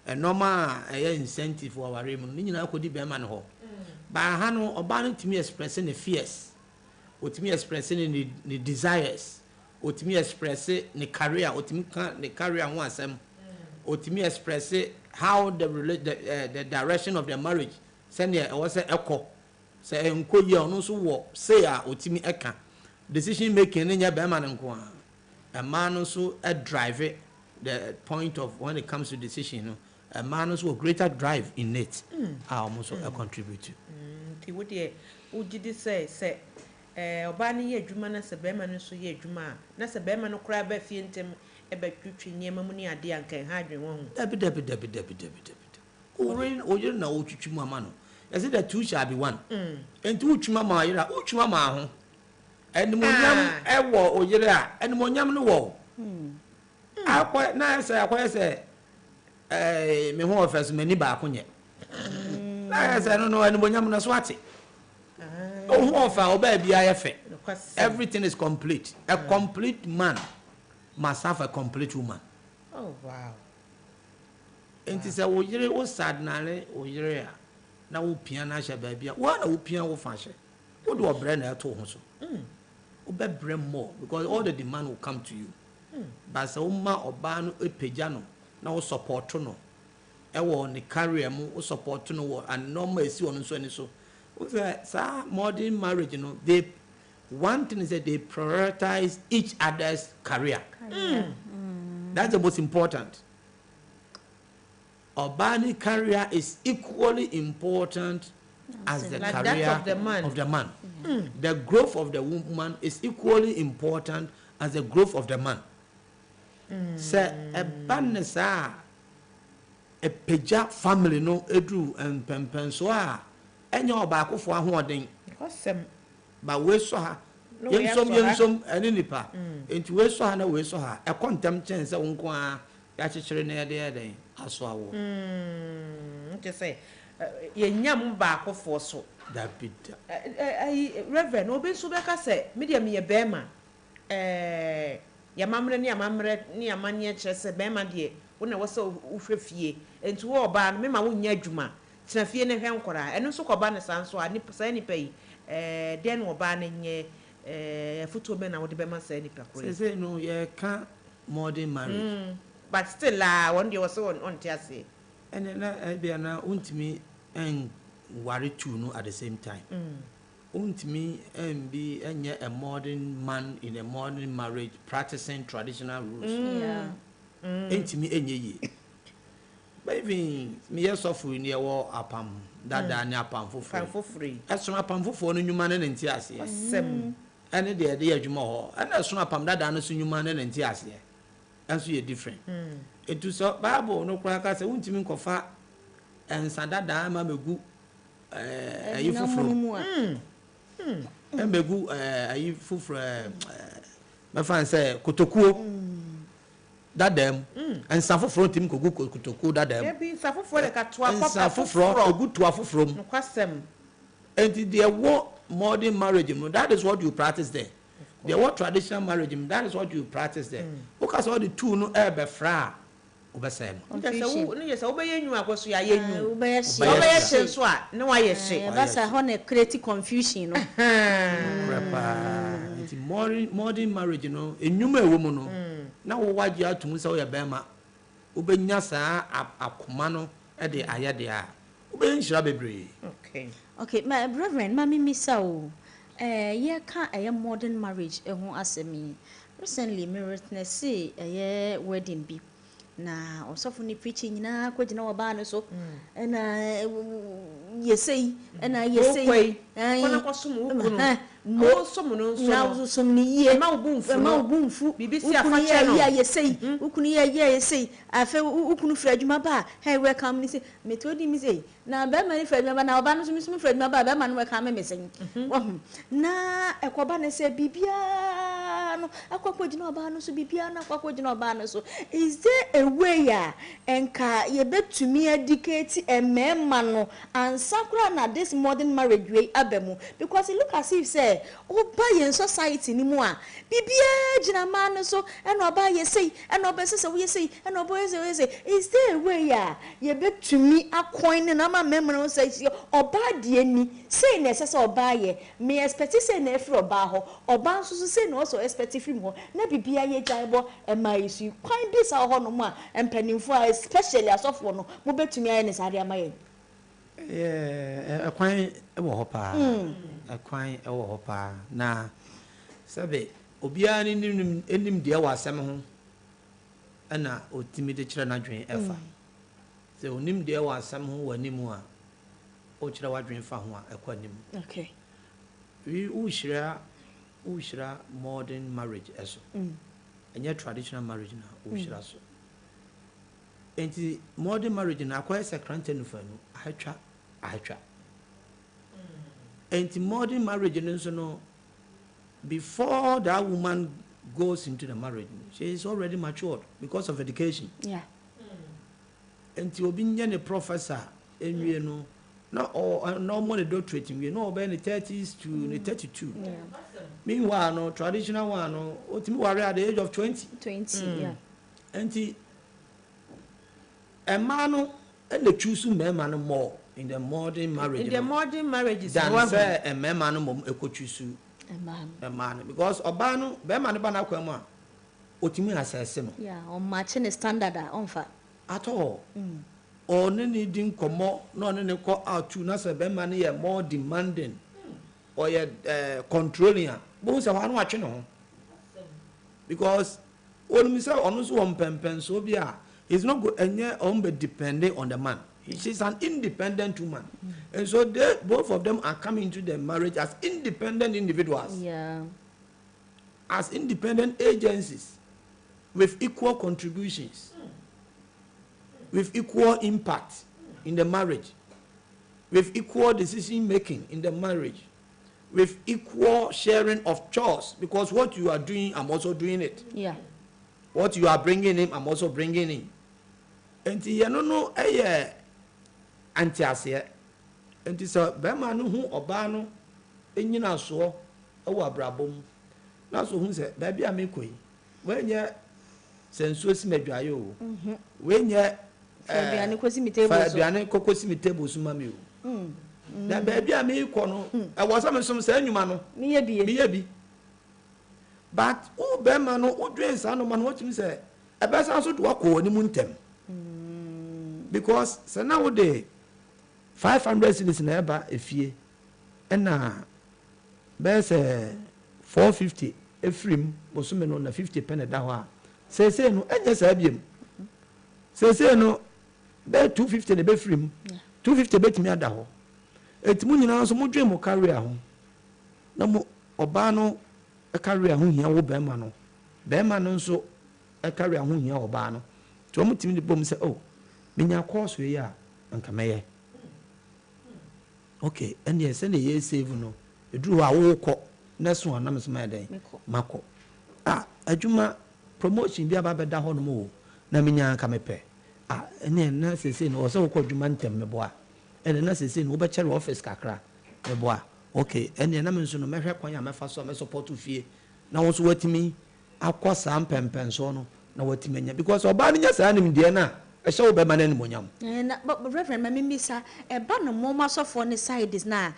and normal incentive for our remuno ni nyina ko di be man ho ba ha no oba no timi expressing the fears otimi expressing the desires otimi expressing the career otimi the career ho asem otimi express how the direction of the marriage send there was a echo say enko ye ono so wo say a otimi eka decision making nya be man nko a man so drive the point of when it comes to decision, you know, a man also greater drive in it. I almost contribute to. Ti wo de wo gidi say oba ne ye adwuma na se be ma no so ye adwuma na se be ma no kura ba fie ntem e ba twetwe niam mu ne ade ankan ha adwen wo ho. Debi. Oyin na o twetwe mu ama no. I said the two shall be one. And two chuma ma yira, o chuma ma ho. And monyam e wo oyire a, and monyam no wo. Akwa na say me ho office mani ba akonye. Na say no and monyam na so ate. Oh ho ofa oba bia ye fe. Everything is complete. A complete man must have a complete woman. Oh wow. And say oyire o sad na le oyire a. Na wo pia na hye ba bia wo na wo pia wo fa hye wo do obre na eto ho so wo be bre more because all the demand will come to you but so ma oba no epagya no na wo support no e wo ne career mu wo support no wo and normal esi wo no so ani so wo say sa modern marriage you know they one thing is that they prioritize each other's career. That's the most important. Urban career is equally important as the like career that of the man. The growth of the woman is equally important as the growth of the man. Say a banesa a peja family no edu and pempen so any obako for ahoden. But we saw her yensom any nipa into we saw her na we saw her a contempt chance unko a yachichere na de aswawo just say ye nyam ba akofo so that bit reverend obi so beka say media me ye bema ya mamre ni amamre ni amanye kire say bema de wo na wo say uhwefie enti wo oba no me ma wo nya adwuma tena fie ne hwe nkora eno so koba ne sanso ani say ni pay den oba ne nye foto be na wo de bema say ni pakore say no ye can modern marriage but still one day was on tiase and na bia na untimi en ware two no at the same time untimi en be enye a modern man in a modern marriage practicing traditional rules untimi enye yi baby me yesofu ni e wo apam dada ni apam foforo eso apam foforo no nyuma ne nti ase asem ene de adwuma ho ene eso apam dada no so nyuma ne nti ase answer you different etu so bible no kura ka se untimi nkofa ensadada ma megu ayi fufuro megu ayi fufuro ma fan say kotokuo dadam ensa fufuro tim kogu kotokuo dadam ebi ensa fufuro le ka toa papa ensa fufuro egu toa fufuro no kwasem and the modern marriage that is what you practice there. The what traditional marriage, that is what you practice there. Because all the two no ebe fra obesem. Yes, obey you akoso ya yenyu. Obey so a no wa yehye. That's a honey create confusion no. It's modern marriage no enyuma ewo mu no. Na wo waje atum se wo ye bema. Obenya saa akoma no e de ayede a. Obenhira bebre. Okay, my reverend, mami misa o. Yeah, can't a modern marriage who asked me recently. Me witness a wedding be na also for preaching na kwa jina wabano so and say and say kona kwa sumu ukuno mo somu no so na somu ni ye ma obunfu bibisi afache no ya say ukunu ya say afa ukunu fradwuma ba hey welcome ni say metodi mi say na be ma ni fradwuma ba na oba no so mi fradwuma ba be ma no welcome me say na ekoba na say bibia no akwa jina oba no so bibia na akwa jina oba no so is there a way ya enka ye betumi educate emema no ansakura na this modern marriage way abemu because it look as if say oba ye society ni mu a bibia jina ma no so and oba ye say and oba say we say and oba say is there a way ya ye betumi akoin na ma mema no say oba de ni say na say oba ye me expect say na efri oba ho oba nso say na also expect from ho na bibia ye jaibo ema isu kwan bi sa ho no mu a empanimfo especially asofo no mo betumi aye ne sare amaye kwan e wo ho pa kwan e wo ho pa na sabe obia ni enim de wa asem ho ana otimi de kyerɛ n'adwen ɛfa sɛ onim deɛ wɔ asɛm ho wɔ anim a ɔkyerɛ w'adwen fa ho a ɛkɔ anim okay wohyira modern marriage ɛso ɛnyɛ traditional marriage na wohyira so enti modern marriage na akɔyɛ sɛ kranta nufa no ahatwa enti modern marriage no nso no before that woman goes into the marriage she is already matured because of education enti obi nye ne professor enwie no na normal doctorate nwie no obe ne 30s to ne 32 meanwhile no traditional one no otimi ware at the age of 20 enti a man no and the choose men more in the modern marriage in the modern marriages than say a man mo choose a man because obano be man ba na kwam a otimi asese no on matching standard on fa at all or any din komo no ne ko out to na say be man ye more demanding or ye controlling bo say wan watch no because only say onu so on pempen so bia it's not good and be depending on the man. She's an independent woman. And so both of them are coming into the marriage as independent individuals. Yeah. As independent agencies with equal contributions, with equal impact in the marriage, with equal decision making in the marriage, with equal sharing of chores, because what you are doing, I'm also doing it. Yeah. What you are bringing in, I'm also bringing in. And you know, anti-aseɛ nti sɛ bɛrima no ho ɔbaa no nyina soɔ wɔ abrabɔ mu na so hu sɛ baabi a mekɔ yi wɔnyɛ sɛ nsuo si madwaeɛ o wɔnyɛ aduane kɔsi mi table so ma me o na baabi a mekɔ no ɛwɔ sɛ mesom saa nnwuma no meyɛ bi but wo bɛrima no wodwen saa noma no wɔtumi sɛ ɛbɛsan so de wakɔ wɔ ne mu ntɛm because sɛ na wode 500 cedis na eba efie na bɛsɛ 450 efrim bosome no na 50 pence da hɔ a sese no enye saa biem sese no bɛ 250 na bɛ frim 250 betimi ada hɔ etimu nyina so modwe mo career ho na mo ɔbaa no career ho hia wo bɛrima no nso career ho hia ɔbaa no to mo timi de bom sɛ oh menya course we ya anka mɛyɛ okay and yes and ye save no eduru a wo kɔ na so anam so ma den makɔ adwuma promotion bi aba bɛda hɔ no mo na menya anka mepɛ ene na sese no ɔsɛ wo kɔ adwuma ntem meboa ene na sese no wo bɛkyɛre office kakra meboa okay ene na me nso no mɛhwɛ kwan ya mɛfa so me support fie na wo so watimi akɔ saa mpɛmpɛn so no na watimi nya because ɔba no nya saa nim de na ɛhyɛ wo bɛma no animonyam but Reverend Mamimisa ɛba no moma so for ne side is na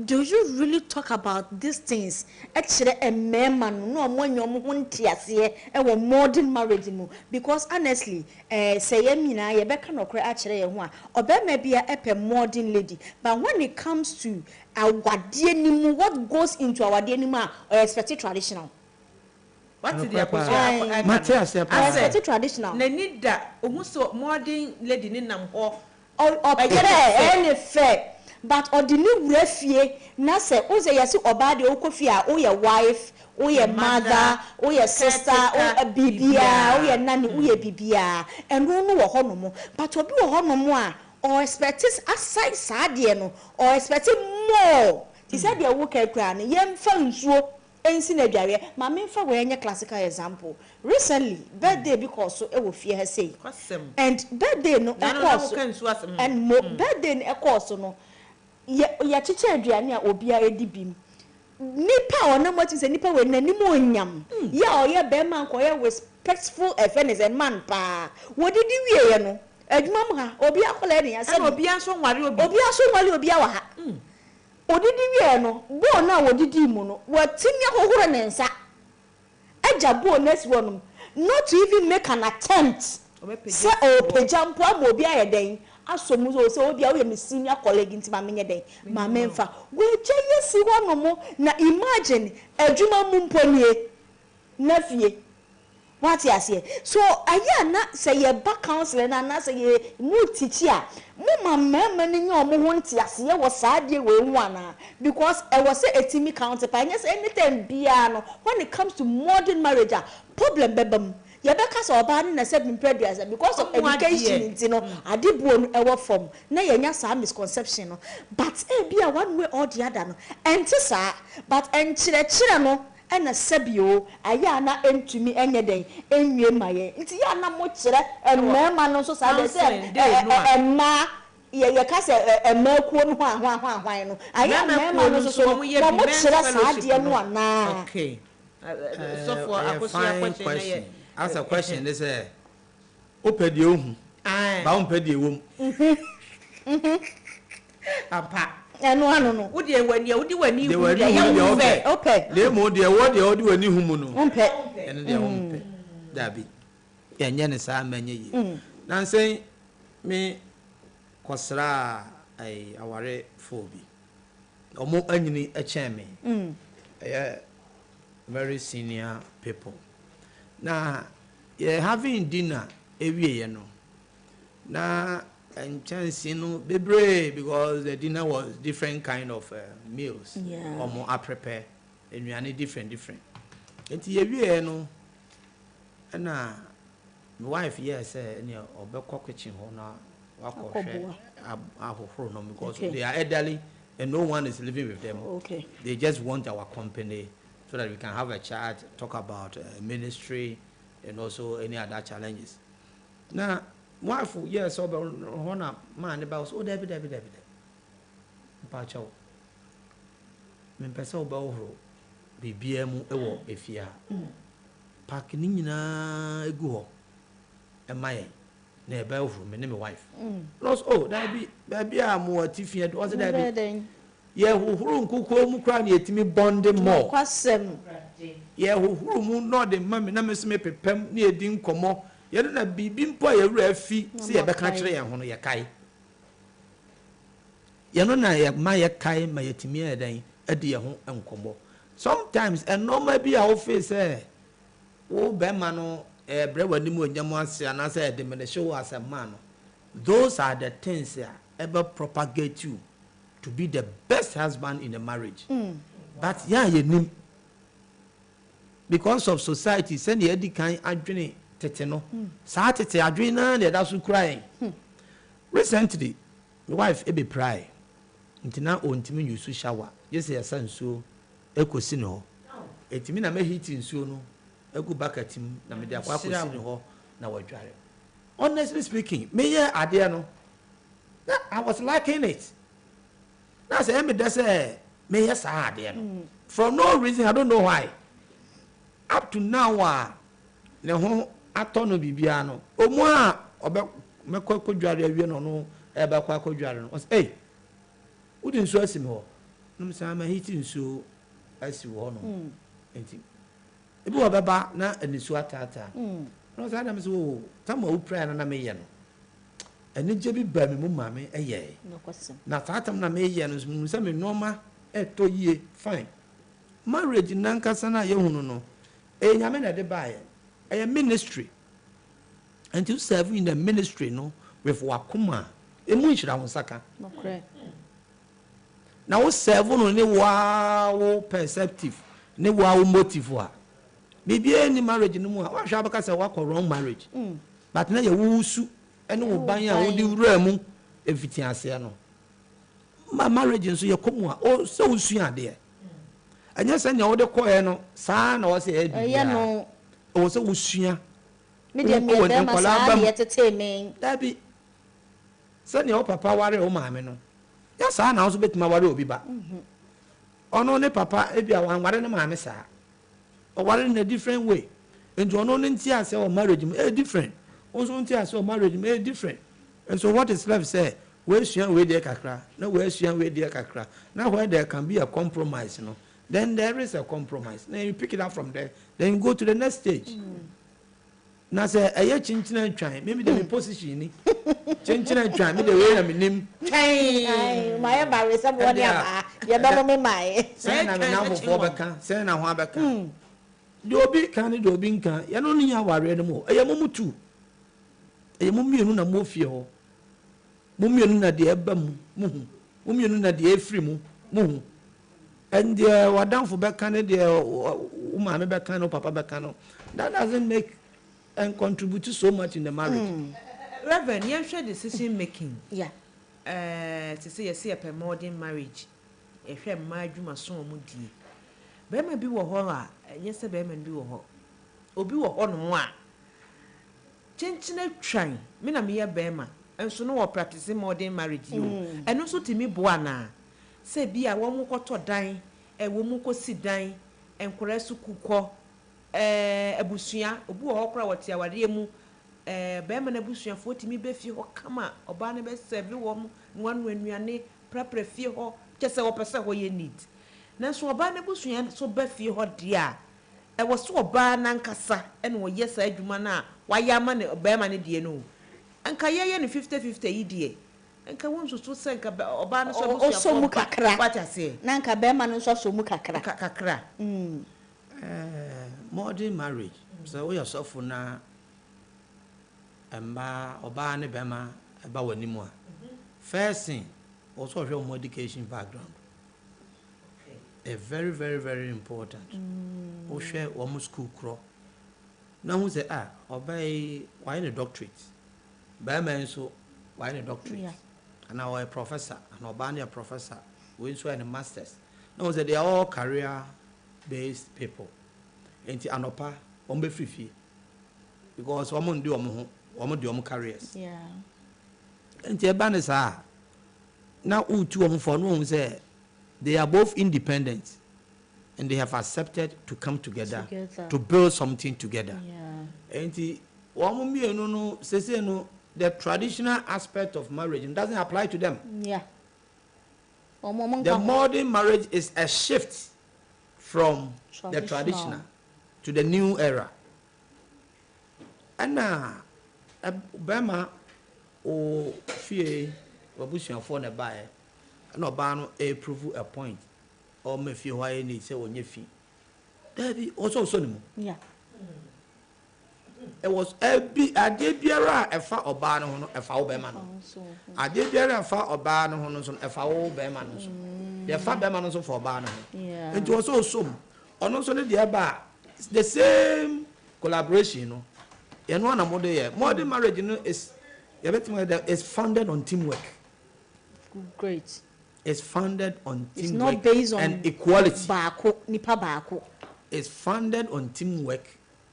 do you really talk about these things ɛkyerɛ ɛmɛɛma no na ɔmo anya ɔmo ho nteaseɛ ɛwɔ modern marriage mu because honestly sɛ yɛ nyinaa yɛbɛka no korɛ akyerɛ yɛn ho a ɔbɛma bia ɛpɛ modern lady but when it comes to awadeɛ ni mu what goes into awadeɛ ni mu a expect traditional. What is the opposite? I said traditional. Nenida, almost modern lady ninam or any fair. But ordinary refie, Nasa, Oze Yasi Obadi Okofia, or your wife, or your mother, or your sister, or a bibia, or your nanny, or your bibia, and who know a honomo, but to do a honomo, or expect aside Sadiano, or expecting more. He said, your work at Granny, young fellows. Ensin aduare ma me fa we anya classical example recently birthday because so e wo fie ha say and birthday no course and birthday no course no ya chiche aduane a obia edibim nipa ona mo say nipa we nanim onyam ya oye be man ko ye respectful fairness and man pa wo didi wie ye no adwuma mu ha obi akola ne ya say obi aso nware obi wa ha odidi wie no bo na wodidi mu no watimi ahohoro ne nsa agya bo next one not to even make an attempt say o pejampo am obi ayeden asomu so obi a we me senior colleague nti ma menye den ma menfa we gye yesi wono mo na imagine adwuma mu mponie na fie what you say so aya na say ye back counselor na say ye mu teacher mu mama ni nyo mo ho ntiase ye wo saade we nwana because I was say etimi counterpart yes anytime bia no when it comes to modern marriage problem bebam ye beka so oba ni na say prejudice because of education you know adibuo no ewo form na ye nya sa misconception no but bia one way or the other no enti sa but enchire no ena sebio aya na entumi enye den enwie maye nti ya na mo kire emema no so sa de say emma ye ka say emma kuo no hwan no aya emma no so mo kire sa de no ana okay so for akosia question ask a question they say opedi ohun ba opedi ewom apa eno no wo de wani wo de wani hu ya okay le mo de wo de wani hu mu no ompe eno de ompe dabi ya nya ne sa manye yi nan say me kosra ai aware fobi omo anyini a cheme very senior people na having dinner ewie no na and chance no bebre because the dinner was different kind of meals or more prepare and we are different and ye no na my wife yes any obekọ kitchen ho na wakọ ahoforo no because they are elderly and no one is living with them they just want our company so that we can have a chat talk about ministry and also any other challenges now wife yes so hona man about so David pacho me pesa oba ohoro bibia mu ewo efia park ni nyina egu ho emaye na ebe ohoro me ne my wife plus David baby am atifia do was David ye hohoro nkuko mu kra na etimi bonding more kwasem ye hohoro mu no de mame na meseme pepem na edi nkomo ye na bibi mpo ye wura afi se ye beka kire ye ho no ye kai ye no na ye ma ye kai ma ye timi edan edi ye ho nkomo sometimes a normal bi a office wo be ma no bre wani mu onyam ase ana say de me the show as a man those are the things that ever propagate you to be the best husband in a marriage but yeah ye nim because of society send ye di kan adwene tete no sa tete adwene na de da so crying recently my wife be pray ntina ontimi use shower just say sansuo ekosi no etimi na me heat nsuo no egu bucket im na me de akwa kosi no na wadware honestly speaking me ye ade no I was liking it na say me dey say me ye sa ade no for no reason I don't know why up to now ne ho atono bibia no omu a obe mekọ kodware awie no e be kwa kodware no say udi nso asimi ho no say ma hiti nso asi ho no enti ebi wo beba na anisu atata no say na me so tama wo pray na me ye no eni je bi ba me mu mame eye na tatam na me ye no so say me normal eto yie fine marriage nankasa na ye hunu no nyame na de bae a ministry and you serve in the ministry no with wakuma emu nshira wonsaka na wo serve no ne wow perceptive ne wow motive wa bibie ni marriage no mu a wa hwa abaka say wa wrong marriage but na ye wusu ene wo ban a wo di wura mu efiti ase no ma marriage nso ye komu a o so wusu ade anya sanya wo de koe no saa na wo se e no o se wusua me de me de ma saa de tete men dabi sanya wo papa ware o maame no ya saa na wo so betima ware obi ba ono ne papa e bia wan ware ne maame saa o ware in a different way and ono ne nti ase o marriage e different also nti ase o marriage e different and so what is left say we sua we de kakra na we sua we de kakra na where there can be a compromise no then there is a compromise. Then you pick it up from there. Then you go to the next stage. Now say, "Aye, chinchina try. Maybe the position ni. Chinchina try. Maybe the way I'm name. Hey, my marriage somebody aba. You don't me my. Say na me now for beka. Say na ho beka. the obi can the obi can ya no nya ware no mo eye mo mutu eye mo mienu na mo fie ho mo mienu na de eba mu mo mienu na de efri mu mo and the wadamfo be kan the woman be kan no papa be kan no that doesn't make and contribute so much in the marriage. Reverend, you share decision making. Yeah. To say you see a modern marriage. If you marriage you must so mudi. Be me bi wo ho a, yes be me bi wo ho. Obi wo ho no mo a. Chenchine twan, me na me ye be ma. Enso no wo practice modern marriage you. Eno so timi boa na. Say bia wo mu koto dan, wo mu kosi dan, enkora su kukọ abusua obu wo kora wote aware mu be ma na abusua fo timi be fie ho kama oba ne be serve wo mu nwanu anuane prapra fie ho kese wo pese ho ye need na so oba na abusua so be fie ho dia wo so oba na nkasa ene wo yesa adwuma na wa ya ma ne be ma ne die no anka ye ne 50-50 yi die anka won so se nka oba na so abusua so mu kakra wacha se na nka be ma no so mu kakra kakra modern marriage so we yourself na emba oba ne bema eba wanimu a first thing also show more education background a very very very important o share one school kro na hu say oba why the doctorate bema so why the doctorate and our professor and oba ne professor we so and masters no say they are all career based people enti anopa ombe free because omo ndi omo careers enti eba ne sa na utu omo for no say they are both independent and they have accepted to come together. To build something together enti omo mienu no sese no the traditional aspect of marriage doesn't apply to them. The modern marriage is a shift from the traditional to the new era. And Bema o fie wabusia for na bae na oba no approve a point or me fie why need say onye fi there be also so nimu it was ade biara efa oba no ho no efa wo bema no ade biara efa oba no ho no so efa wo bema no so the fa bema no so for oba no ho it was also ono so ne de ba the same collaboration no you know na modern marriage you know is is founded on teamwork. Great. It's founded on teamwork. It's not based on and equality. Nipa baako. It's founded on teamwork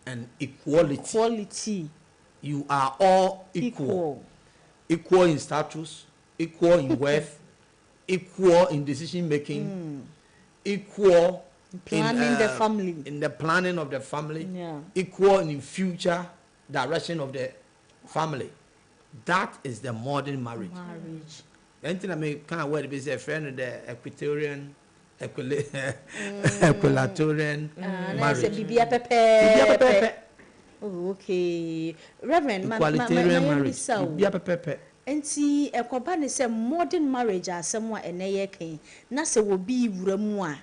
and equality. You are all equal. Equal in status, equal in worth, equal in decision making, equal planning the family. In the planning of the family, equal in future direction of the family. That is the modern marriage. Anything I may kind of word be a friend of the equatorian, equatorian marriage. Okay, Reverend, equalitarian marriage. And see, a company say modern marriage are somewhat a nayake, Nasa will be Ramua.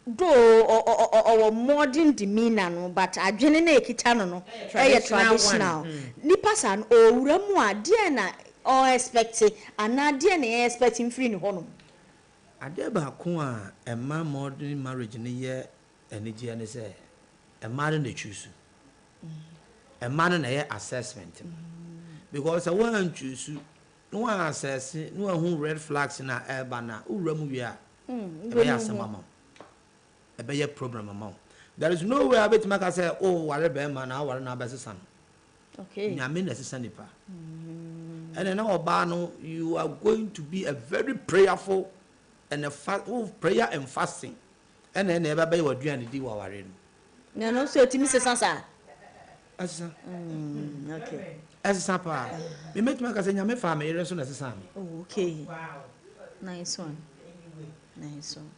Though or modern demeanor, but I generate kitano, traditional. Nipasan or Ramua, Diana, or expected, and not Diana expecting free in home. I deba kwa a man modern marriage in a year, and the say a man in the choose. A man in a assessment. Because I want choose no one assess, no one who red flags in our air banner, who remove ya. A better problem amount. There is no way I bet make say, oh, whatever man, I want na best son. Okay. I mean, that's a pa. And then now, Bano, you are going to be a very prayerful and a prayer and fasting. And then never be what you and the war in. No, so to Mrs. Sansa. Okay. As a sapa, we make my cousin, your family, as soon as a son. Okay. Wow. Nice one. Nice one.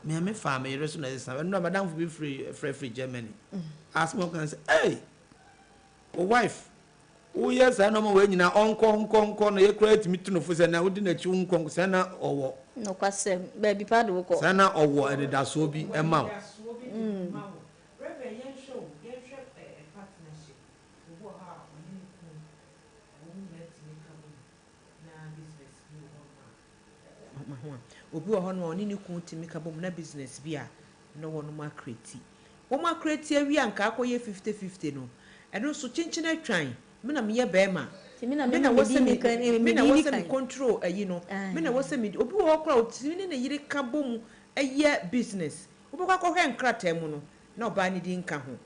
Me and my family, as soon as a son. No, Madame will be free Germany. Ask more can say, hey, wife. Oh, yes, I know my way in our uncle, you create me to know for Sana, wouldn't let you uncle Sana or no question, baby pad will call Sana or what, and that will be a mouth. obi wɔ hɔ no ɔne ne kun timi ka bom na business bi a no wɔ no ma create wo ma create awi anka akɔyɛ 50-50 no ɛno so kyenkyene atwan me na meyɛ bɛɛma me na wɔsɛ me control ayi no me na wɔsɛ me obi wɔ hɔ kora otimi ne ne yere ka bom ɛyɛ business wobɛkɔ akɔhwɛ nkrataa mu no na ɔbaa ne di nka ho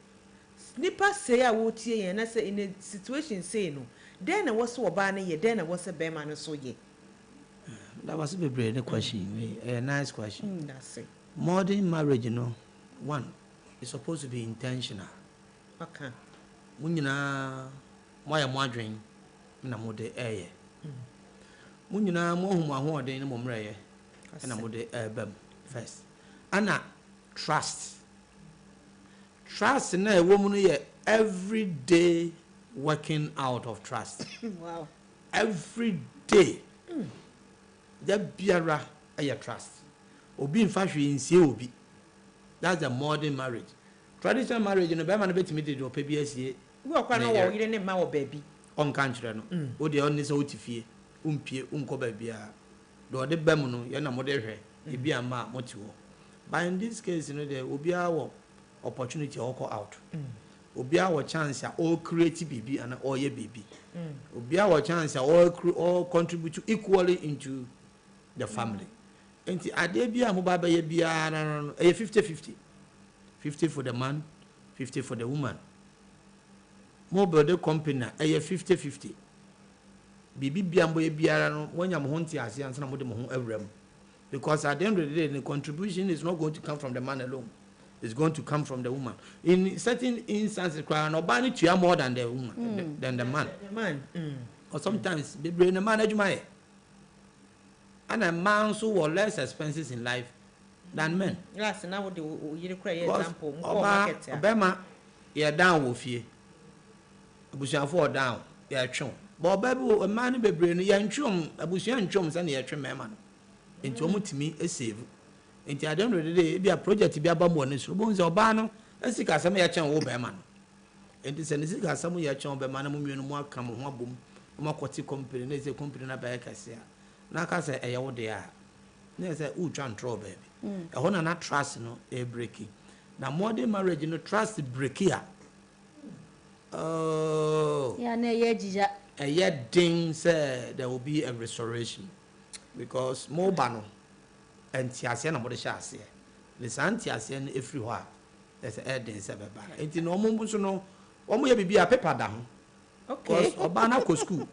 nipa say a wotie yɛn na sɛ in a situation say no then na wɔsɛ ɔbaa ne yɛ then na wɔsɛ bɛɛma no so yɛ. That was a very question. A nice question. That's it. Modern marriage, you know, one is supposed to be intentional. Okay. When you know, why am I drinking? Na mode air. When you know, more whom I want in the moment, and I'm with the first. Anna, trust. Trust in a woman here every day working out of trust. Wow. Every day. That biara a trust. Obi in fashion in see obi. That's a modern marriage. Traditional marriage, you know, Bama bet me to PBS. We are quite a you didn't my baby. On country, no. O the only so tifie, umpie, baby. Do the bemono, yana modere, it be a ma motuo. But in this case, you know, there will be our opportunity to go out. Obi our chance all create baby and all your baby. Obi our chance all contribute equally into the family. And the idea be a mobile be a 50-50. 50 for the man, 50 for the woman. Mobile the company a 50-50. Bibi biambo biara when I'm haunting as and some of them every. Because at the end of the day, the contribution is not going to come from the man alone. It's going to come from the woman. In certain instances, nobody to more than the woman, than the man. The man. Or sometimes they bring the man educated. And a man who was less expenses in life than men. Yes, now what you create example. Obama, you're down with you. Abusian for down, you're chum. But baby, a man be bring young chum, Abusian chums and you're trim man. Into me a save. Into I don't really be a project to be a bamboo and so bones or banner, and see some of your chum over man. And this and this some of your chum by man, more come one boom, more quality company, there's a company in a back I say. Naka say a yaw there. There's a try throw baby. I want not trust no a breaking. Now modern marriage, you know, trust break here. Oh, yeah, no, yeah, a yet ding say there will be a restoration because more bano and Tiasian about the chassis. The Santiasian everywhere. There's a day seven bar. It's no moment, no, one way be a paper down. Okay, or banana school.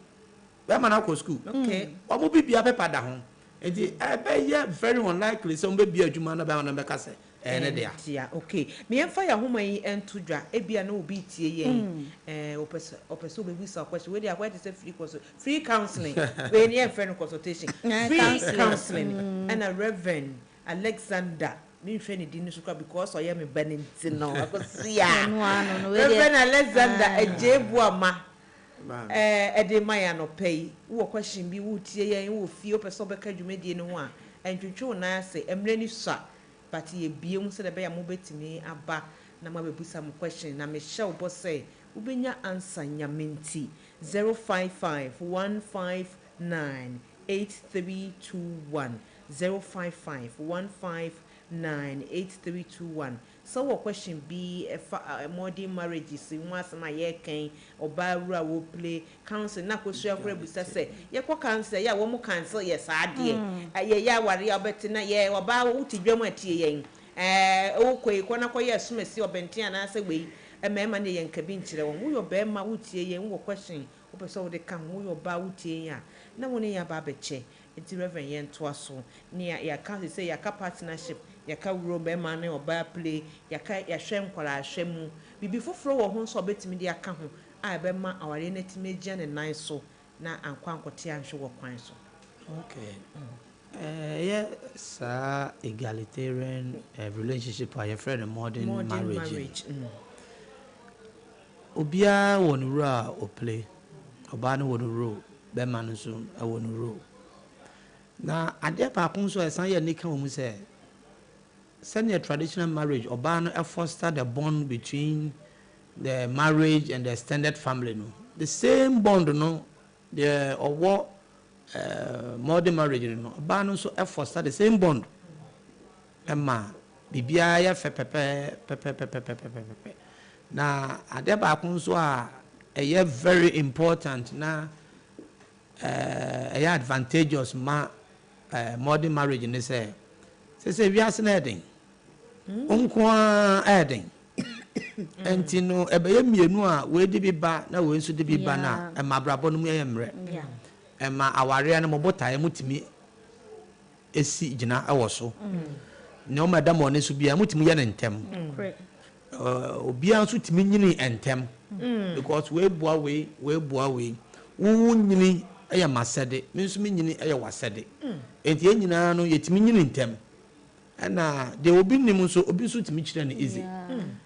Where school? Okay. What will be a paper down? And the very unlikely some baby a Jumana bound and Becassa. And there. Yeah, okay. Me and fire whom I and to dra, Ebia no beat ye, or pursue the whistle question where they are where to say free counseling, when near friend consultation, free counseling, and a Reverend Alexander. Me friend didn't subscribe because I am a Benentino. I could see Reverend Alexander, a Jebuama. Ede maya no pay wo question bi wo tie yen wo fie opeso beka dwumedie no ho a entwetwe na ase emre ni swa but ye biem se de be ya mo betimi aba na ma bebusa mo question na me hye wo say wo benya answer nyamenti 0551598321 0551598321 so what question be a modern marriages in once my year can or barra will play counsel na ko share for busa say ye ko cancel ya wo mo cancel yes adie ye ya ware obetina ye oba wo tidwam atie yen o koi ko na ko ye somasi obenten na say we mema ne yen kabi nkyere won wo yo be ma wo tie yen wo question wo person wo de kan wo yo ba wo tie yen na wo ne ya ba beche enti reverend yen to aso ne ya can say ya ka partnership yaka wuro be man ne oba play yaka ya hwem kwara hwemu bibi foforo wo ho so betimi de aka ho a be ma aware na timi gya ne nan so na ankwankote anhwe wo kwan so. Okay. Yes, egalitarian relationship are your friend modern marriage. Obia won rule or play oba no won rule be man so I won rule. Na ade pa kun so esan ye nika wo mu say send a traditional marriage oba no foster the bond between the marriage and the extended family no the same bond no the or modern marriage no ba no so foster the same bond emma bibia ya fe pepe na ade ba kun so a very important na advantageous ma modern marriage ni say we are sneding onkwa edin enti no ebeye mienu a we di biba na we nso di biba na emabrabo no mu yemre ema aware na mobotae mutimi esi gina ewoso ne o madam one so bia mutimi ye ne ntem obia nso timi nyini entem because we bua we wu nyini eye masede me nso me nyini eye wasede enti enyina no yetimi nyini ntem ana de obi nim so obi so timi kire ne easy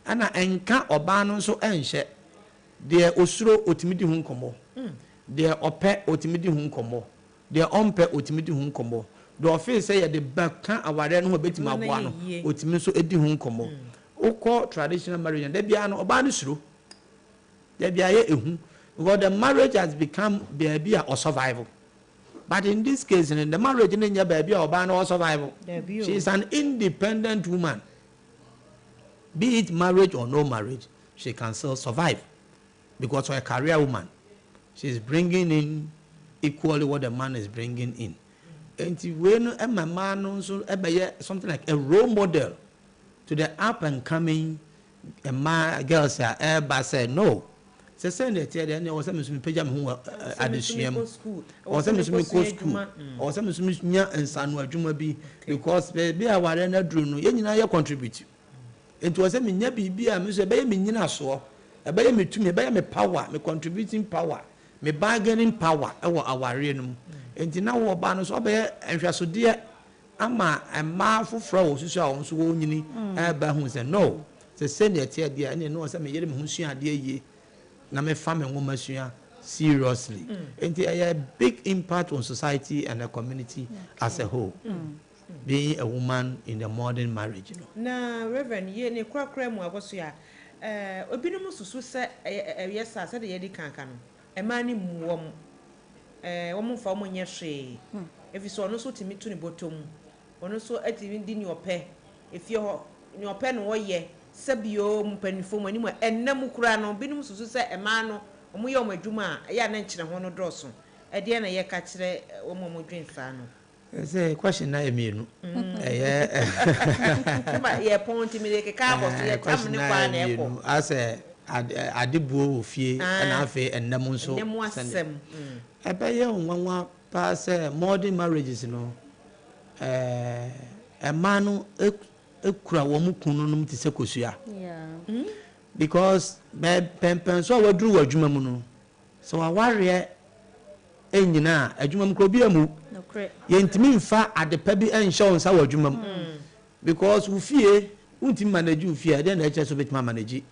ana enka oba no so enhye de osuro otimi di hu nkomo de ope otimi di hu nkomo de ompe otimi di hu nkomo de office say de baka aware no obetimi aboa no otimi so edi hu nkomo ukọ traditional marriage and bia no oba no suro de bia ye ehu because the marriage has become baby or survival. But in this case, the marriage in your baby or ban or survival. She is an independent woman. Be it marriage or no marriage, she can still survive. Because she's a career woman. She is bringing in equally what the man is bringing in. And when my man also something like a role model to the up and coming girls say no. Se send it there na o se mesumi pagya me ho adesuam o se mesumi ko school o se mesumi nya nsanu adwuma bi because be aware na duru no ye nyina ye contribute enti o se me nya bibi a me so be ye me nyina so e be ye me tumi be ye me power me contributing power me bargaining power e wo aware no enti na wo ba no so be nhwasode ama ema foforo wo susu a wo so wo nyini e ba hu se no se send it there na no o se me yere me hu sua ade ye na me family woman seriously and a big impact on society and the community as a whole being a woman in the modern marriage na reverend ye ne kwakra mu aboso ya obinum susu se yesa se de ye di kanka no e ma ni mu wom fa mo nye hwe efiso no so timi tu ni botom ono so atimi di ni ope efie ho ni ope no wo ye sabio mpanifo mu animu ennam kura no binum susu se ema no omo ye omadwuma a ya na nkyere ho no droso e de na ye ka kire omo modwensa no say question na emienu ma ye point mi de ka boso ye tam ne kwa na eko ase adibuo ofie na afi ennam nso sendem ebe ye nwanwa pa say modern marriages no ema no ekura wo mu kunu no ti se kosua because me pempen so waduru wadwuma mu no so aware enyina adwuma mu ko bi amu ye ntimi mfa adepa bi enhye onsa wadwuma mu because ufie unti manage ufie dey na eche so betima manage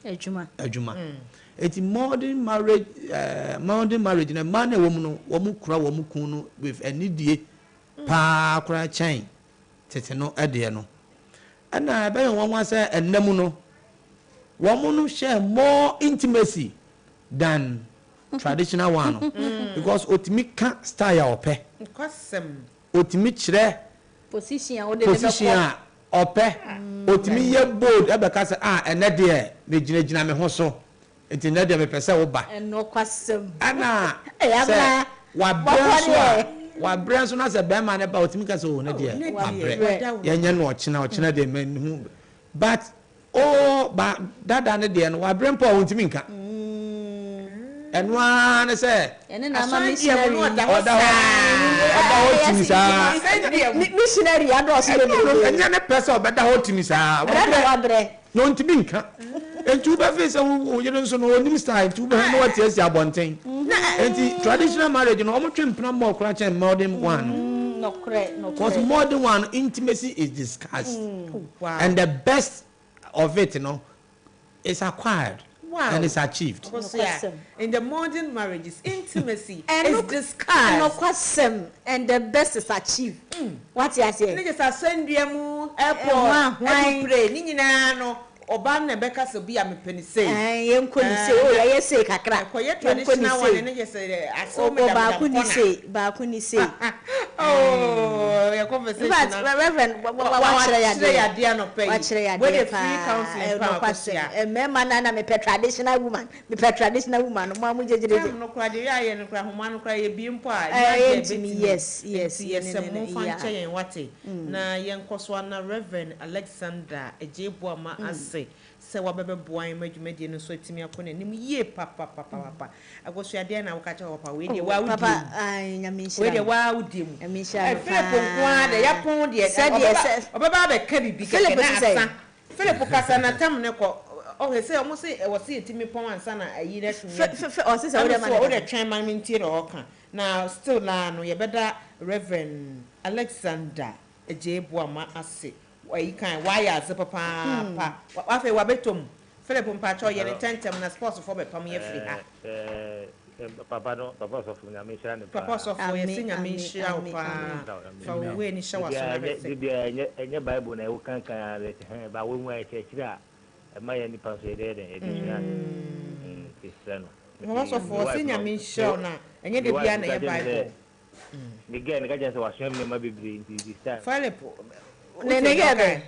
adwuma eti modern marriage na man e wo mu no wo mu kura wo mu kunu with anidie pa kura chain tete no ede no ana be won wan say ennam no woman no share more intimacy than traditional one because otimi ka style ope kwasem otimi kire position ope otimi ye bold e be ka say ene de me gina me ho so enti ne de me pese wo ba eno kwasem ana wa brand so na say be man e ba otimi ka say o ne de ye nya no ochina de me but ba dada ne de no wa brand po wontimi nka enwa ne say na ma missionary missionary adoso de nya ne pese obeda hotimi sa no ntimi nka entu ba face wo yero nso no onim style tu ba no what esi abonten enti traditional marriage no omo twempna mo kra chen modern one no because modern one intimacy is discussed and the best of it is acquired and it's achieved. In the modern marriages, intimacy is discussed. And the best is achieved. What you say? Niggas are sending you airport, pray, Nina, no. oba na beka so bi am peni say ye nko ni say o ye say kakra ko ye traditional one ne je say aso me da ba ku ni say oh ya conversation but reverend wa chere ya dia no pay wa chere ya we the free counseling pa kwasia me man na me traditional woman mo amu jejere no kwa de ya ye no kwa homa no kwa ye bi mpo a ya yes mo fanche yen wate na ye nkoso na Reverend Alexander Ejebuama ase se wabebe boan madwumadi no so timi akona nim ye papa agoso ade na woka cha papa we de wa wudi papa nyamisha we de wa wudi mu nyamisha Philip kwa de ya pon de obeba be ka bibi keke na asa Philip kasa na tam ne ko oh say almost say was see timi pon ansa na ayi na tumi o say we de man o de twen man mintie ro oka na still na no ye beda Reverend Alexander Ejebuama ase why kan why as papa wa fe wa betom Philip mpacho ye ne tentem na sports for be pam ye free ha papa so for nyamisha ne papa so for ye se nyamisha opa fa we ni shawa so na be enye bible na e kan ale ba we mu a chechira e ma ye ni pa so ye de edusua Christiano papa so for se nyamisha na enye de bia na ye bible ni ga je se wa hwem ne ma bibiri this time Philip ne gebe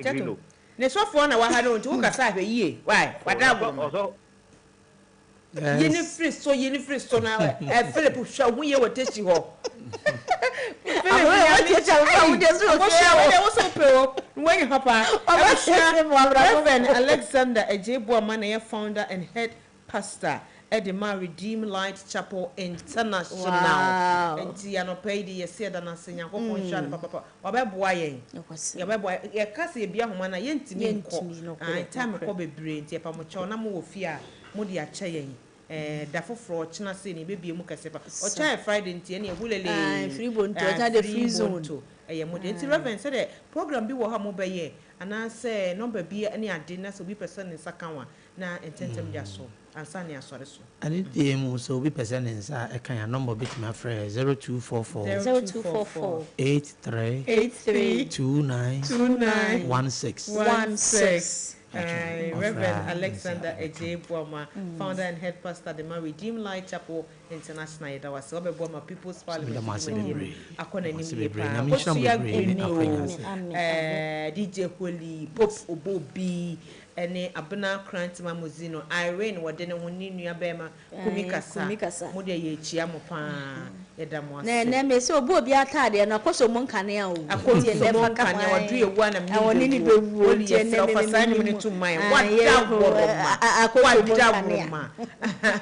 chato ne so for na wa ha no nti wo kasa ahwe yie why wadabo yini free so na Philip hwa hu ye wotesi ho Philip when papa Reverend Alexander Ejebuama na ye founder and head pastor Edema Redeem Light Chapel International. Enti ya no pay di yesi da na senya ko hwa na papa wabeboa yen ya beboa ye kase bia homa na ye ntimi nko time ko bebre enti pa mo che na mo wofi a mo di ache yen da foforo china se ni bebie mu kase pa o cha Friday enti ne ehulele free bonto cha the free zone eye mo de enti Reverend say the program bi wo ha mo beye ana say number bi ne ade na so bi person nsakanwa na ententem dia so ansa ne asore so ani die mu so bi person nsa e kan ya number bit my friend 0244 83 29 16 Reverend Alexander Ejebuama, founder and head pastor the Redeem Light Chapel International. That was Obeboma People's Parliament. DJ Holy, Pope Obobi, ene Abena Mozeeno, Irene wadene woni nua bema kumikasa mode ye chia mo pa yeda mo ase ne me se obobi atade na koso mo nkane a o akotie ne fa nkane odu ewu na mi woni ni bewu tie ne fa ni to my wada boroma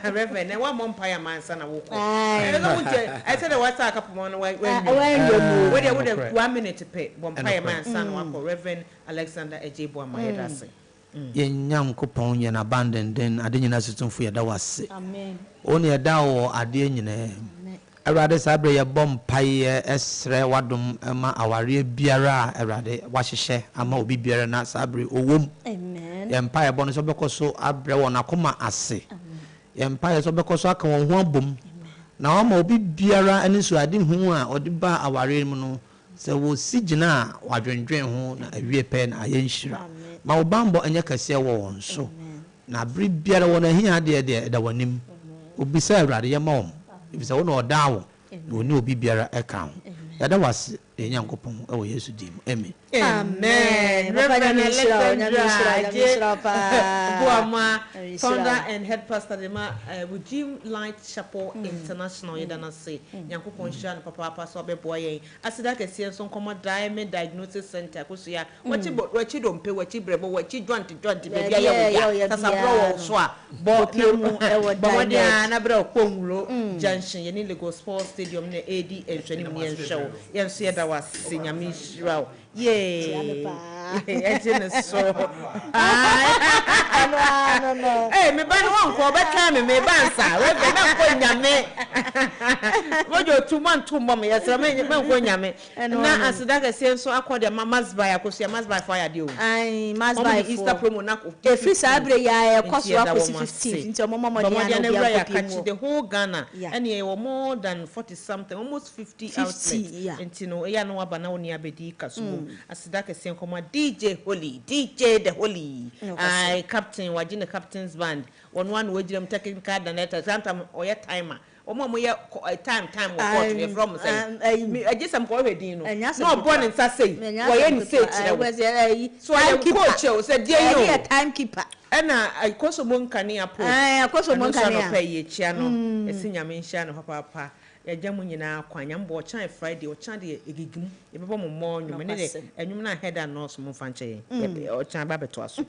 Reverend wa mo mpa ya mansa na wo ko e no muje I said the what's up mo no we de 1 minute pe bo mpa ya mansa na wo Reverend Alexander Ejebuama yeda se yenyam kopon ye na bandenden ade nyina sutumfu ye da wase amen oni ye da wo ade nyina amen awrade sabre ye bom paye esre wadom ma aware biara awrade wahehye ama obi biara na sabre owom amen ye mpa ye bon so bekoso abre won akoma ase amen ye mpa ye so bekoso aka won ho abom na wa ma obi biara ani so ade hu a odi ba aware mu no se wo sigina wadwendwen ho na awie pe na ayenhira ma obambo enye kase wo won so na bri biara won ahia de da wanim obisa awrade ye ma won ibisa won odawo woni obi biara eka ho ya da wase enyankopon e wo Yesu dim amen amen Reverend Alexander Buama founder and head pastor the Redeem Light Chapel International yedana say nyankopon hwan papa so be boye asida kese so komo Diamond Diagnosis Center kosia wachi dompe wachi brebo wachi joint be bia ya tasabro wo so a bo piemu e wo Diamond na bra konwuro junction ye ni Lagos Sports Stadium na AD enhwani ni enhwew yenso yeda was nyame shiraw so no eh me ban won ko be kan me ban sa we be na ko nyame wojo 2 months 2 mom yesra me ko nyame na asida ka se so akode mamas by akosia mass by fire de o ai mass by Easter promo na ko e free sabre ya e koso akosi 15 nti omo mo dia na obi akopim the whole Ghana and e more than 40 something almost 50 outlets nti no ya no aba na oni abedi kaso asida ka se nkoma DJ Holy, DJ the Holy. I captain, wajin the captain's band. One way them taking card and letter. Sometimes or your timer. Or mama ya time what from say. I just am already no. No born in Sassy. Why any say so I am coach said dear timekeeper. And I cost a monk can near poor. I cost a monk can pay ye channel. A senior mention of papa. Ya jamu nyina kwanyam bo chan Friday o chan de egigum e bebo mo mo nyum ne de enwum na head and nurse mo fanche o chan ba beto aso